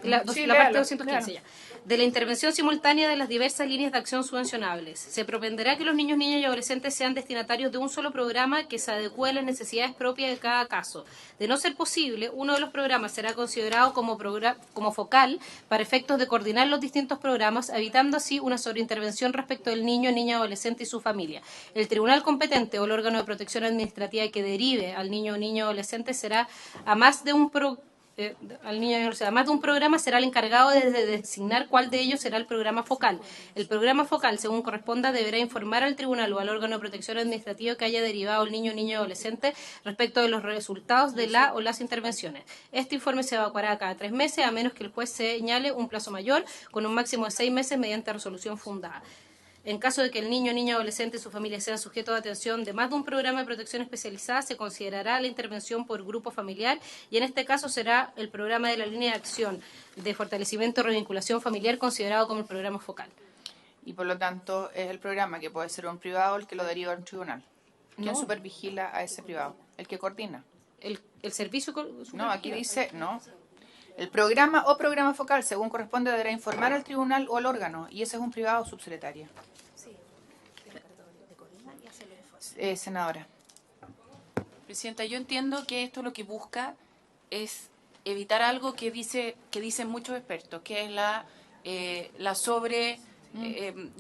Speaker 5: la
Speaker 1: Sí,
Speaker 5: parte
Speaker 1: léalo,
Speaker 5: 215
Speaker 1: léalo.
Speaker 5: ya. De la intervención simultánea de las diversas líneas de acción subvencionables. Se propenderá que los niños, niñas y adolescentes sean destinatarios de un solo programa que se adecue a las necesidades propias de cada caso. De no ser posible, uno de los programas será considerado como focal para efectos de coordinar los distintos programas, evitando así una sobreintervención respecto del niño, niña, adolescente y su familia. El tribunal competente o el órgano de protección administrativa que derive al niño, niña o adolescente será a más de un además de un programa, será el encargado de designar cuál de ellos será el programa focal. El programa focal, según corresponda, deberá informar al tribunal o al órgano de protección administrativa que haya derivado el niño, niña o adolescente respecto de los resultados de la o las intervenciones. Este informe se evacuará cada 3 meses, a menos que el juez señale un plazo mayor, con un máximo de 6 meses mediante resolución fundada. En caso de que el niño, niña, adolescente y su familia sean sujetos de atención de más de un programa de protección especializada, se considerará la intervención por grupo familiar y en este caso será el programa de la línea de acción de fortalecimiento y revinculación familiar considerado como el programa focal.
Speaker 1: Y por lo tanto es el programa que puede ser un privado el que lo deriva a un tribunal. ¿Quién
Speaker 5: No.
Speaker 1: supervigila a ese privado? El que coordina.
Speaker 5: El servicio...
Speaker 1: No, aquí dice, no. El programa o programa focal, según corresponde, deberá informar al tribunal o al órgano, y ese es un privado subsecretaria. Senadora.
Speaker 4: Presidenta, yo entiendo que esto lo que busca es evitar algo que dicen muchos expertos, que es la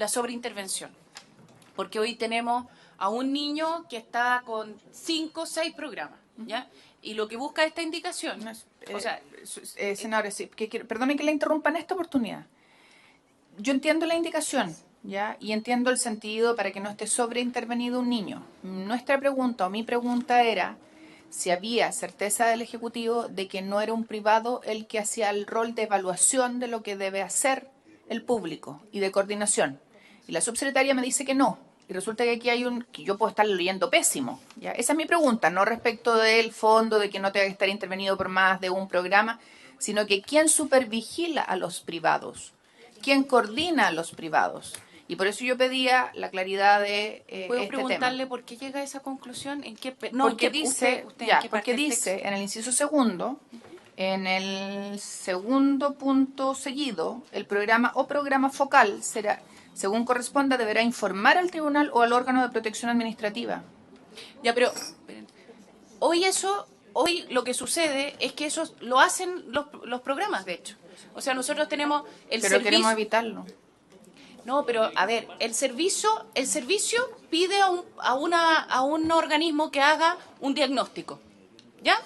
Speaker 4: sobreintervención. Porque hoy tenemos a un niño que está con 5 o 6 programas, ¿ya? Y lo que busca esta indicación,
Speaker 1: Senadora, sí, perdone que la interrumpa en esta oportunidad. Yo entiendo la indicación, ¿ya? Y entiendo el sentido para que no esté sobreintervenido un niño. Nuestra pregunta o mi pregunta era si había certeza del Ejecutivo de que no era un privado el que hacía el rol de evaluación de lo que debe hacer el público y de coordinación. Y la subsecretaria me dice que no. Y resulta que aquí hay que yo puedo estar leyendo pésimo, ¿ya? Esa es mi pregunta, no respecto del fondo, de que no tenga que estar intervenido por más de un programa, sino que ¿quién supervigila a los privados? ¿Quién coordina a los privados? Y por eso yo pedía la claridad de
Speaker 4: ¿Puedo
Speaker 1: este
Speaker 4: preguntarle
Speaker 1: tema.
Speaker 4: por qué llega a esa conclusión? ¿En qué
Speaker 1: Porque
Speaker 4: en qué-
Speaker 1: dice,
Speaker 4: usted
Speaker 1: ya,
Speaker 4: en qué
Speaker 1: porque
Speaker 4: parte del
Speaker 1: dice
Speaker 4: texto?
Speaker 1: en el inciso segundo, en el segundo punto seguido, el programa o programa focal será, según corresponda, deberá informar al tribunal o al órgano de protección administrativa.
Speaker 4: Ya, pero hoy lo que sucede es que eso lo hacen los programas, de hecho. O sea, nosotros tenemos el
Speaker 1: Pero
Speaker 4: servicio...
Speaker 1: queremos evitarlo.
Speaker 4: No, pero a ver, el servicio pide a un organismo que haga un diagnóstico, ¿ya?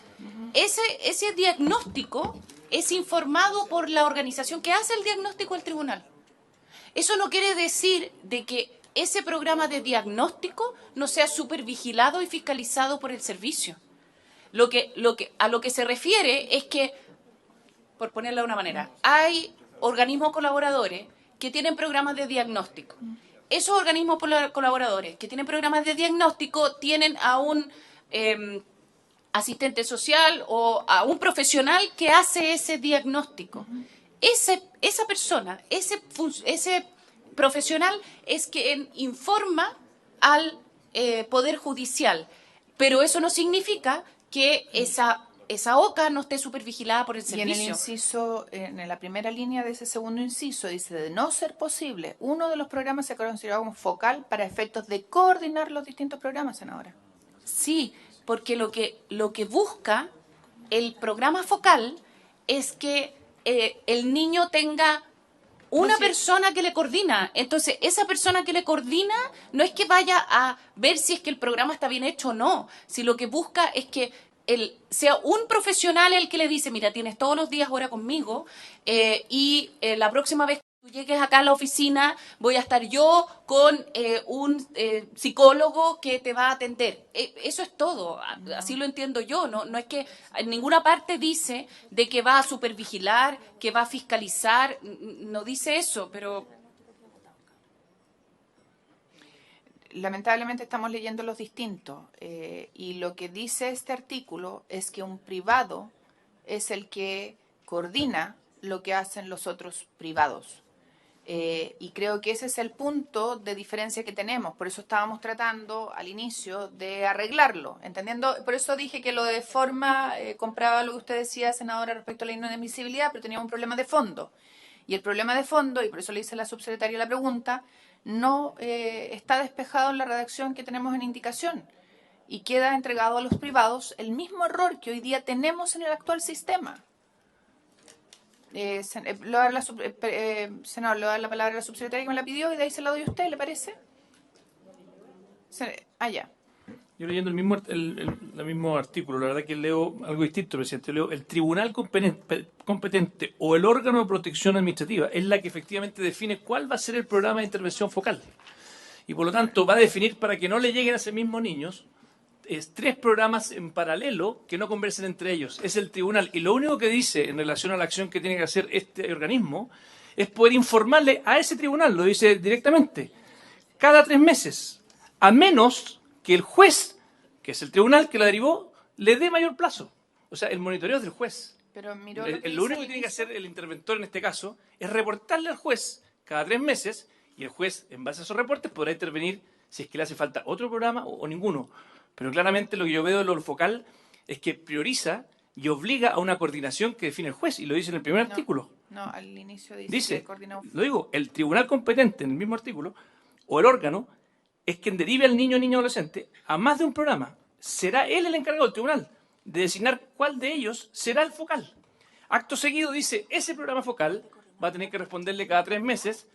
Speaker 4: Ese diagnóstico es informado por la organización que hace el diagnóstico al tribunal. Eso no quiere decir de que ese programa de diagnóstico no sea supervigilado y fiscalizado por el servicio. A lo que se refiere es que, por ponerlo de una manera, hay organismos colaboradores que tienen programas de diagnóstico. Esos organismos colaboradores que tienen programas de diagnóstico tienen a un asistente social o a un profesional que hace ese diagnóstico. Esa persona, ese profesional es quien informa al Poder Judicial, pero eso no significa que esa OCA no esté supervigilada por el
Speaker 1: Y
Speaker 4: servicio.
Speaker 1: en el inciso, en la primera línea de ese segundo inciso, dice, de no ser posible, uno de los programas se considera como focal para efectos de coordinar los distintos programas, senadora.
Speaker 4: Sí, porque lo que busca el programa focal es que el niño tenga una persona que le coordina. Entonces, esa persona que le coordina no es que vaya a ver si es que el programa está bien hecho o no, si lo que busca es que sea un profesional el que le dice, mira, tienes todos los días hora conmigo y la próxima vez que tú llegues acá a la oficina voy a estar yo con un psicólogo que te va a atender. Eso es todo, así lo entiendo yo. No es que en ninguna parte dice de que va a supervigilar, que va a fiscalizar, no dice eso, pero...
Speaker 1: Lamentablemente estamos leyendo los distintos y lo que dice este artículo es que un privado es el que coordina lo que hacen los otros privados. Y creo que ese es el punto de diferencia que tenemos. Por eso estábamos tratando al inicio de arreglarlo, entendiendo. Por eso dije que lo de forma compraba lo que usted decía, senadora, respecto a la inadmisibilidad, pero tenía un problema de fondo. Y el problema de fondo, y por eso le hice a la subsecretaria la pregunta, no está despejado en la redacción que tenemos en indicación. Y queda entregado a los privados el mismo error que hoy día tenemos en el actual sistema. Senador, le doy la palabra a la subsecretaria que me la pidió y de ahí se la doy a usted, ¿le parece? Ya.
Speaker 12: Yo leyendo el mismo artículo, la verdad que leo algo distinto, presidente. Leo: el tribunal competente o el órgano de protección administrativa es la que efectivamente define cuál va a ser el programa de intervención focal. Y por lo tanto va a definir, para que no le lleguen a esos mismos niños, 3 programas en paralelo que no conversen entre ellos. Es el tribunal. Y lo único que dice en relación a la acción que tiene que hacer este organismo es poder informarle a ese tribunal, lo dice directamente, cada 3 meses, a menos que el juez, que es el tribunal que la derivó, le dé mayor plazo. O sea, el monitoreo es del juez.
Speaker 1: Pero miró
Speaker 12: lo único que tiene que hacer el interventor en este caso es reportarle al juez cada 3 meses, y el juez, en base a esos reportes, podrá intervenir si es que le hace falta otro programa o ninguno. Pero claramente lo que yo veo de lo focal es que prioriza y obliga a una coordinación que define el juez, y lo dice en el primer artículo.
Speaker 1: No, al inicio dice que coordina.
Speaker 12: Lo digo, el tribunal competente en el mismo artículo, o el órgano, es quien derive al niño o niña adolescente a más de un programa. Será él el encargado del tribunal de designar cuál de ellos será el focal. Acto seguido dice, ese programa focal va a tener que responderle cada 3 meses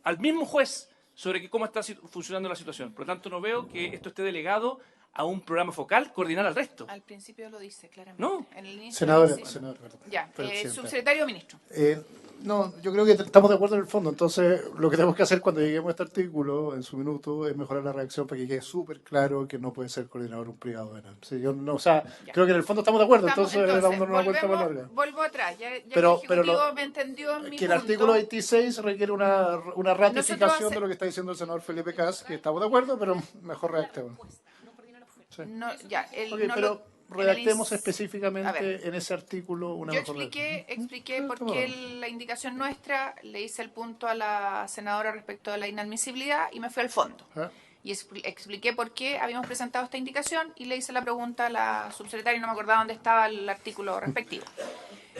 Speaker 12: al mismo juez sobre cómo está funcionando la situación. Por lo tanto, no veo que esto esté delegado a un programa focal coordinar al resto.
Speaker 1: Al principio lo dice, claramente.
Speaker 12: No.
Speaker 1: En el inicio
Speaker 10: Senadora,
Speaker 1: dice.
Speaker 10: perdón.
Speaker 1: Ya, subsecretario o ministro.
Speaker 10: No, yo creo que estamos de acuerdo en el fondo. Entonces, lo que tenemos que hacer cuando lleguemos a este artículo, en su minuto, es mejorar la redacción para que quede súper claro que no puede ser coordinador un privado de nada. Sí, creo que en el fondo estamos de acuerdo. Entonces dándonos una vuelta más larga.
Speaker 1: Vuelvo atrás. Ya
Speaker 10: Pero
Speaker 1: el Ejecutivo me entendió mi
Speaker 10: que el
Speaker 1: punto.
Speaker 10: artículo 26 requiere una ratificación de lo que está diciendo el senador Felipe Cas, que estamos de acuerdo, pero mejor redactemos. Sí.
Speaker 1: Pero
Speaker 10: redactemos específicamente en ese artículo una mejor
Speaker 1: redacción. Expliqué por qué la indicación nuestra, le hice el punto a la senadora respecto de la inadmisibilidad y me fui al fondo. Y expliqué por qué habíamos presentado esta indicación y le hice la pregunta a la subsecretaria y no me acordaba dónde estaba el artículo respectivo.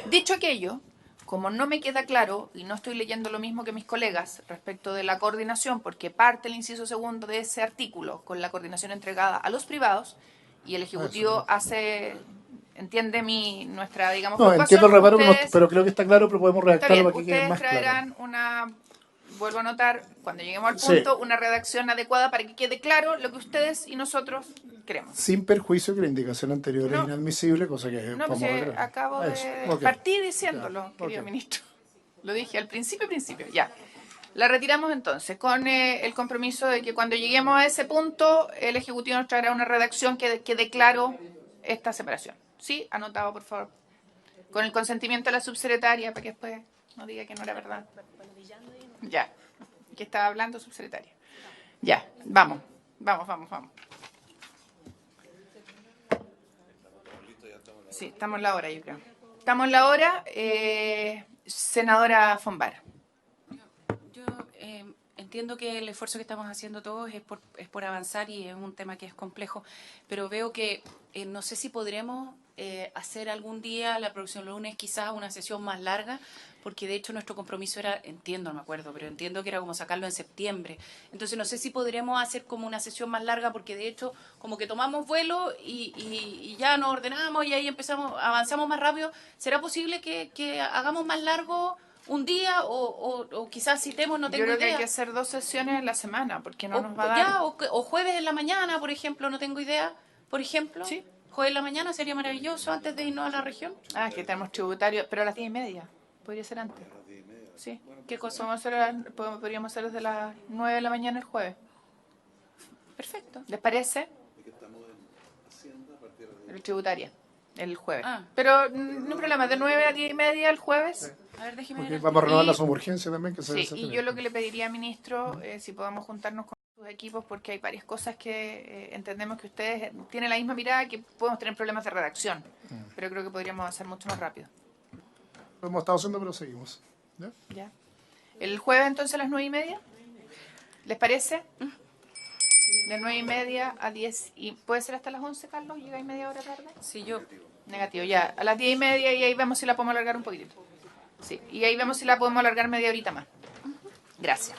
Speaker 1: Dicho aquello, como no me queda claro y no estoy leyendo lo mismo que mis colegas respecto de la coordinación, porque parte el inciso segundo de ese artículo con la coordinación entregada a los privados y el Ejecutivo entiende nuestra, digamos,
Speaker 10: preocupación. Entiendo el reparo, pero creo que está claro, pero podemos redactarlo para que quede más claro.
Speaker 1: Ustedes traerán vuelvo a anotar, cuando lleguemos al punto, una redacción adecuada para que quede claro lo que ustedes y nosotros queremos.
Speaker 10: Sin perjuicio que la indicación anterior es inadmisible, cosa que
Speaker 1: pues acabo de partir diciéndolo, querido ministro. Lo dije al principio, ya. La retiramos entonces, con el compromiso de que cuando lleguemos a ese punto, el Ejecutivo nos traerá una redacción que quede claro esta separación. ¿Sí? Anotado, por favor. Con el consentimiento de la subsecretaria, para que después no diga que no era verdad. Ya. ¿Qué estaba hablando, subsecretaria? Ya, vamos. Sí, estamos en la hora, yo creo. Estamos en la hora. Senadora Fombar.
Speaker 4: Yo entiendo que el esfuerzo que estamos haciendo todos es por avanzar y es un tema que es complejo, pero veo que no sé si podremos hacer algún día, la próxima lunes, quizás una sesión más larga, porque de hecho nuestro compromiso era, entiendo que era como sacarlo en septiembre. Entonces no sé si podremos hacer como una sesión más larga, porque de hecho como que tomamos vuelo y ya nos ordenamos y ahí avanzamos más rápido. ¿Será posible que hagamos más largo un día o quizás citemos, no tengo idea?
Speaker 1: Yo creo que hay que hacer 2 sesiones en la semana, porque no nos va a dar.
Speaker 4: O jueves en la mañana, por ejemplo, no tengo idea. Por ejemplo,
Speaker 1: sí.
Speaker 4: Jueves en la mañana sería maravilloso antes de irnos a la región.
Speaker 1: Que tenemos tributario, pero a las 10:30. Podría ser antes. Sí. ¿Qué cosa podríamos hacer desde las 9 de la mañana el jueves? Perfecto. ¿Les parece? El tributario, el jueves. Pero no hay problema, de 9 a 10:30 el jueves.
Speaker 4: A ver, déjeme ver.
Speaker 10: Vamos a renovar la suburgencia también.
Speaker 1: Y yo lo que le pediría, ministro, si podamos juntarnos con sus equipos, porque hay varias cosas que entendemos que ustedes tienen la misma mirada, que podemos tener problemas de redacción, pero creo que podríamos hacer mucho más rápido.
Speaker 10: Lo hemos estado haciendo, pero seguimos.
Speaker 1: ¿Ya? El jueves entonces a las 9:30. ¿Les parece? De 9:30 a 10. ¿Y puede ser hasta las 11, Carlos? ¿Llega y media hora tarde?
Speaker 4: Sí, yo.
Speaker 1: Negativo, ya. A las 10:30 y ahí vemos si la podemos alargar un poquitito. Sí, y ahí vemos si la podemos alargar media horita más. Gracias.